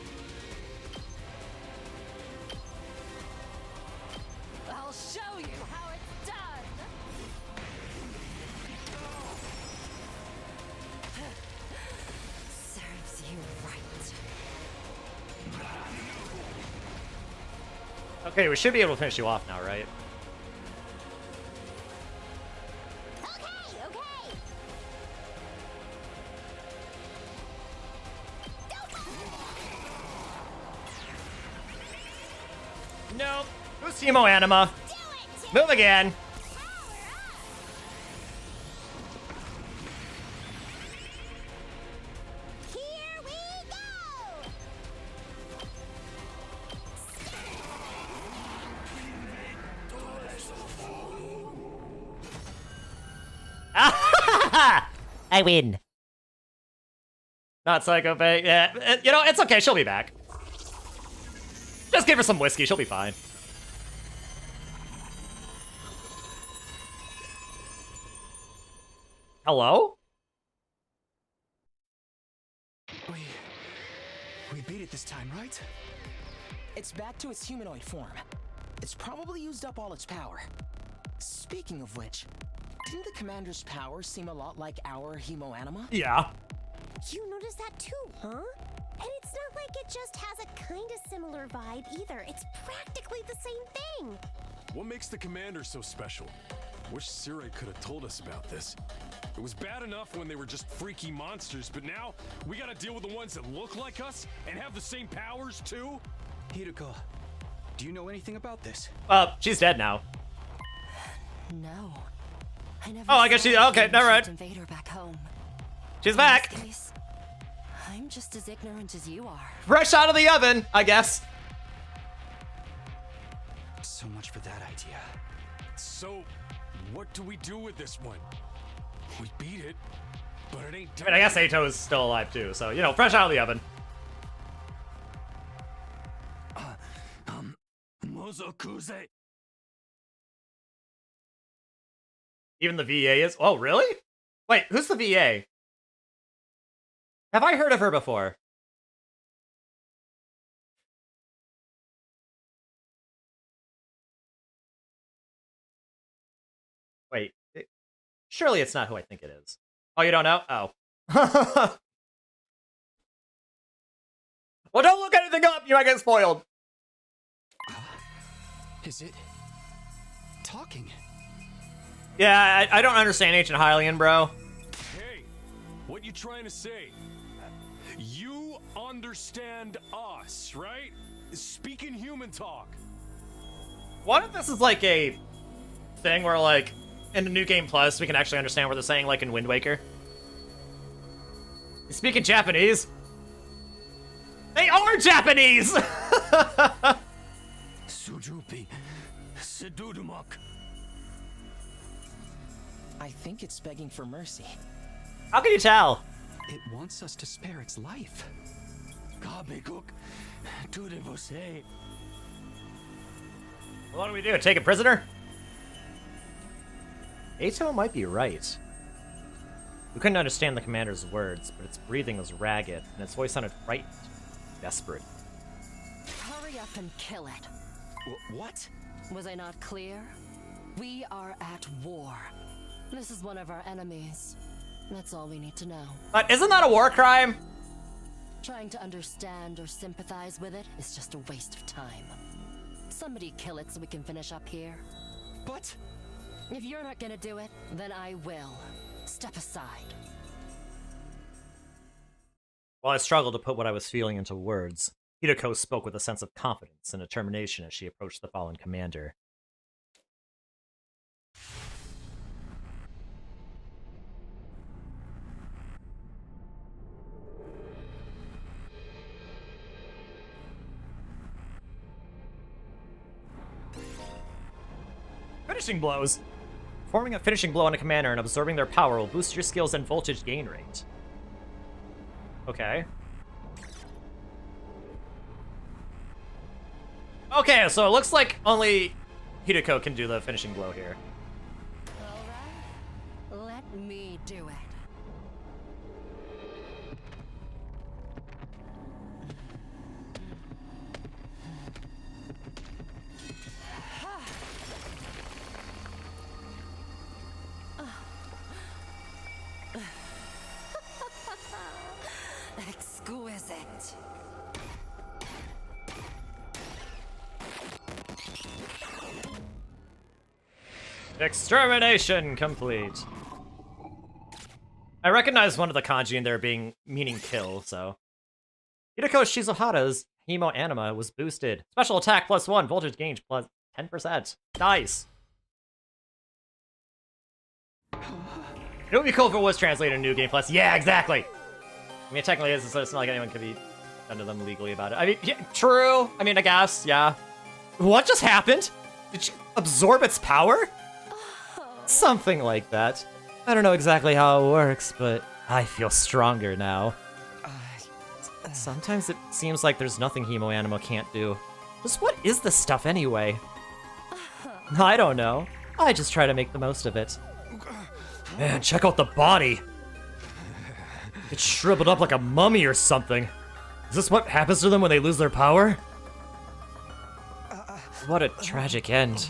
I'll show you how it's done. Serves you right. Okay, we should be able to finish you off now, right? Okay, okay! Nope. Who's Teemo Anima? Do it! Move again! Power up! Here we go! I win. Not Psychopath. Yeah, you know, it's okay. She'll be back. Just give her some whiskey. She'll be fine. Hello? We beat it this time, right? It's back to its humanoid form. It's probably used up all its power. Speaking of which, didn't the commander's power seem a lot like our hemo anima? Yeah. You noticed that too, huh? And it's not like it just has a kind of similar vibe either. It's practically the same thing. What makes the commander so special? Wish Sire could have told us about this. It was bad enough when they were just freaky monsters, but now we gotta deal with the ones that look like us and have the same powers too? Hideko, do you know anything about this? She's dead now. No. I never Oh, I guess saw she- a okay, human never mind. shaped invader back home. She's In back. this case, I'm just as ignorant as you are. Fresh out of the oven, I guess. So much for that idea. So, what do we do with this one? We beat it. but it ain't I mean, I guess Ato is still alive too, so, you know, fresh out of the oven. Mozokuze. Even the VA is... Oh, really? Wait, who's the VA? Have I heard of her before? Wait, surely it's not who I think it is. Oh, you don't know? Oh. Well, don't look anything up, you might get spoiled. Is it talking? Yeah, I don't understand Ancient Hylian, bro. Hey, what you trying to say? You understand us, right? Speaking human talk. What if this is like a thing where, like, in the New Game Plus, we can actually understand what they're saying, like in Wind Waker? You speaking Japanese? They are Japanese! Sujupi, Sedudumuk. I think it's begging for mercy. How can you tell? It wants us to spare its life. Kabekuk, Tudevose. What do we do? Take a prisoner? Ato might be right. We couldn't understand the commander's words, but its breathing was ragged, and its voice sounded frightened, desperate. Hurry up and kill it. What? Was I not clear? We are at war. This is one of our enemies. That's all we need to know. But isn't that a war crime? Trying to understand or sympathize with it is just a waste of time. Somebody kill it so we can finish up here. But... If you're not gonna do it, then I will. Step aside. While I struggled to put what I was feeling into words, Hideko spoke with a sense of confidence and determination as she approached the fallen commander. Finishing blows! Performing a finishing blow on a commander and absorbing their power will boost your skills and voltage gain rate. Okay. Okay, so it looks like only Hideko can do the finishing blow here. Alright, let me do it. Exquisite. Extermination complete. I recognize one of the kanji in there being meaning kill, so. Hideko Shizuhara's Hemo Anima was boosted. Special attack +1, voltage gain plus 10%. Nice. It would be cool if it was translated in New Game Plus. Yeah, exactly. I mean, technically, it's not like anyone could be done to them legally about it. I mean, yeah, true. I mean, I guess, yeah. What just happened? Did you absorb its power? Something like that. I don't know exactly how it works, but I feel stronger now. Sometimes it seems like there's nothing Hemo Anima can't do. Just what is this stuff anyway? I don't know. I just try to make the most of it. Man, check out the body. It's shriveled up like a mummy or something. Is this what happens to them when they lose their power? What a tragic end.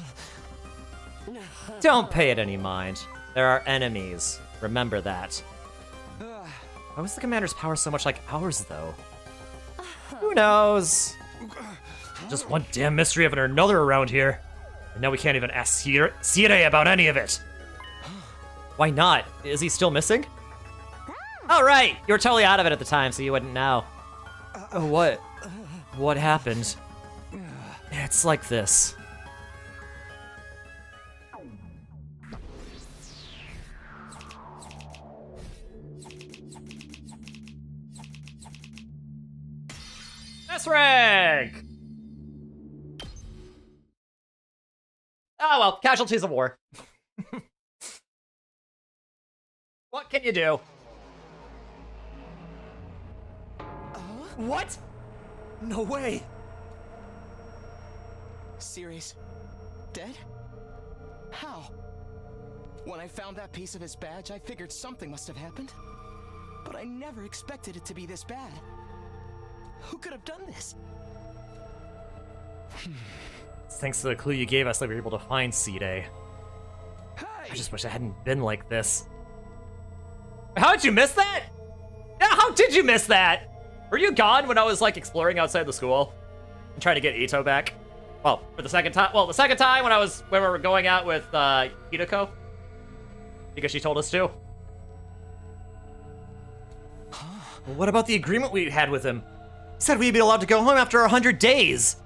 Don't pay it any mind. There are enemies. Remember that. Why was the commander's power so much like ours, though? Who knows? Just one damn mystery after another around here. And now we can't even ask Sire about any of it. Why not? Is he still missing? Oh, right! You were totally out of it at the time, so you wouldn't know. What? What happened? It's like this. S-Rank! Oh well, casualties of war. What can you do? What? No way. Series dead? How? When I found that piece of his badge, I figured something must have happened. But I never expected it to be this bad. Who could have done this? Thanks to the clue you gave us that we were able to find C-Day. I just wish I hadn't been like this. How'd you miss that? Yeah, how did you miss that? Were you gone when I was, like, exploring outside the school? And trying to get Ito back? Well, for the second time. Well, the second time when we were going out with, Hideko. Because she told us to. Well, what about the agreement we had with him? He said we'd be allowed to go home after 100 days.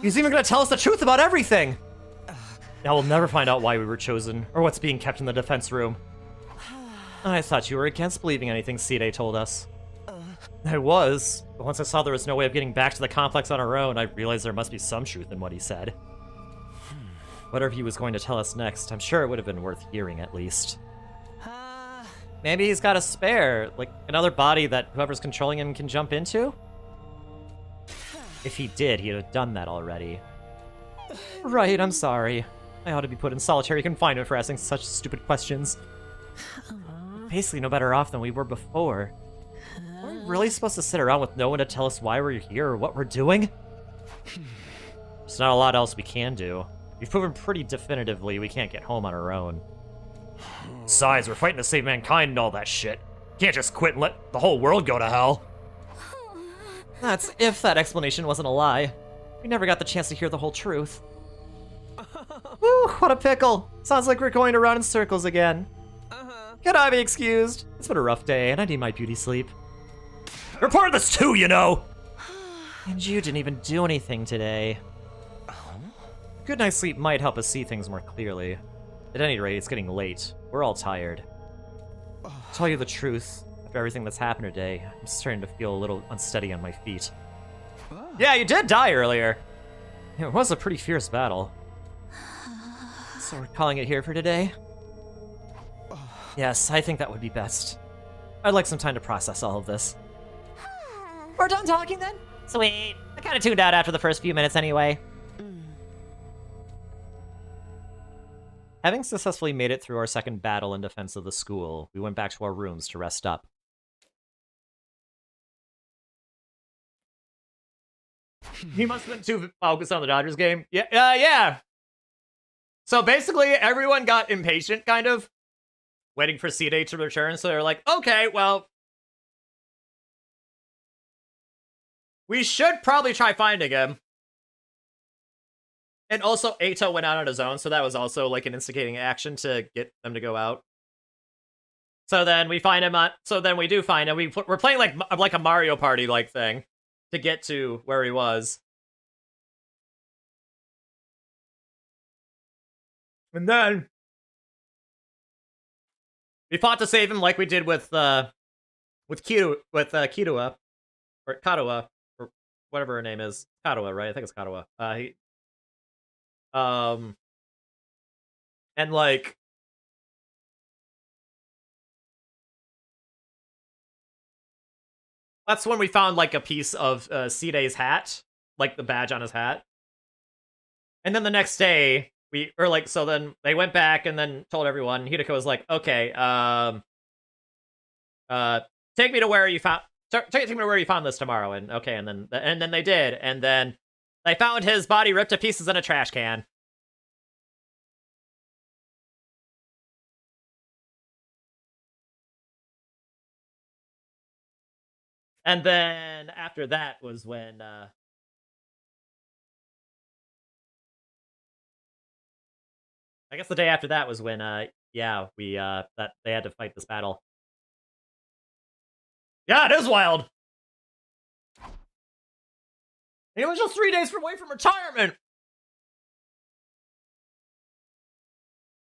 He's even gonna tell us the truth about everything. Now we'll never find out why we were chosen, or what's being kept in the defense room. I thought you were against believing anything C-Day told us. I was, but once I saw there was no way of getting back to the complex on our own, I realized there must be some truth in what he said. Whatever he was going to tell us next, I'm sure it would have been worth hearing at least. Maybe he's got a spare, like another body that whoever's controlling him can jump into? If he did, he'd have done that already. Right, I'm sorry. I ought to be put in solitary confinement for asking such stupid questions. Basically no better off than we were before. Are we really supposed to sit around with no one to tell us why we're here or what we're doing? There's not a lot else we can do. We've proven pretty definitively we can't get home on our own. Besides, we're fighting to save mankind and all that shit. Can't just quit and let the whole world go to hell. That's if that explanation wasn't a lie. We never got the chance to hear the whole truth. Woo, what a pickle. Sounds like we're going around in circles again. Can I be excused? It's been a rough day, and I need my beauty sleep. You're part of this too, you know! And you didn't even do anything today. Good night's sleep might help us see things more clearly. At any rate, it's getting late. We're all tired. To tell you the truth, after everything that's happened today, I'm starting to feel a little unsteady on my feet. Yeah, you did die earlier. It was a pretty fierce battle. So we're calling it here for today? Yes, I think that would be best. I'd like some time to process all of this. We're done talking then? Sweet. I kind of tuned out after the first few minutes anyway. Having successfully made it through our second battle in defense of the school, we went back to our rooms to rest up. He must have been too focused on the Dodgers game. Yeah. So basically, everyone got impatient, kind of, waiting for C-Day to return, so they're like, okay, well, we should probably try finding him. And also, Eito went out on his own, so that was also, like, an instigating action to get them to go out. So then we find him so then we do find him. We're playing, like a Mario Party-like thing to get to where he was. And then we fought to save him like we did with Kidua, or Katawa, or whatever her name is. Katawa, right? I think it's Katawa. And like, that's when we found like a piece of C-Day's hat, like the badge on his hat. And then the next day, so then they went back and then told everyone. Hideko was like, okay, take me to where you found this tomorrow. And okay, and then they did, and then they found his body ripped to pieces in a trash can. And then after that was when I guess the day after that was when that they had to fight this battle. Yeah, it is wild. He was just 3 days away from retirement.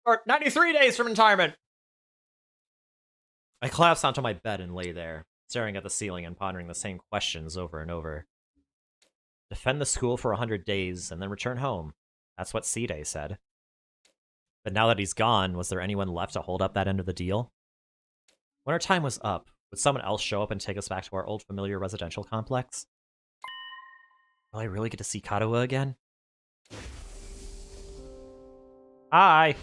Or 93 days from retirement. I collapsed onto my bed and lay there, staring at the ceiling and pondering the same questions over and over. Defend the school for 100 days and then return home. That's what C-Day said. But now that he's gone, was there anyone left to hold up that end of the deal? When our time was up, Would someone else show up and take us back to our old familiar residential complex? Will I really get to see Katawa again? Hi!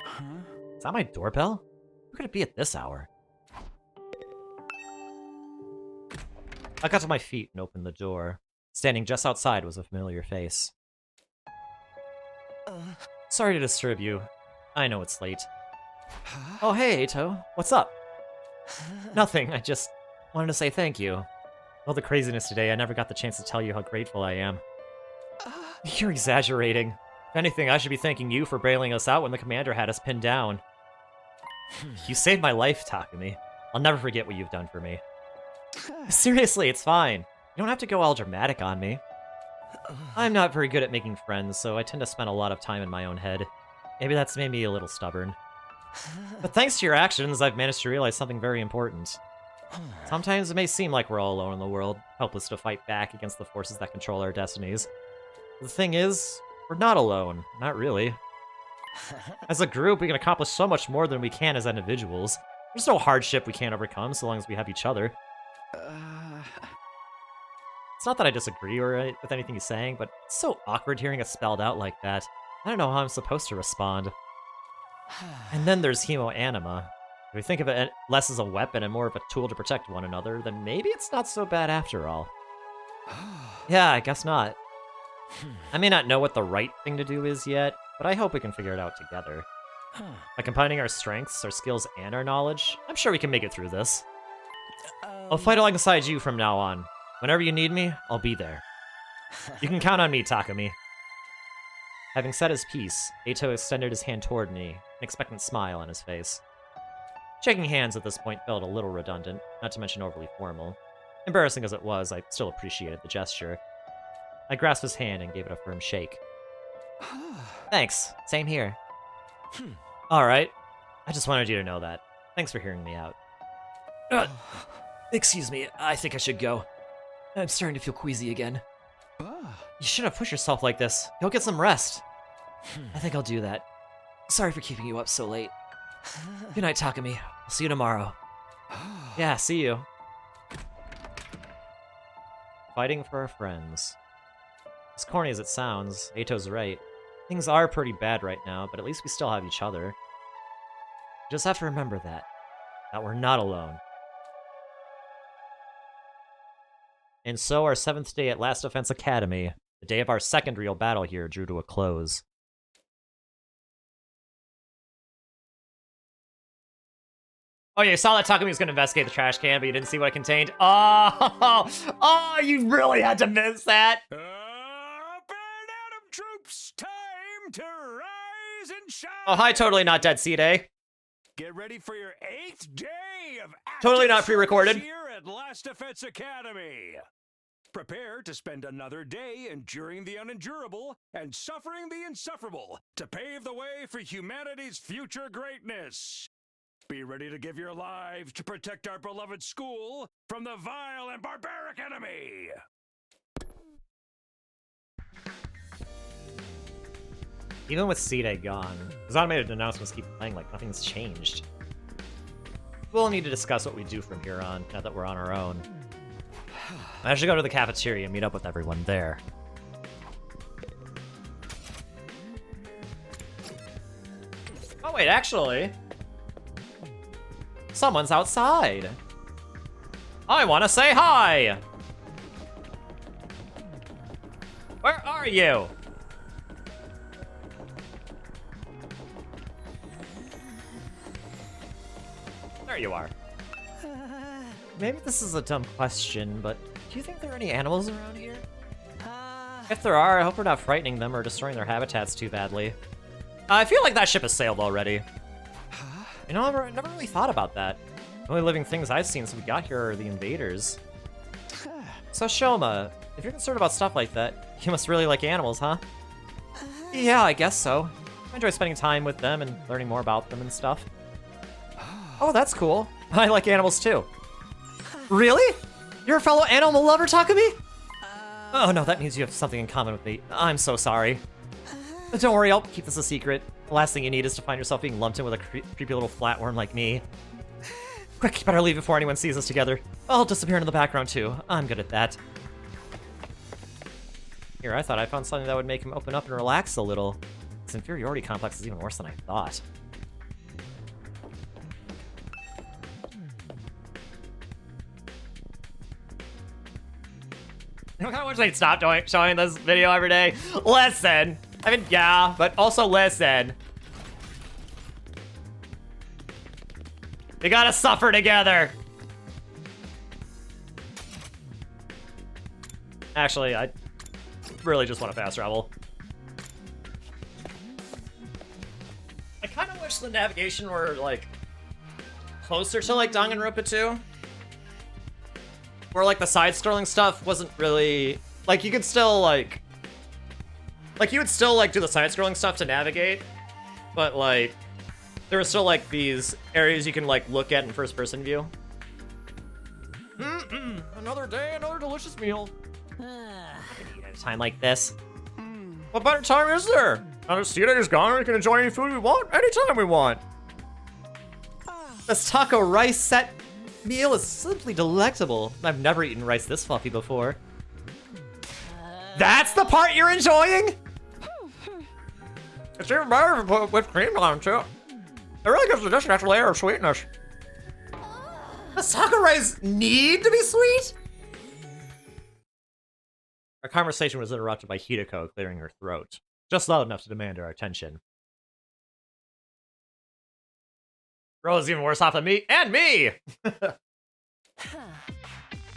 Huh? Is that my doorbell? Who could it be at this hour? I got to my feet and opened the door. Standing just outside was a familiar face. Sorry to disturb you. I know it's late. Oh, hey, Eito. What's up? Nothing, I just wanted to say thank you. All the craziness today, I never got the chance to tell you how grateful I am. You're exaggerating. If anything, I should be thanking you for bailing us out when the commander had us pinned down. You saved my life, Takumi. I'll never forget what you've done for me. Seriously, it's fine. You don't have to go all dramatic on me. I'm not very good at making friends, so I tend to spend a lot of time in my own head. Maybe that's made me a little stubborn. But thanks to your actions, I've managed to realize something very important. Sometimes it may seem like we're all alone in the world, helpless to fight back against the forces that control our destinies. The thing is, we're not alone. Not really. As a group, we can accomplish so much more than we can as individuals. There's no hardship we can't overcome so long as we have each other. It's not that I disagree with anything he's saying, but it's so awkward hearing it spelled out like that. I don't know how I'm supposed to respond. And then there's Hemo-Anima. If we think of it less as a weapon and more of a tool to protect one another, then maybe it's not so bad after all. Yeah, I guess not. I may not know what the right thing to do is yet, but I hope we can figure it out together. By combining our strengths, our skills, and our knowledge, I'm sure we can make it through this. I'll fight alongside you from now on. Whenever you need me, I'll be there. You can count on me, Takumi. Having said his piece, Eito extended his hand toward me, an expectant smile on his face. Shaking hands at this point felt a little redundant, not to mention overly formal. Embarrassing as it was, I still appreciated the gesture. I grasped his hand and gave it a firm shake. Thanks. Same here. Alright. I just wanted you to know that. Thanks for hearing me out. Excuse me, I think I should go. I'm starting to feel queasy again. You shouldn't push yourself like this. Go get some rest. I think I'll do that. Sorry for keeping you up so late. Good night, Takumi. I'll see you tomorrow. Yeah, see you. Fighting for our friends. As corny as it sounds, Eito's right. Things are pretty bad right now, but at least we still have each other. We just have to remember that we're not alone. And so our 7th day at Last Defense Academy, the day of our second real battle here, drew to a close. Oh, yeah, you saw that Takumi was going to investigate the trash can, but you didn't see what it contained? Oh, you really had to miss that! Up and Atom troops, time to rise and shine! Oh, hi, Totally Not Dead C-Day. Get ready for your 8th day of Totally not active pre-recorded. service here at Last Defense Academy. Prepare to spend another day enduring the unendurable and suffering the insufferable to pave the way for humanity's future greatness. Be ready to give your lives to protect our beloved school from the vile and barbaric enemy. Even with C-Day gone, his automated announcements keep playing like nothing's changed. We'll need to discuss what we do from here on, now that we're on our own. I should go to the cafeteria and meet up with everyone there. Oh wait, actually... someone's outside! I wanna say hi! Where are you? There you are. Maybe this is a dumb question, but do you think there are any animals around here? If there are, I hope we're not frightening them or destroying their habitats too badly. I feel like that ship has sailed already. You know, I never really thought about that. The only living things I've seen since we got here are the invaders. So Shoma, if you're concerned about stuff like that, you must really like animals, huh? Yeah, I guess so. I enjoy spending time with them and learning more about them and stuff. Oh, that's cool. I like animals too. Really? You're a fellow animal lover, Takumi? Oh no, that means you have something in common with me. I'm so sorry. But don't worry, I'll keep this a secret. The last thing you need is to find yourself being lumped in with a creepy little flatworm like me. Quick, better leave before anyone sees us together. I'll disappear into the background too. I'm good at that. Here, I thought I found something that would make him open up and relax a little. His inferiority complex is even worse than I thought. I kind of wish they'd stop showing this video every day. Listen. I mean, yeah, but also listen. We gotta suffer together. Actually, I really just want to fast travel. I kind of wish the navigation were, like, closer to, like, Danganronpa 2. Where, like, the side-scrolling stuff wasn't really... Like, you could still, like, you would still, like, do the side-scrolling stuff to navigate. But, like, there were still, like, these areas you can, like, look at in first-person view. Another day, another delicious meal. I can eat at a time like this. What better time is there? Now that Cena is gone, we can enjoy any food we want, anytime we want. This taco rice set meal is simply delectable. I've never eaten rice this fluffy before. That's the part you're enjoying? It's even better if you put whipped cream on too. It really gives the dish an extra layer of sweetness. Does taco rice need to be sweet? Our conversation was interrupted by Hideko clearing her throat, just loud enough to demand our attention. Girl is even worse off than me, and me!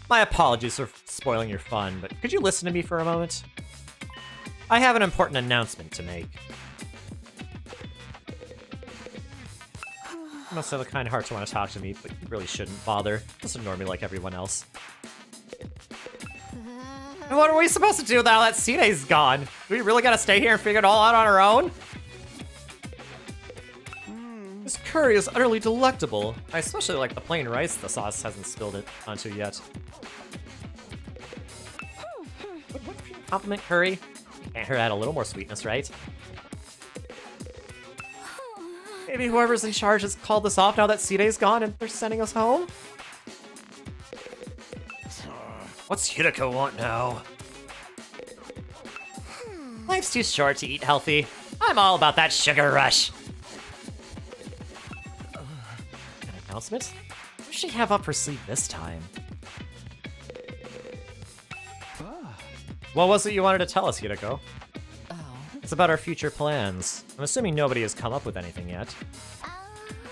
My apologies for spoiling your fun, but could you listen to me for a moment? I have an important announcement to make. You must have a kind heart to want to talk to me, but you really shouldn't bother. Just ignore me like everyone else. And what are we supposed to do now that Sine's gone? Do we really gotta stay here and figure it all out on our own? This curry is utterly delectable. I especially like the plain rice the sauce hasn't spilled it onto yet. Would compliment curry? Can't hurt add a little more sweetness, right? Maybe whoever's in charge has called this off now that Sine's gone and they're sending us home? What's Hideko want now? Life's too short to eat healthy. I'm all about that sugar rush. An announcement? What does she have up her sleeve this time? What was it you wanted to tell us, Hideko? It's about our future plans. I'm assuming nobody has come up with anything yet.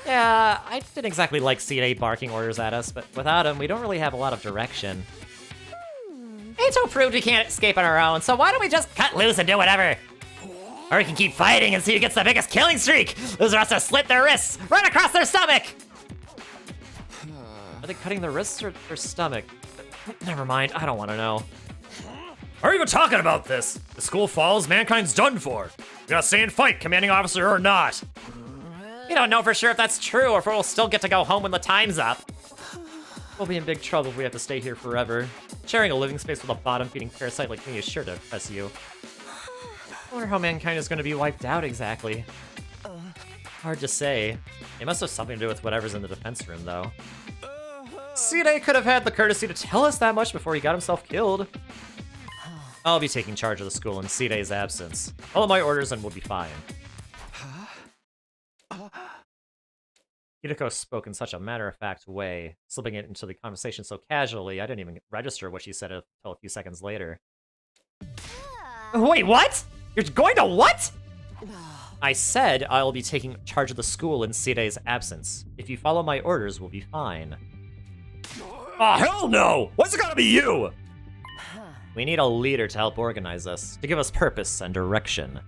Yeah, I didn't exactly like Sine barking orders at us, but without him, we don't really have a lot of direction. Eito proved we can't escape on our own, so why don't we just cut loose and do whatever? Or we can keep fighting and see who gets the biggest killing streak! Losers have to slit their wrists, right across their stomach! Are they cutting their wrists or their stomach? Never mind, I don't want to know. Are you even talking about this? The school falls, mankind's done for. We gotta stay and fight, commanding officer or not. We don't know for sure if that's true or if we'll still get to go home when the time's up. We'll be in big trouble if we have to stay here forever. Sharing a living space with a bottom-feeding parasite like me is sure to impress you. I wonder how mankind is going to be wiped out exactly. Hard to say. It must have something to do with whatever's in the defense room, though. Sine could have had the courtesy to tell us that much before he got himself killed. I'll be taking charge of the school in Sine's absence. Follow my orders and we'll be fine. Hideko spoke in such a matter-of-fact way, slipping it into the conversation so casually I didn't even register what she said until a few seconds later. Wait, what? You're going to what? I said I'll be taking charge of the school in Sine's absence. If you follow my orders, we'll be fine. Oh, hell no! Why's it gotta be you? We need a leader to help organize us, to give us purpose and direction.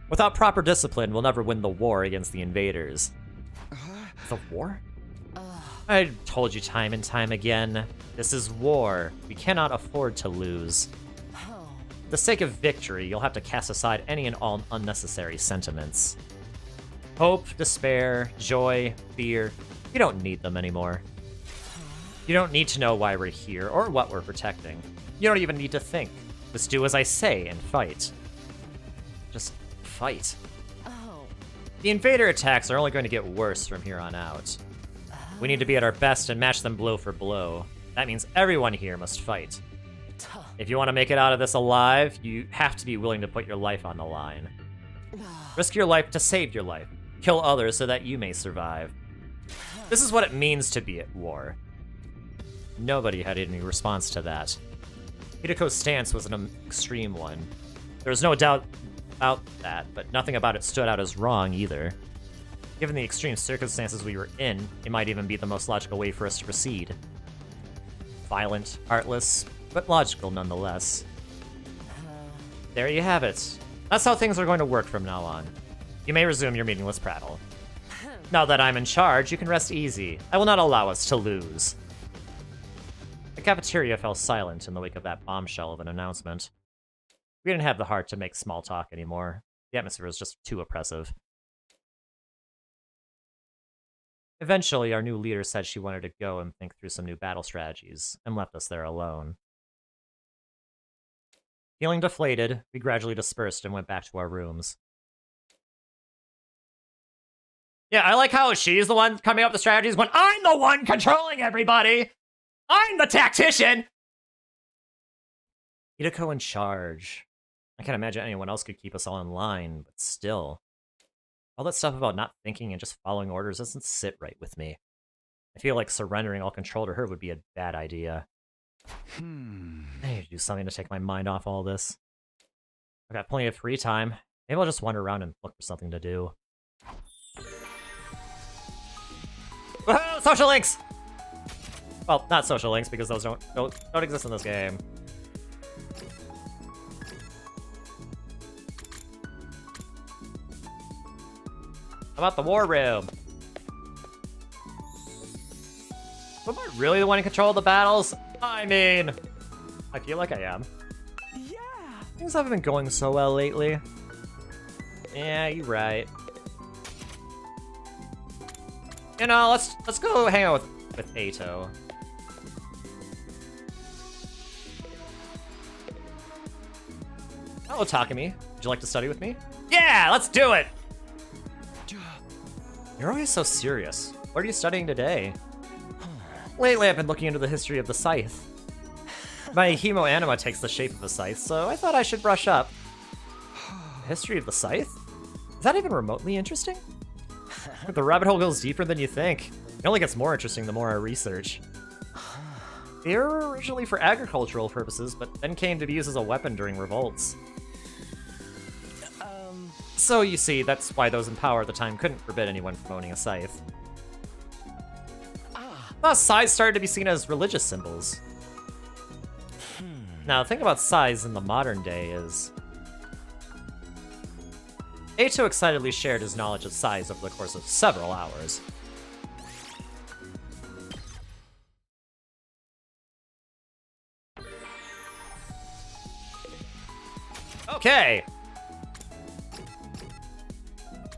Without proper discipline, we'll never win the war against the invaders. The war? I told you time and time again, this is war. We cannot afford to lose. For the sake of victory, you'll have to cast aside any and all unnecessary sentiments. Hope, despair, joy, fear, you don't need them anymore. You don't need to know why we're here or what we're protecting. You don't even need to think. Just do as I say and fight. Just fight. Oh. The invader attacks are only going to get worse from here on out. We need to be at our best and match them blow for blow. That means everyone here must fight. If you want to make it out of this alive, you have to be willing to put your life on the line. Risk your life to save your life. Kill others so that you may survive. This is what it means to be at war. Nobody had any response to that. Hideko's stance was an extreme one. There was no doubt about that, but nothing about it stood out as wrong either. Given the extreme circumstances we were in, it might even be the most logical way for us to proceed. Violent, heartless, but logical nonetheless. There you have it. That's how things are going to work from now on. You may resume your meaningless prattle. Now that I'm in charge, you can rest easy. I will not allow us to lose. The cafeteria fell silent in the wake of that bombshell of an announcement. We didn't have the heart to make small talk anymore. The atmosphere was just too oppressive. Eventually, our new leader said she wanted to go and think through some new battle strategies, and left us there alone. Feeling deflated, we gradually dispersed and went back to our rooms. Yeah, I like how she's the one coming up with the strategies when I'm the one controlling everybody! I'm the tactician! Hideko in charge. I can't imagine anyone else could keep us all in line, but still. All that stuff about not thinking and just following orders doesn't sit right with me. I feel like surrendering all control to her would be a bad idea. I need to do something to take my mind off all this. I've got plenty of free time. Maybe I'll just wander around and look for something to do. Woohoo! Social links! Well, not social links, because those don't exist in this game. How about the war room? Am I really the one in control of the battles? I mean, I feel like I am. Yeah. Things haven't been going so well lately. Yeah, you're right. You know, let's go hang out with Ato. Hello, Takumi. Would you like to study with me? Yeah, let's do it! You're always so serious. What are you studying today? Lately, I've been looking into the history of the scythe. My hemo anima takes the shape of a scythe, so I thought I should brush up. The history of the scythe? Is that even remotely interesting? The rabbit hole goes deeper than you think. It only gets more interesting the more I research. They were originally for agricultural purposes, but then came to be used as a weapon during revolts. So you see, that's why those in power at the time couldn't forbid anyone from owning a scythe. Thus, scythes started to be seen as religious symbols. Now, the thing about scythes in the modern day is... Ato excitedly shared his knowledge of scythes over the course of several hours. Okay!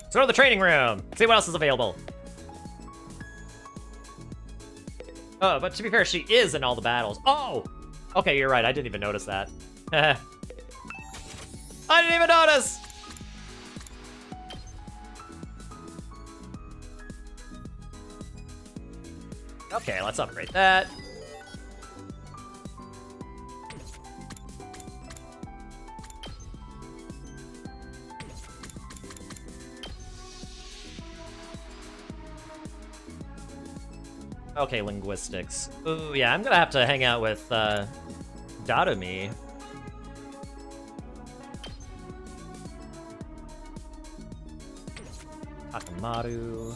Let's go to the training room, see what else is available. Oh, but to be fair, she is in all the battles. Oh! Okay, you're right, I didn't even notice that. I didn't even notice! Okay, let's upgrade that. Okay, linguistics. Ooh, yeah, I'm gonna have to hang out with, Darumi. Akamaru.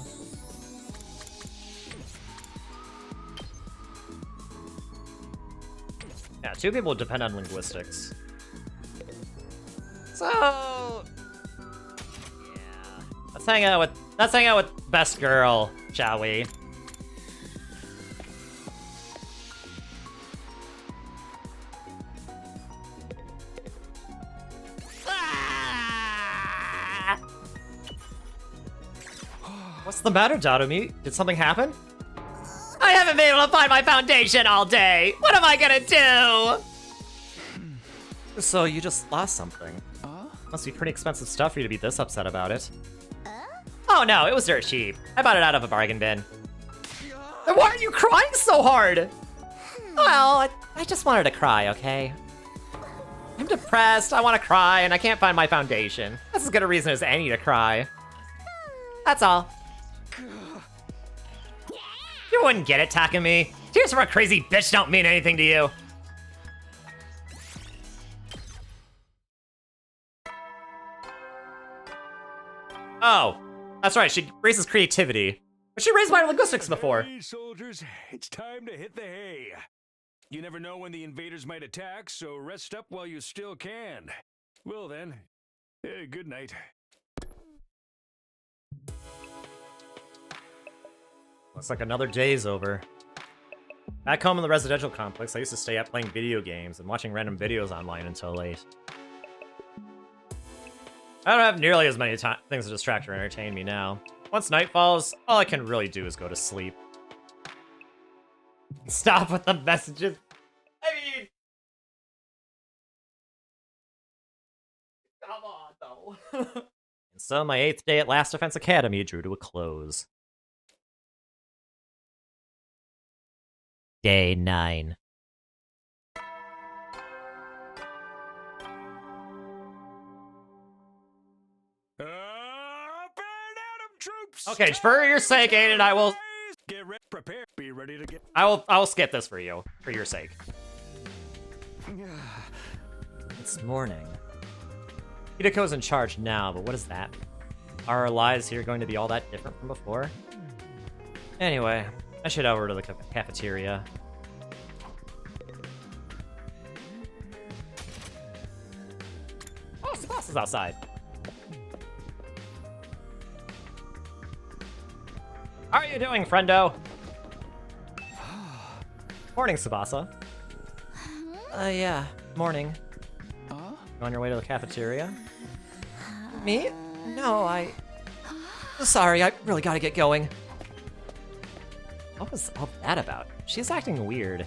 Yeah, two people depend on linguistics. So... yeah. Let's hang out with best girl, shall we? What's the matter, Darumi? Did something happen? I haven't been able to find my foundation all day! What am I gonna do? So you just lost something. Must be pretty expensive stuff for you to be this upset about it. Oh no, it was dirt cheap. I bought it out of a bargain bin. Then why are you crying so hard? Well, I just wanted to cry, okay? I'm depressed, I want to cry, and I can't find my foundation. That's as good a reason as any to cry. That's all. You wouldn't get it, Takumi. Tears from a crazy bitch don't mean anything to you. Oh, that's right, she raises creativity. But she raised my linguistics before. Hey, soldiers, it's time to hit the hay. You never know when the invaders might attack, so rest up while you still can. Well then, good night. Looks like another day's over. Back home in the residential complex, I used to stay up playing video games and watching random videos online until late. I don't have nearly as many things to distract or entertain me now. Once night falls, all I can really do is go to sleep. Stop with the messages. I mean... Come on, though. And so my 8th day at Last Defense Academy drew to a close. Day 9. Okay, for your sake, Aiden, I will... Get ready, prepare, be ready to get... I will skip this for you, for your sake. It's morning. Hidiko's in charge now, but what is that? Are our lives here going to be all that different from before? Anyway, I should head over to the cafeteria. Oh, Tsubasa's outside. How are you doing, friendo? Morning, Tsubasa. Yeah, morning. You on your way to the cafeteria? Me? No, Sorry, I really gotta get going. What was all that about? She's acting weird.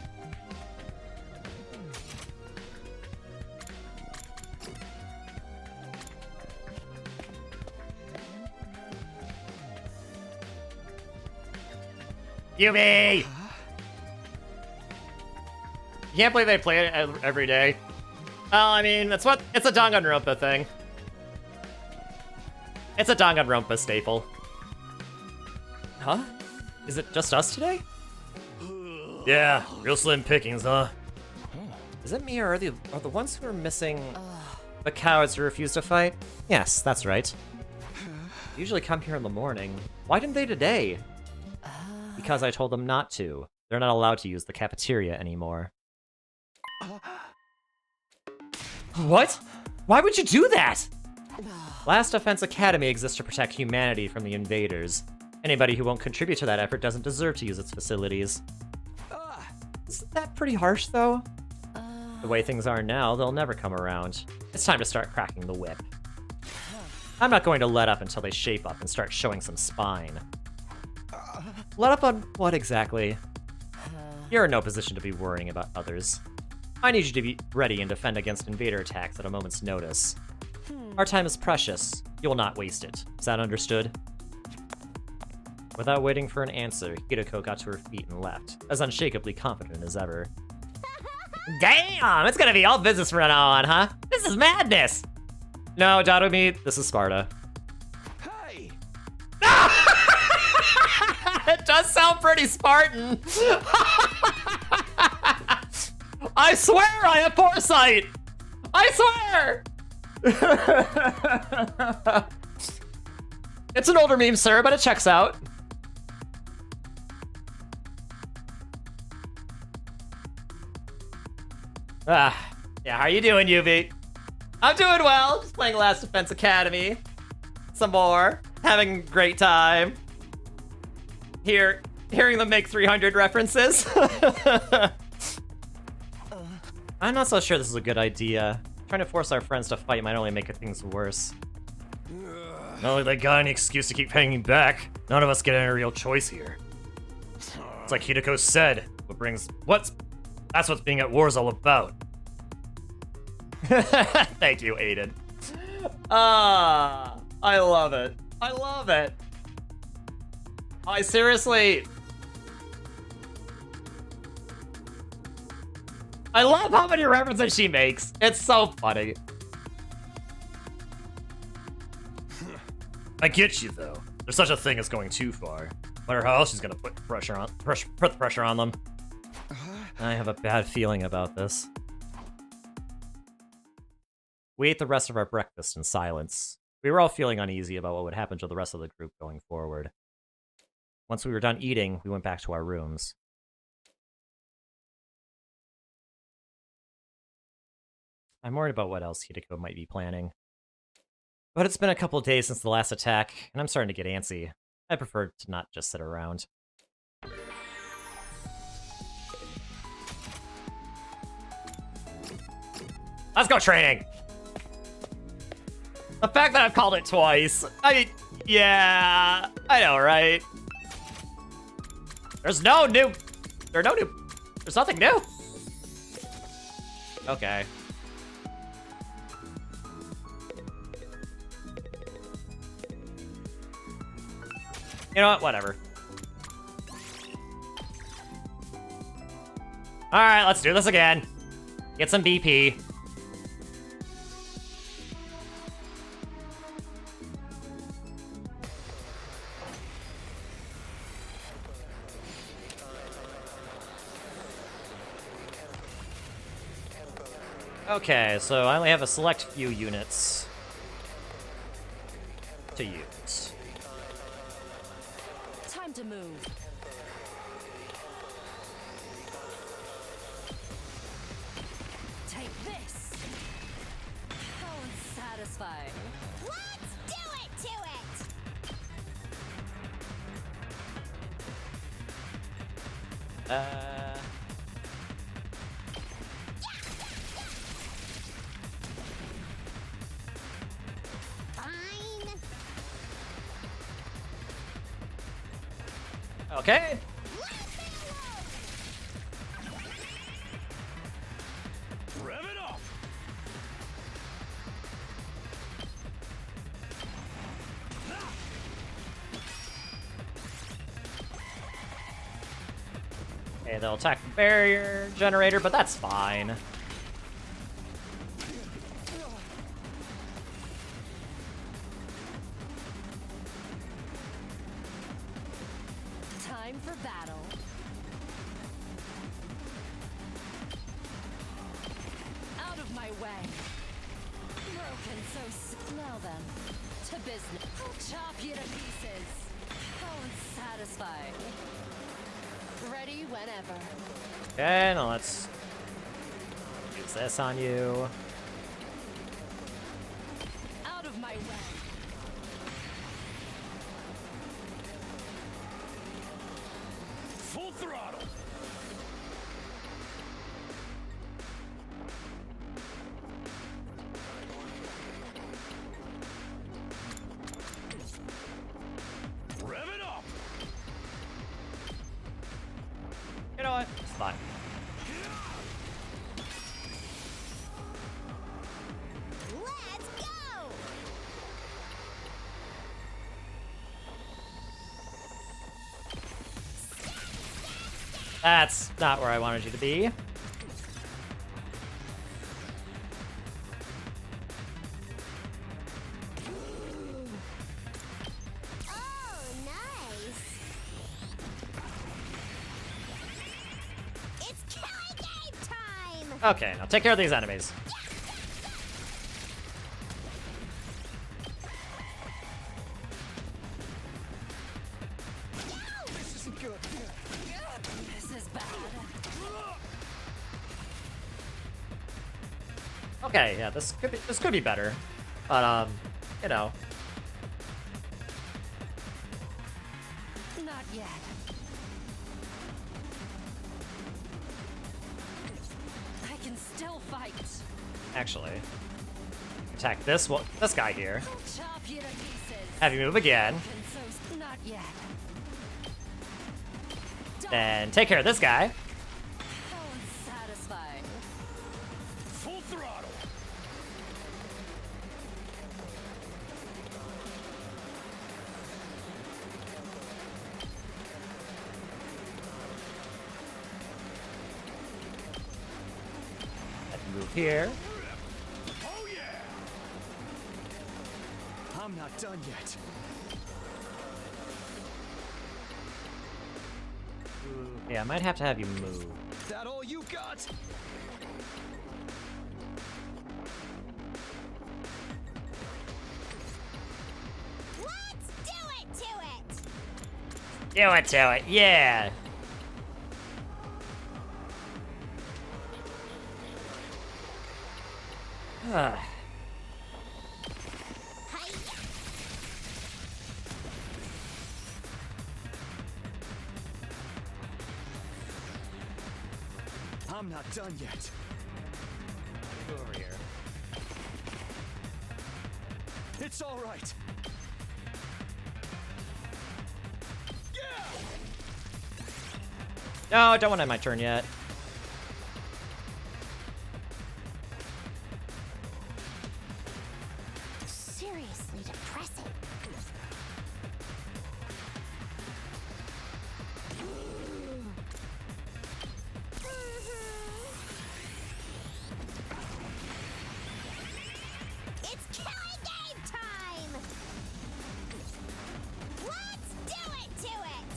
Yubi! You can't believe they play it every day. Well, I mean, it's a Danganronpa thing. It's a Danganronpa staple. Huh? Is it just us today? Yeah, real slim pickings, huh? Is it me or are the ones who are missing the cowards who refuse to fight? Yes, that's right. They usually come here in the morning. Why didn't they today? Because I told them not to. They're not allowed to use the cafeteria anymore. What? Why would you do that? Last Defense Academy exists to protect humanity from the invaders. Anybody who won't contribute to that effort doesn't deserve to use its facilities. Isn't that pretty harsh, though? The way things are now, they'll never come around. It's time to start cracking the whip. I'm not going to let up until they shape up and start showing some spine. Let up on what exactly? You're in no position to be worrying about others. I need you to be ready and defend against invader attacks at a moment's notice. Our time is precious. You will not waste it. Is that understood? Without waiting for an answer, Hideko got to her feet and left, as unshakably confident as ever. Damn! It's gonna be all business from now on, huh? This is madness! No, Darumi, this is Sparta. Hey! It does sound pretty Spartan. I swear I have foresight! I swear! It's an older meme, sir, but it checks out. Yeah, how are you doing, Yubi? I'm doing well, just playing Last Defense Academy. Some more, having a great time. Hearing them make 300 references. I'm not so sure this is a good idea. Trying to force our friends to fight might only make things worse. Not like they got any excuse to keep hanging back. None of us get any real choice here. It's like Hideko said, that's what being at war is all about. Thank you, Aiden. Ah, I love it. I love it. I seriously... I love how many references she makes. It's so funny. I get you though. There's such a thing as going too far. No matter how else she's gonna put the pressure on them. I have a bad feeling about this. We ate the rest of our breakfast in silence. We were all feeling uneasy about what would happen to the rest of the group going forward. Once we were done eating, we went back to our rooms. I'm worried about what else Hideko might be planning. But it's been a couple days since the last attack, and I'm starting to get antsy. I prefer to not just sit around. Let's go training! The fact that I've called it twice, yeah, I know, right? There's nothing new. Okay. You know what? Whatever. Alright, let's do this again. Get some BP. Okay, so I only have a select few units to use. Time to move. Take this. How unsatisfying. Let's do it to it! Fine. Okay. Rev it up! Okay, they'll attack the barrier generator, but that's fine. Time for battle. Out of my way. Broken now then, to business. I'll chop you to pieces. How unsatisfying. Ready whenever. Okay, now let's use this on you. Out of my way. Full throttle! Rev it up! You know what? It's fine. Let's go! That's not where I wanted you to be. Oh, nice! It's killing game time! Okay, now take care of these enemies. This isn't good. This is bad. Okay, yeah, this could be better. But you know. Not yet. I can still fight. Actually, attack this guy here. I'll chop you to pieces. Have you move again. Not yet. Then take care of this guy. How unsatisfying. Full throttle! here. Oh yeah! I'm not done yet. Yeah, I might have to have you move. That all you got? Let's do it to it! Do it to it, yeah! Hiya. I'm not done yet. Over here. It's all right. No, don't want to end my turn yet. Seriously depressing. It's killing game time! Let's do it to it!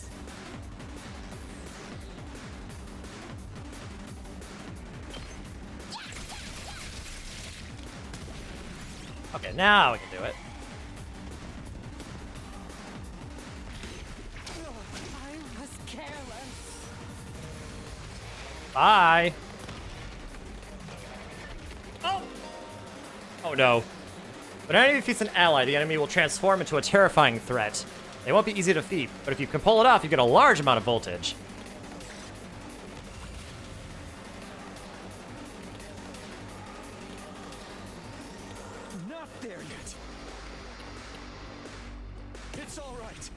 Okay, now we can do it. I was careless. Bye! Oh! Oh no. When an enemy defeats an ally, the enemy will transform into a terrifying threat. They won't be easy to defeat, but if you can pull it off, you get a large amount of voltage. Not there yet. It's all right.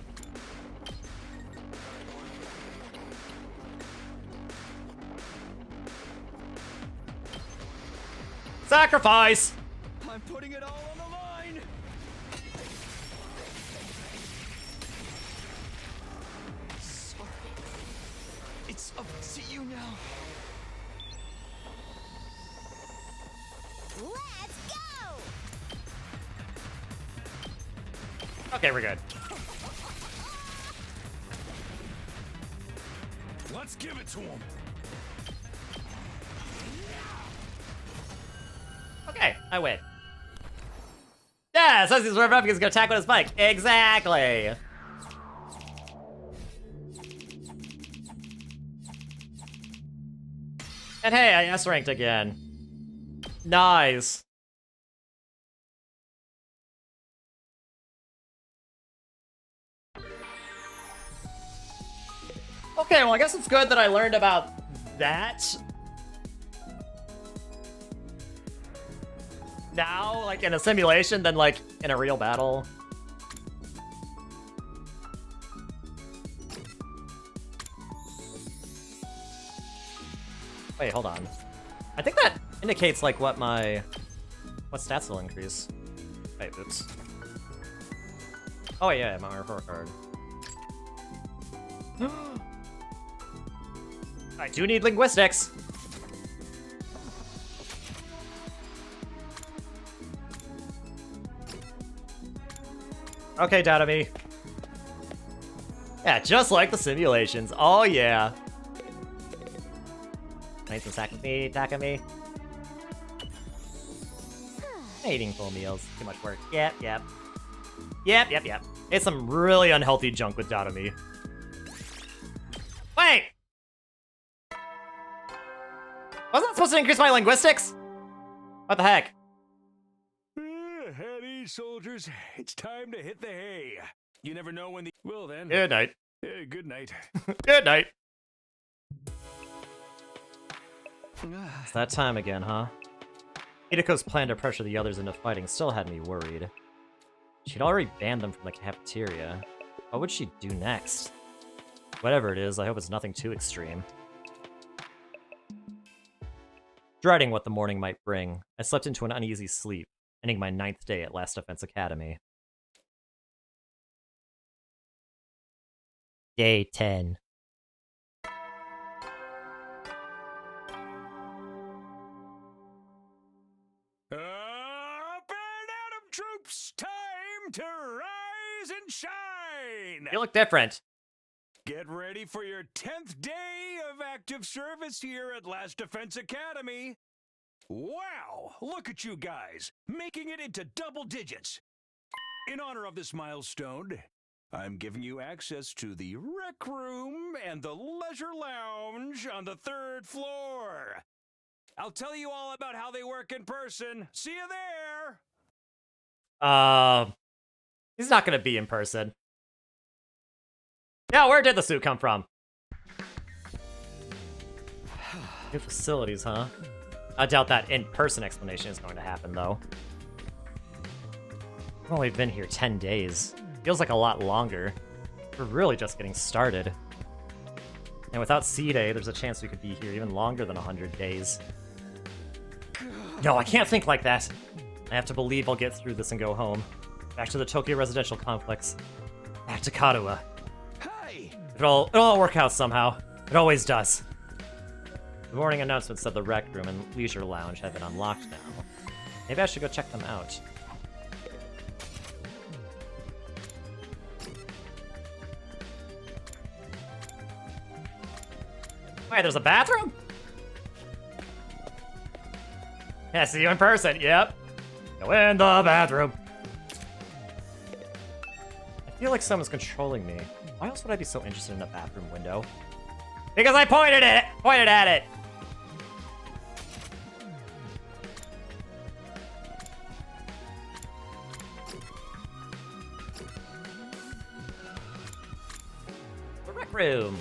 Sacrifice! I'm putting it all on the line. Sorry. It's up to you now. Let's go! Okay, we're good. Let's give it to him. Okay, I win. Yeah, says he's wherever he's gonna attack with his bike. Exactly. And hey, I S-ranked again. Nice. Okay, well, I guess it's good that I learned about that. Now, like in a simulation, than like in a real battle. Wait, hold on. I think that indicates like what stats will increase. Wait, oops. Oh yeah, my report card. I do need linguistics. Okay, Dadamy. Yeah, just like the simulations. Oh yeah. Nice and Takami. Eating full meals. Too much work. Yep. It's some really unhealthy junk with Dadamy. Wait! Wasn't that supposed to increase my linguistics? What the heck? At ease, soldiers. It's time to hit the hay. You never know when the... Well then. Good night. Good night. Good night. It's that time again, huh? Hidiko's plan to pressure the others into fighting still had me worried. She'd already banned them from the cafeteria. What would she do next? Whatever it is, I hope it's nothing too extreme. Dreading what the morning might bring, I slept into an uneasy sleep, ending my 9th day at Last Defense Academy. Day 10. You look different. Get ready for your 10th day of active service here at Last Defense Academy. Wow, look at you guys, making it into double digits. In honor of this milestone, I'm giving you access to the rec room and the leisure lounge on the 3rd floor. I'll tell you all about how they work in person. See you there. He's not gonna be in person. Yeah, where did the suit come from? New facilities, huh? I doubt that in-person explanation is going to happen, though. I've only been here 10 days. Feels like a lot longer. We're really just getting started. And without C-Day, there's a chance we could be here even longer than 100 days. No, I can't think like that. I have to believe I'll get through this and go home. Back to the Tokyo residential complex. Back to Kadoa. Hey! It'll all work out somehow. It always does. The morning announcement said the rec room and leisure lounge have been unlocked now. Maybe I should go check them out. Wait, there's a bathroom? Yeah, see you in person, yep. Go in the bathroom. I feel like someone's controlling me. Why else would I be so interested in a bathroom window? Because I pointed at it! The rec room.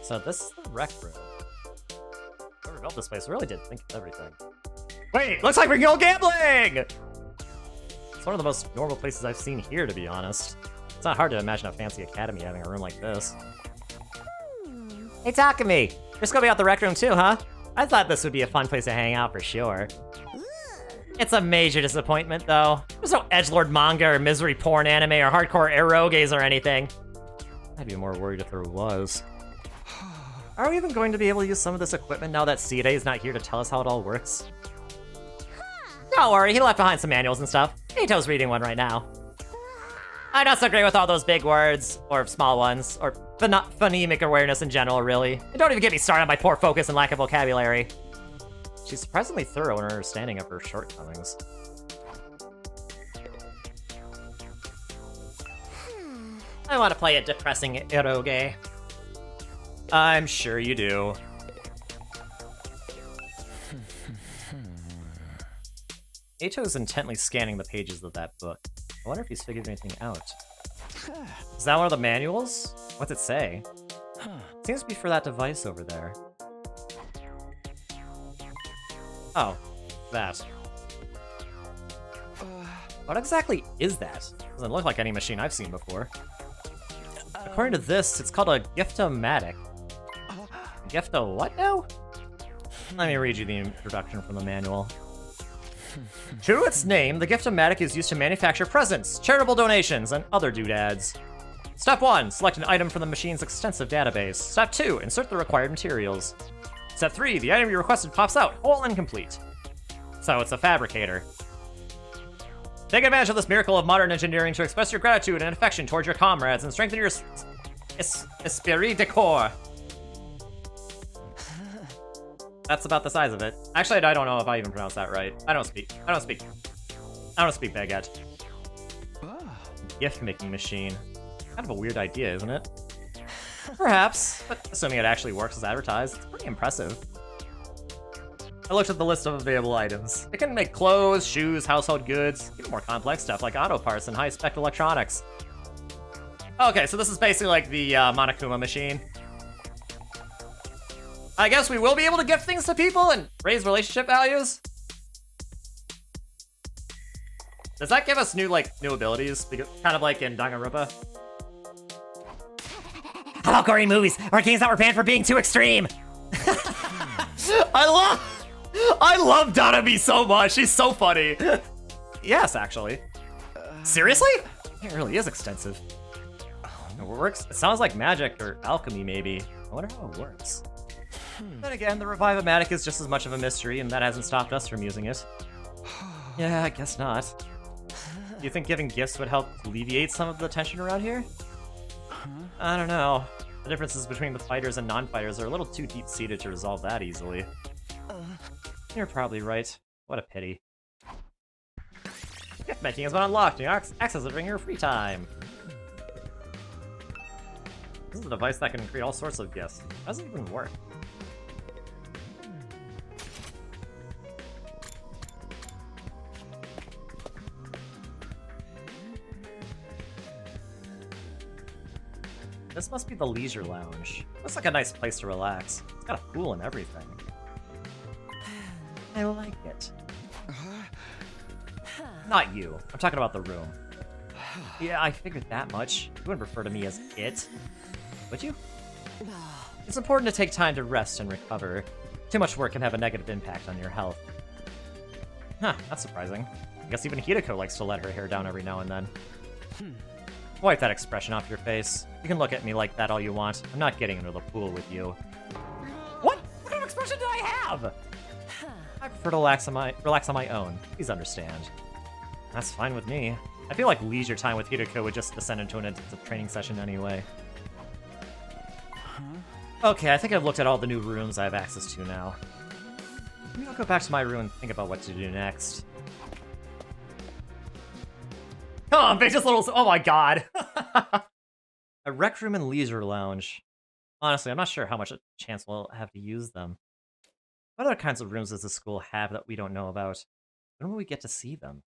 So this is the rec room. Whoever built this place really did think of everything. Wait, looks like we're going gambling! It's one of the most normal places I've seen here, to be honest. It's not hard to imagine a fancy academy having a room like this. Hey, Takumi! You're just gonna be out the rec room too, huh? I thought this would be a fun place to hang out for sure. It's a major disappointment, though. There's no edgelord manga or misery porn anime or hardcore eroges or anything. I'd be more worried if there was. Are we even going to be able to use some of this equipment now that C-Day is not here to tell us how it all works? Don't worry, he left behind some manuals and stuff. Ito's reading one right now. I don't agree with all those big words, or small ones, or phonemic awareness in general, really. And don't even get me started on my poor focus and lack of vocabulary. She's surprisingly thorough in her understanding of her shortcomings. I want to play a depressing eroge. I'm sure you do. Ito's intently scanning the pages of that book. I wonder if he's figured anything out. Is that one of the manuals? What's it say? Seems to be for that device over there. Oh, that. What exactly is that? Doesn't look like any machine I've seen before. According to this, it's called a Giftomatic. Gifto what now? Let me read you the introduction from the manual. To its name, the Giftomatic is used to manufacture presents, charitable donations, and other doodads. Step 1, select an item from the machine's extensive database. Step 2, insert the required materials. Step 3, the item you requested pops out, whole and complete. So it's a fabricator. Take advantage of this miracle of modern engineering to express your gratitude and affection towards your comrades and strengthen your esprit de corps. That's about the size of it. Actually, I don't know if I even pronounced that right. I don't speak baguette. Gift-making machine. Kind of a weird idea, isn't it? Perhaps, but assuming it actually works as advertised, it's pretty impressive. I looked at the list of available items. It can make clothes, shoes, household goods, even more complex stuff like auto parts and high-spec electronics. Okay, so this is basically like the Monokuma machine. I guess we will be able to gift things to people and raise relationship values. Does that give us new abilities? Kind of like in Danganronpa? How about gory movies or games that were banned for being too extreme? I love Danami so much. She's so funny. Yes, actually. Seriously? It really is extensive. It works. It sounds like magic or alchemy, maybe. I wonder how it works. Then again, the Revive-O-Matic is just as much of a mystery, and that hasn't stopped us from using it. Yeah, I guess not. Do you think giving gifts would help alleviate some of the tension around here? I don't know. The differences between the fighters and non-fighters are a little too deep-seated to resolve that easily. You're probably right. What a pity. Gift making has been unlocked. You access it during your free time. This is a device that can create all sorts of gifts. It doesn't even work. This must be the leisure lounge. Looks like a nice place to relax. It's got a pool and everything. I like it. Not you. I'm talking about the room. Yeah, I figured that much. You wouldn't refer to me as it, would you? It's important to take time to rest and recover. Too much work can have a negative impact on your health. Huh, that's surprising. I guess even Hideko likes to let her hair down every now and then. Wipe that expression off your face. You can look at me like that all you want. I'm not getting into the pool with you. What? What kind of expression did I have? I prefer to relax on my own. Please understand. That's fine with me. I feel like leisure time with Hideko would just descend into an intensive training session anyway. Okay, I think I've looked at all the new rooms I have access to now. Maybe I'll go back to my room and think about what to do next. Come on, bitch, just little. Oh my god. A rec room and leisure lounge. Honestly, I'm not sure how much a chance we'll have to use them. What other kinds of rooms does the school have that we don't know about? When will we get to see them?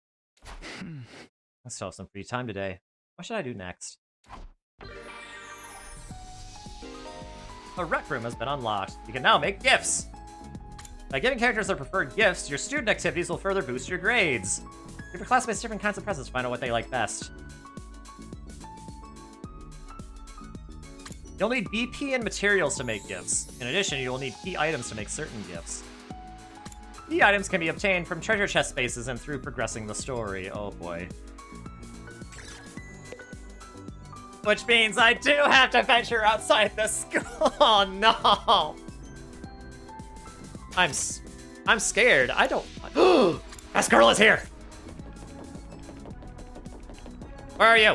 I still have some free time today. What should I do next? A rec room has been unlocked. You can now make gifts! By giving characters their preferred gifts, your student activities will further boost your grades. Give your classmates different kinds of presents to find out what they like best. You'll need BP and materials to make gifts. In addition, you will need key items to make certain gifts. Key items can be obtained from treasure chest spaces and through progressing the story. Oh boy. Which means I do have to venture outside the school. Oh no! I'm scared. I don't. This girl is here. Where are you?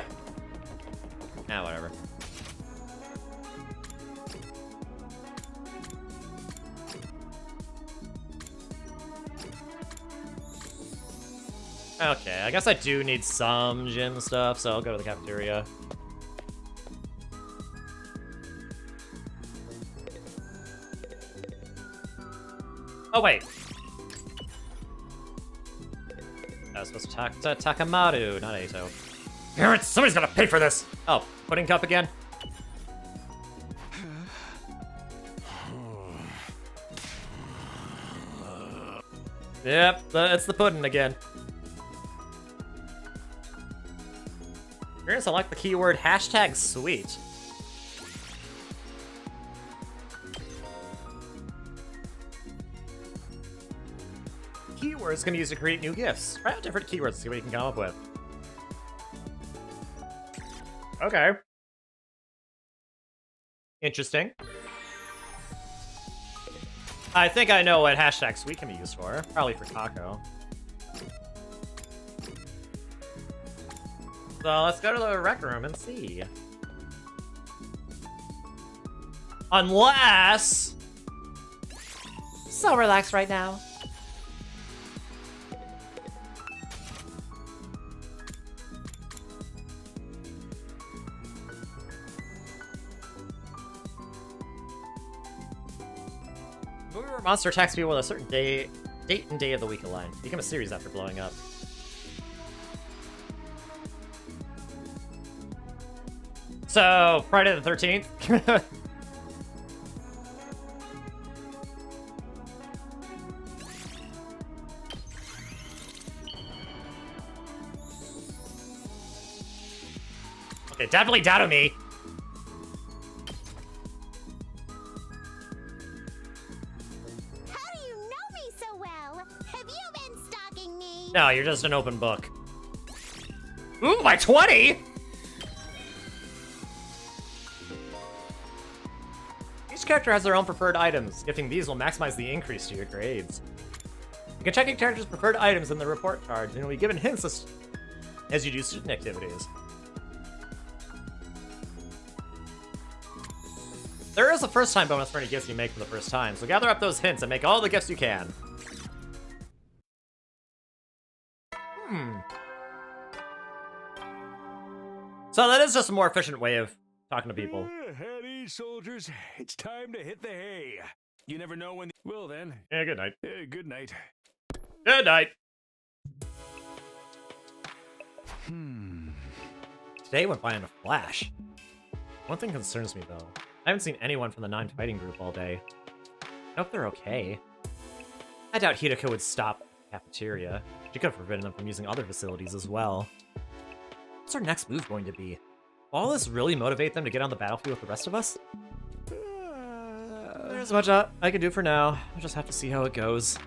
Ah, whatever. Okay, I guess I do need some gym stuff, so I'll go to the cafeteria. Oh, wait. I was supposed to talk to Takamaru, not Eito. Parents, somebody's gonna pay for this. Oh, pudding cup again? Yep, it's the pudding again. You're gonna select the keyword #sweet. Keywords can be used to create new gifts. Try out different keywords to see what you can come up with. Okay. Interesting. I think I know what #sweet can be used for. Probably for Kako. So let's go to the rec room and see. Unless... So relaxed right now. Movie where monster attacks people with a certain date and day of the week aligned. Become a series after blowing up. So, Friday the 13th? Okay, definitely Dadomi. How do you know me so well? Have you been stalking me? No, you're just an open book. Ooh, my 20! Each character has their own preferred items. Gifting these will maximize the increase to your grades. You can check your character's preferred items in the report cards, and you'll be given hints as you do student activities. There is a first-time bonus for any gifts you make for the first time, so gather up those hints and make all the gifts you can. So that is just a more efficient way of talking to people. Heady, soldiers. It's time to hit the hay. You never know when... Well, then. Yeah, good night. Good night. Good night. Today went by in a flash. One thing concerns me, though. I haven't seen anyone from the non-fighting group all day. I hope they're okay. I doubt Hideko would stop at the cafeteria. She could have forbidden them from using other facilities as well. What's our next move going to be? Will all this really motivate them to get on the battlefield with the rest of us? There's much I can do for now. I'll just have to see how it goes.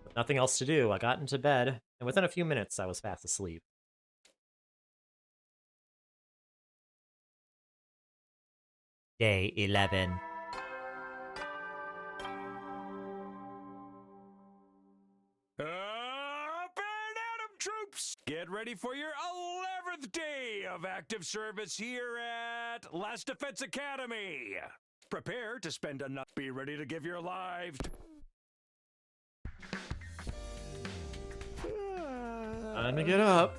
With nothing else to do, I got into bed, and within a few minutes, I was fast asleep. Day 11. Up and Adam, troops! Get ready for your 11th day of active service here at Last Defense Academy. Prepare to spend a night. Be ready to give your lives. Time to get up.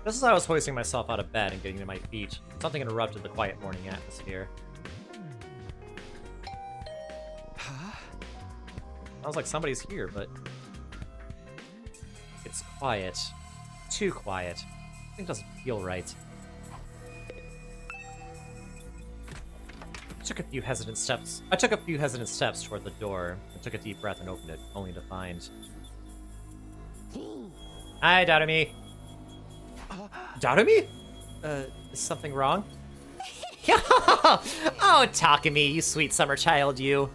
Just as I was hoisting myself out of bed and getting to my feet, something interrupted the quiet morning atmosphere. Sounds like somebody's here, but it's quiet. Too quiet. Something doesn't feel right. I took a few hesitant steps toward the door, and took a deep breath and opened it, only to find... Hi, Dodomi. Dodomi? Is something wrong? Oh, Takumi, you sweet summer child, you.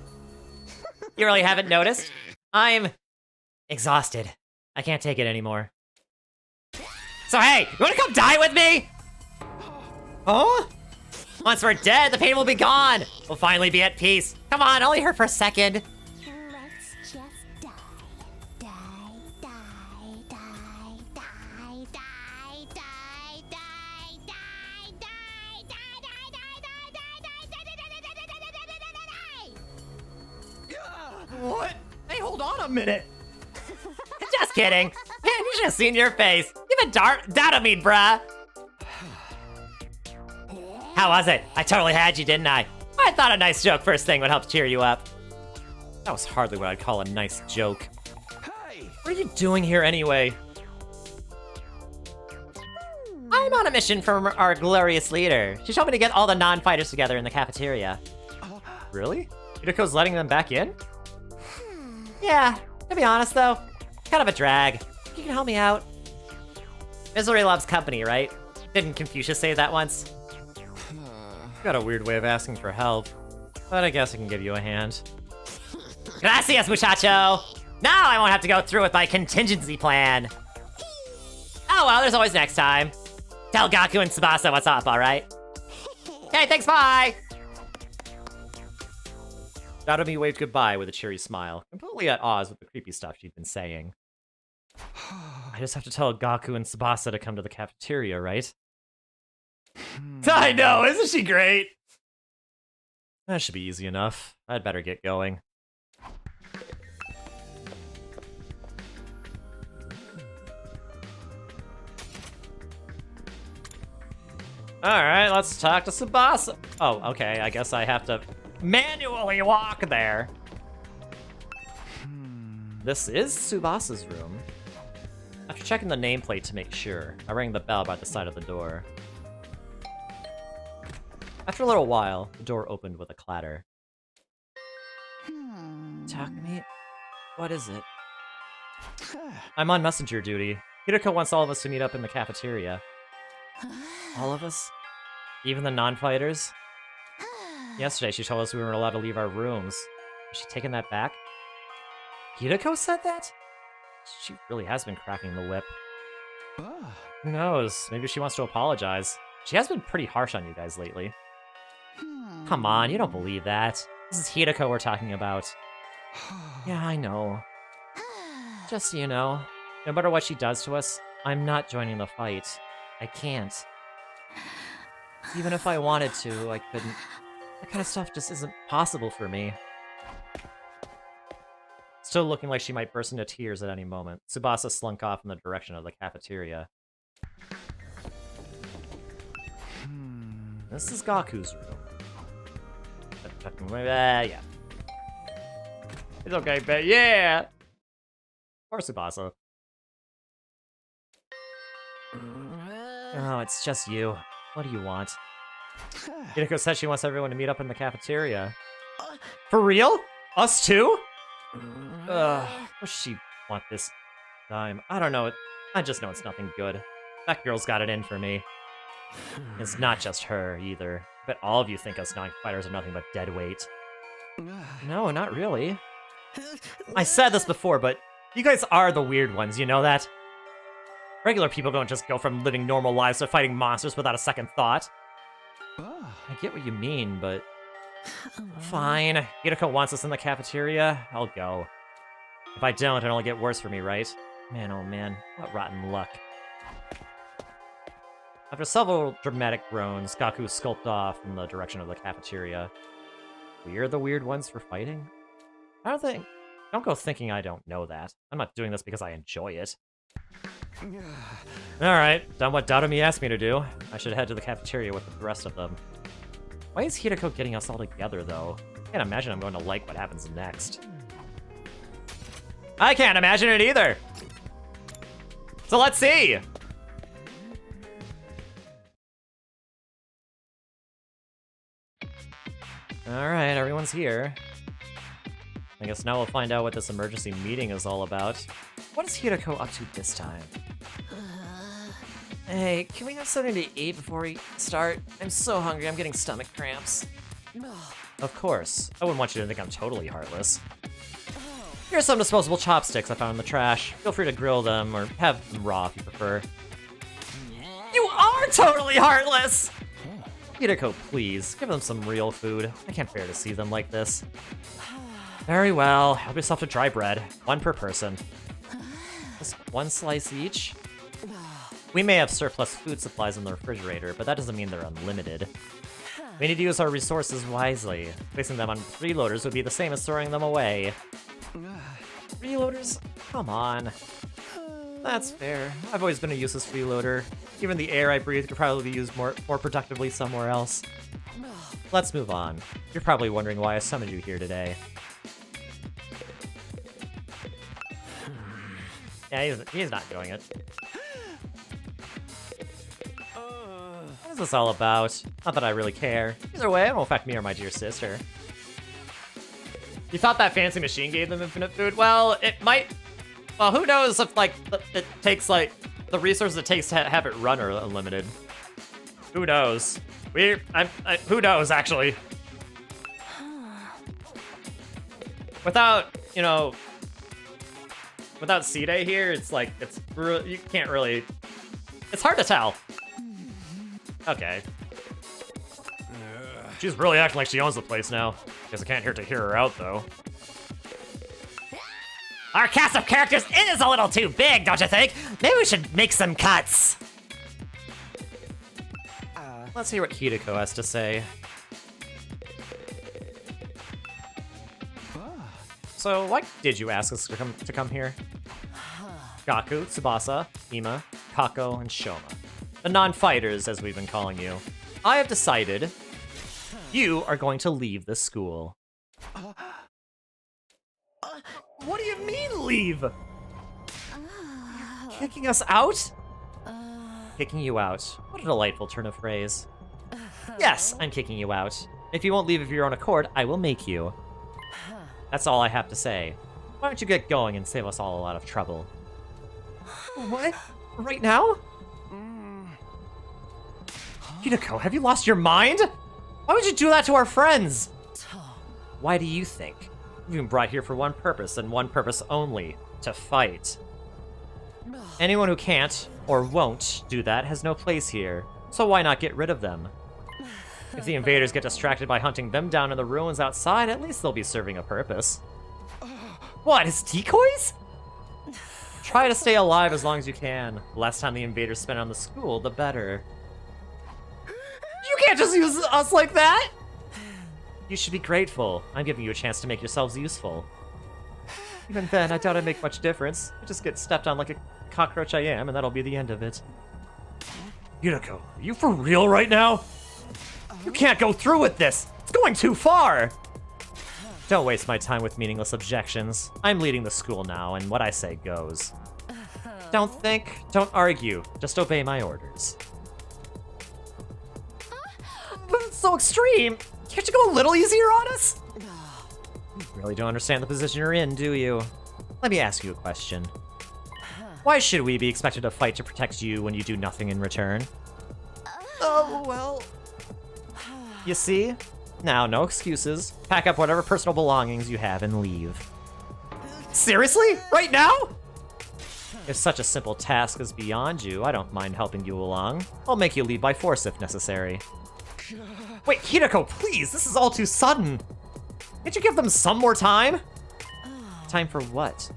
You really haven't noticed? I'm exhausted. I can't take it anymore. So hey, you wanna come die with me? Huh? Once we're dead, the pain will be gone. We'll finally be at peace. Come on, only hurt for a second. Let's just die. Die, die, die, die, die, die, die, die, die, die. What? Hey, hold on a minute. Just kidding. Man, you should have seen your face. You've been Dodomi, bruh. How was it? I totally had you, didn't I? I thought a nice joke first thing would help cheer you up. That was hardly what I'd call a nice joke. Hey! What are you doing here anyway? I'm on a mission from our glorious leader. She told me to get all the non-fighters together in the cafeteria. Really? Hideko's letting them back in? Yeah, to be honest though, kind of a drag. You can help me out. Misery loves company, right? Didn't Confucius say that once? Got a weird way of asking for help, but I guess I can give you a hand. Gracias, muchacho! Now I won't have to go through with my contingency plan. Oh well, there's always next time. Tell Gaku and Tsubasa what's up, alright? Okay, thanks, bye! Dodomi waved goodbye with a cheery smile, completely at odds with the creepy stuff she'd been saying. I just have to tell Gaku and Tsubasa to come to the cafeteria, right? I know, isn't she great? That should be easy enough. I'd better get going. Alright, let's talk to Tsubasa. Oh, okay, I guess I have to manually walk there. This is Tsubasa's room. After checking the nameplate to make sure, I rang the bell by the side of the door. After a little while, the door opened with a clatter. Takumi? What is it? I'm on messenger duty. Hideko wants all of us to meet up in the cafeteria. All of us? Even the non-fighters? Yesterday, she told us we weren't allowed to leave our rooms. Has she taken that back? Hideko said that? She really has been cracking the whip. Who knows? Maybe she wants to apologize. She has been pretty harsh on you guys lately. Come on, you don't believe that. This is Hideko we're talking about. Yeah, I know. Just so you know, no matter what she does to us, I'm not joining the fight. I can't. Even if I wanted to, I couldn't. That kind of stuff just isn't possible for me. Still looking like she might burst into tears at any moment, Tsubasa slunk off in the direction of the cafeteria. This is Gaku's room. Yeah. It's okay, but yeah! Or Tsubasa. Oh, it's just you. What do you want? Hideko said she wants everyone to meet up in the cafeteria. For real? Us too? What does she want this time? I don't know. I just know it's nothing good. That girl's got it in for me. It's not just her, either. But all of you think us non-fighters are nothing but dead weight. No, not really. I said this before, but you guys are the weird ones, you know that? Regular people don't just go from living normal lives to fighting monsters without a second thought. I get what you mean, but... Fine. Hideko wants us in the cafeteria. I'll go. If I don't, it'll only get worse for me, right? Man, oh man. What rotten luck. After several dramatic groans, Gaku skulked off in the direction of the cafeteria. We're the weird ones for fighting? Don't go thinking I don't know that. I'm not doing this because I enjoy it. Alright, done what Dadomi asked me to do. I should head to the cafeteria with the rest of them. Why is Hideko getting us all together, though? I can't imagine I'm going to like what happens next. I can't imagine it either! So let's see! Alright, everyone's here. I guess now we'll find out what this emergency meeting is all about. What is Hideko up to this time? Hey, can we have something to eat before we start? I'm so hungry, I'm getting stomach cramps. Of course. I wouldn't want you to think I'm totally heartless. Here's some disposable chopsticks I found in the trash. Feel free to grill them, or have them raw if you prefer. You are totally heartless! Hideko, please, give them some real food. I can't bear to see them like this. Very well, help yourself to dry bread. One per person. Just one slice each? We may have surplus food supplies in the refrigerator, but that doesn't mean they're unlimited. We need to use our resources wisely. Placing them on freeloaders would be the same as throwing them away. Freeloaders? Come on. That's fair. I've always been a useless freeloader. Even the air I breathe could probably be used more productively somewhere else. Let's move on. You're probably wondering why I summoned you here today. Yeah, he's not doing it. What is this all about? Not that I really care. Either way, it won't affect me or my dear sister. You thought that fancy machine gave them infinite food? Well, it might... Well, who knows if, like, it takes, like, the resources it takes to have it run are unlimited. Who knows? Who knows, actually? Without, you know... Without C-Day here, it's like, you can't really... It's hard to tell. Okay. She's really acting like she owns the place now. Guess I can't hear her out, though. Our cast of characters is a little too big, don't you think? Maybe we should make some cuts. Let's hear what Hideko has to say. So, why did you ask us to come here? Gaku, Tsubasa, Ima, Kako, and Shoma. The non-fighters, as we've been calling you. I have decided you are going to leave this school. What do you mean, leave? Kicking us out? Kicking you out. What a delightful turn of phrase. Yes, I'm kicking you out. If you won't leave of your own accord, I will make you. That's all I have to say. Why don't you get going and save us all a lot of trouble? What? Right now? Hideko, have you lost your mind? Why would you do that to our friends? Why do you think? We've been brought here for one purpose and one purpose only, to fight. Anyone who can't, or won't, do that has no place here, so why not get rid of them? If the invaders get distracted by hunting them down in the ruins outside, at least they'll be serving a purpose. What, his decoys? Try to stay alive as long as you can. The less time the invaders spend on the school, the better. You can't just use us like that! You should be grateful. I'm giving you a chance to make yourselves useful. Even then, I doubt I make much difference. I just get stepped on like a cockroach I am, and that'll be the end of it. Yuriko, are you for real right now? You can't go through with this! It's going too far! Don't waste my time with meaningless objections. I'm leading the school now, and what I say goes. Don't think, don't argue, just obey my orders. But it's so extreme! Can't you go a little easier on us? You really don't understand the position you're in, do you? Let me ask you a question. Why should we be expected to fight to protect you when you do nothing in return? Oh, well... You see? Now, no excuses. Pack up whatever personal belongings you have and leave. Seriously? Right now? If such a simple task is beyond you, I don't mind helping you along. I'll make you leave by force if necessary. Wait, Hideko, please! This is all too sudden! Can't you give them some more time? Time for what?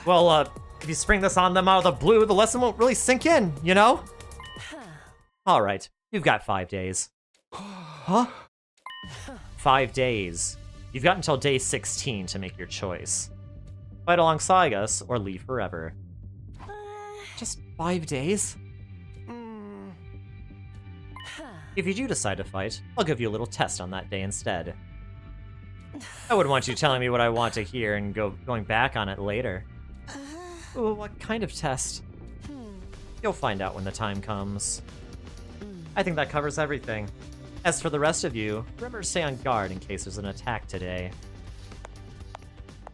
Well, if you spring this on them out of the blue, the lesson won't really sink in, you know? Alright, you've got 5 days. Huh? 5 days. You've got until day 16 to make your choice. Fight alongside us, or leave forever. Just 5 days? If you do decide to fight, I'll give you a little test on that day instead. I wouldn't want you telling me what I want to hear and going back on it later. Ooh, what kind of test? You'll find out when the time comes. I think that covers everything. As for the rest of you, remember to stay on guard in case there's an attack today.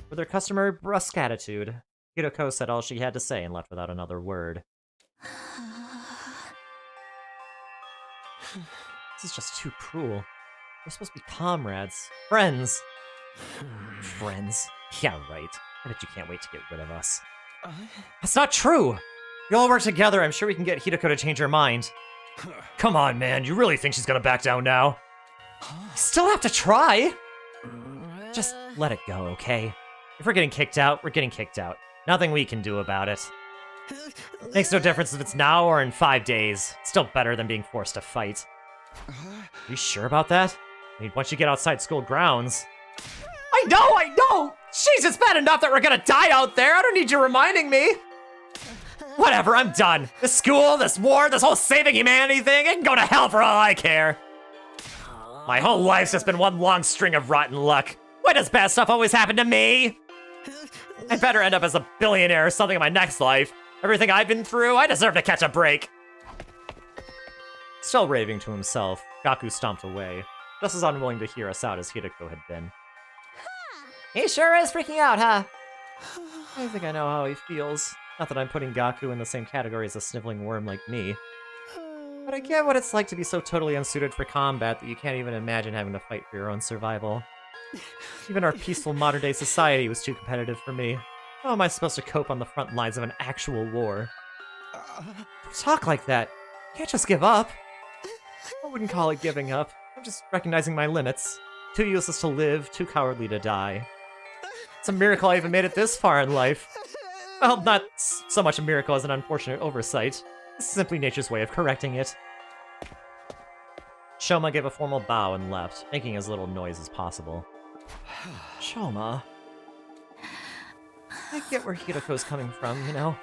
With her customary brusque attitude, Hideko said all she had to say and left without another word. This is just too cruel. We're supposed to be comrades. Friends. Friends? Yeah, right. I bet you can't wait to get rid of us. That's not true! We all work together, I'm sure we can get Hideko to change her mind. Come on, man, you really think she's gonna back down now? Still have to try! Just let it go, okay? If we're getting kicked out, we're getting kicked out. Nothing we can do about it. Makes no difference if it's now or in 5 days. Still better than being forced to fight. Are you sure about that? I mean, once you get outside school grounds... I know! Jeez, it's bad enough that we're gonna die out there! I don't need you reminding me! Whatever, I'm done. This school, this war, this whole saving humanity thing, it can go to hell for all I care. My whole life's just been one long string of rotten luck. Why does bad stuff always happen to me? I better end up as a billionaire or something in my next life. Everything I've been through, I deserve to catch a break. Still raving to himself, Gaku stomped away, just as unwilling to hear us out as Hideko had been. He sure is freaking out, huh? I think I know how he feels. Not that I'm putting Gaku in the same category as a sniveling worm like me. But I get what it's like to be so totally unsuited for combat that you can't even imagine having to fight for your own survival. Even our peaceful modern-day society was too competitive for me. How am I supposed to cope on the front lines of an actual war? Don't talk like that. You can't just give up. I wouldn't call it giving up. I'm just recognizing my limits. Too useless to live, too cowardly to die. It's a miracle I even made it this far in life. Well, not so much a miracle as an unfortunate oversight. This is simply nature's way of correcting it. Shoma gave a formal bow and left, making as little noise as possible. Shoma... I get where Hideko's coming from, you know?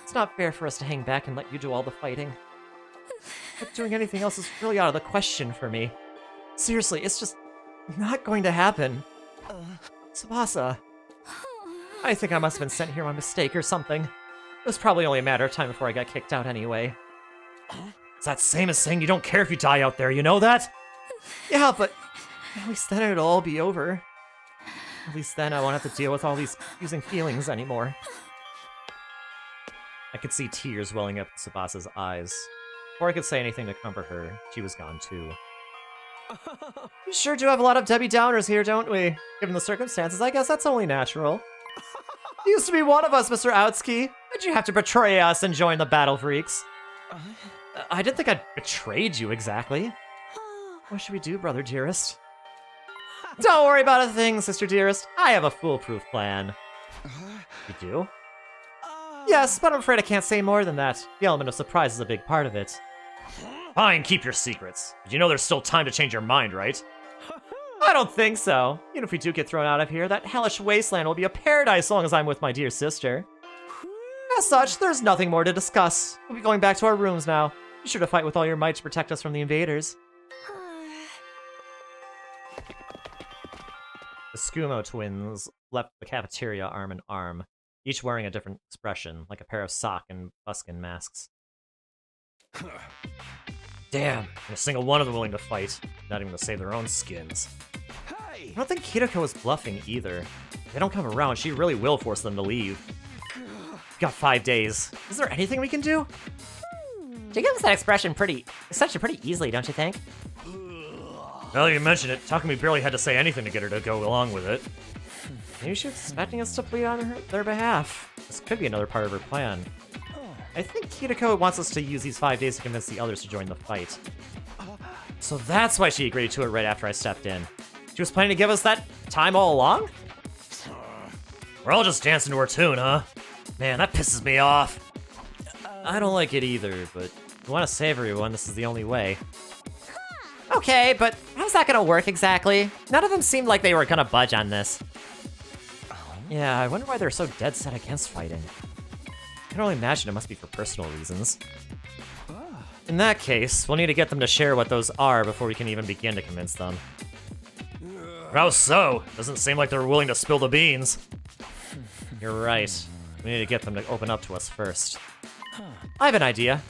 It's not fair for us to hang back and let you do all the fighting. But doing anything else is really out of the question for me. Seriously, it's just not going to happen. Tsubasa... I think I must have been sent here by mistake or something. It was probably only a matter of time before I got kicked out anyway. It's that same as saying you don't care if you die out there, you know that? Yeah, but at least then it'll all be over. At least then I won't have to deal with all these confusing feelings anymore. I could see tears welling up in Tsubasa's eyes. Before I could say anything to comfort her, she was gone too. We sure do have a lot of Debbie Downers here, don't we? Given the circumstances, I guess that's only natural. You used to be one of us, Mr. Outski. Why'd you have to betray us and join the Battle Freaks? I didn't think I'd betrayed you exactly. What should we do, brother dearest? Don't worry about a thing, sister dearest. I have a foolproof plan. You do? Yes, but I'm afraid I can't say more than that. The element of surprise is a big part of it. Fine, keep your secrets. But you know there's still time to change your mind, right? I don't think so. Even if we do get thrown out of here, that hellish wasteland will be a paradise as long as I'm with my dear sister. As such, there's nothing more to discuss. We'll be going back to our rooms now. Be sure to fight with all your might to protect us from the invaders. The Skumo twins left the cafeteria arm in arm, each wearing a different expression, like a pair of sock and buskin masks. Damn, and a single one of them willing to fight, not even to save their own skins. I don't think Kiriko is bluffing either. If they don't come around, she really will force them to leave. We've got 5 days. Is there anything we can do? She gives that expression pretty easily, don't you think? Now that you mention it, Takumi barely had to say anything to get her to go along with it. Maybe she's expecting us to plead on their behalf. This could be another part of her plan. I think Kiriko wants us to use these 5 days to convince the others to join the fight. So that's why she agreed to it right after I stepped in. She was planning to give us that time all along? We're all just dancing to her tune, huh? Man, that pisses me off. I don't like it either, but if we want to save everyone, this is the only way. Okay, but how's that gonna work exactly? None of them seemed like they were gonna budge on this. Yeah, I wonder why they're so dead set against fighting. I can only imagine it must be for personal reasons. In that case, we'll need to get them to share what those are before we can even begin to convince them. How so? Doesn't seem like they're willing to spill the beans. You're right. We need to get them to open up to us first. I have an idea.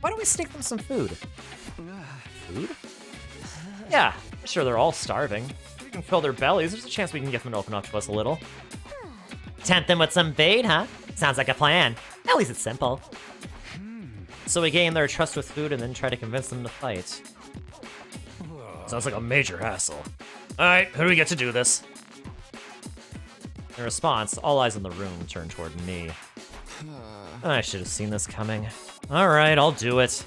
Why don't we sneak them some food? Food? Yeah, I'm sure they're all starving. If we can fill their bellies, there's a chance we can get them to open up to us a little. Tempt them with some bait, huh? Sounds like a plan. At least it's simple. So we gain their trust with food and then try to convince them to fight. Sounds like a major hassle. Alright, who do we get to do this? In response, all eyes in the room turned toward me. I should have seen this coming. Alright, I'll do it.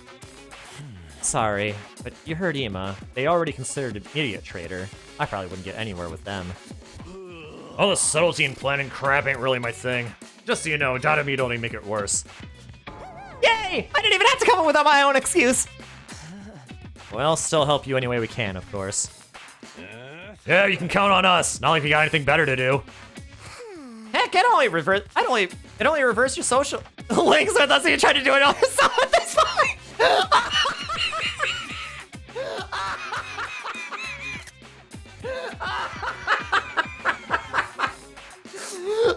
Sorry, but you heard Ima. They already considered an idiot traitor. I probably wouldn't get anywhere with them. All the subtlety and planning crap ain't really my thing. Just so you know, Dadami only make it worse. Yay! I didn't even have to come up with my own excuse! Well, still help you any way we can, of course. Yeah, you can count on us. Not like you got anything better to do. Heck, it only reverse your social links with us, so you tried to do it on yourself at this point!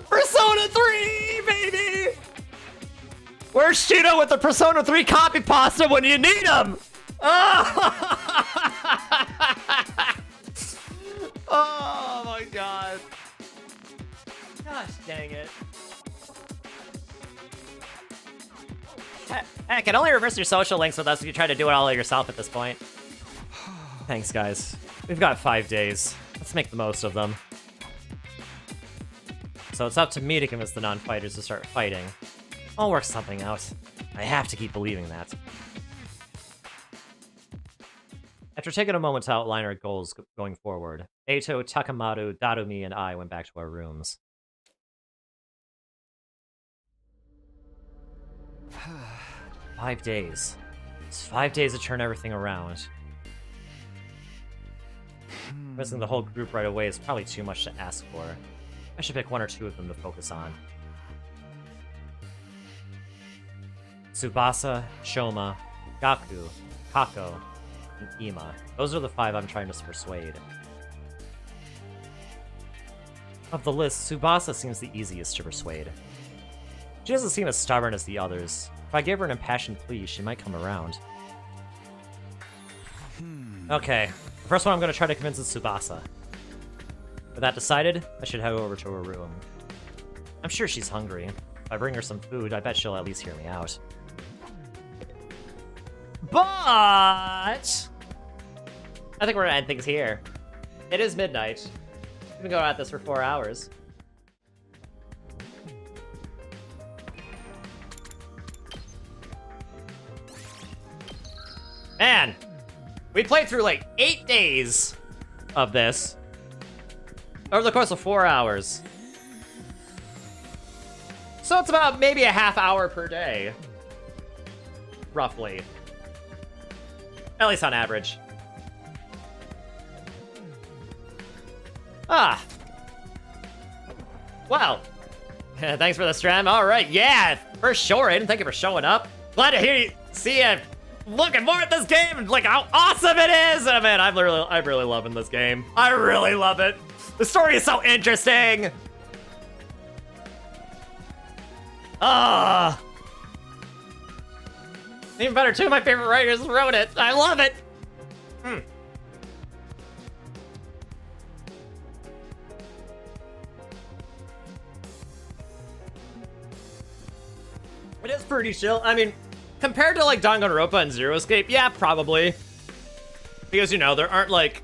Persona 3, baby! Where's Shino with the Persona 3 copy pasta when you need him? Oh my god. Gosh dang it. Heck, it only reverse your social links with us if you try to do it all yourself at this point. Thanks, guys. We've got 5 days. Let's make the most of them. So it's up to me to convince the non-fighters to start fighting. I'll work something out. I have to keep believing that. After taking a moment to outline our goals going forward, Eito, Takamaru, Darumi, and I went back to our rooms. Five days. It's 5 days to turn everything around. Missing the whole group right away is probably too much to ask for. I should pick 1 or 2 of them to focus on. Tsubasa, Shoma, Gaku, Kako, and Ima. Those are the 5 I'm trying to persuade. Of the list, Tsubasa seems the easiest to persuade. She doesn't seem as stubborn as the others. If I gave her an impassioned plea, she might come around. Okay, the first one I'm going to try to convince is Tsubasa. With that decided, I should head over to her room. I'm sure she's hungry. If I bring her some food, I bet she'll at least hear me out. But I think we're gonna end things here. It is midnight. We've been going at this for 4 hours. Man, we played through like 8 days of this over the course of 4 hours. So it's about maybe a half hour per day. Roughly. At least on average. Ah. Wow. Thanks for the stream. All right, yeah, for sure, Aiden. Thank you for showing up. Glad to hear you, see you looking more at this game and like how awesome it is. Oh, man, I'm really loving this game. I really love it. The story is so interesting. Ah. Even better, two of my favorite writers wrote it. I love it. It is pretty chill. I mean, compared to like Danganronpa and Zero Escape, yeah, probably. Because, you know, there aren't like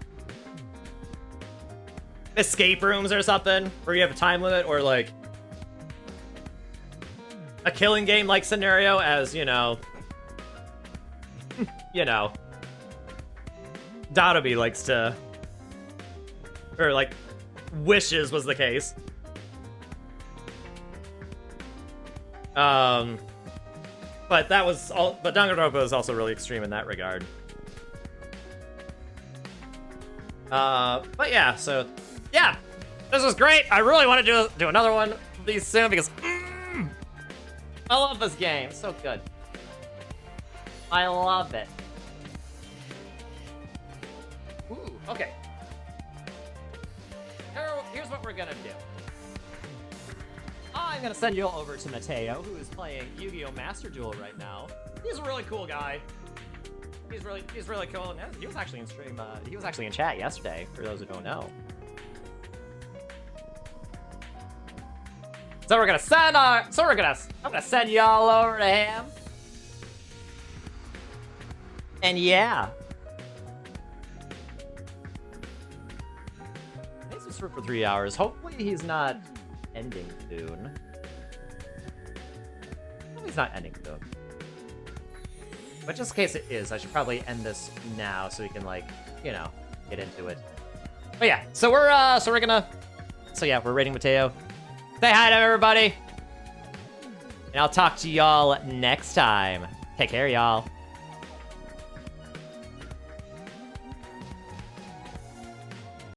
escape rooms or something where you have a time limit or like a killing game like scenario as, you know, Dadabi likes to, or like wishes was the case. But that was all. But Danganronpa is also really extreme in that regard. But yeah, so yeah, this was great. I really want to do another one of these soon because I love this game. It's so good. I love it. Ooh, okay. Here's what we're gonna do. I'm gonna send you all over to Mateo, who is playing Yu-Gi-Oh! Master Duel right now. He's a really cool guy. He's really cool. And he was actually in stream. He was actually in chat yesterday. For those who don't know. So we're gonna send I'm gonna send y'all over to him. And yeah. He's just for 3 hours. Hopefully he's not ending soon. He's not ending soon. But just in case it is, I should probably end this now so we can, like, you know, get into it. But yeah, so we're rating Mateo. Say hi to everybody. And I'll talk to y'all next time. Take care, y'all.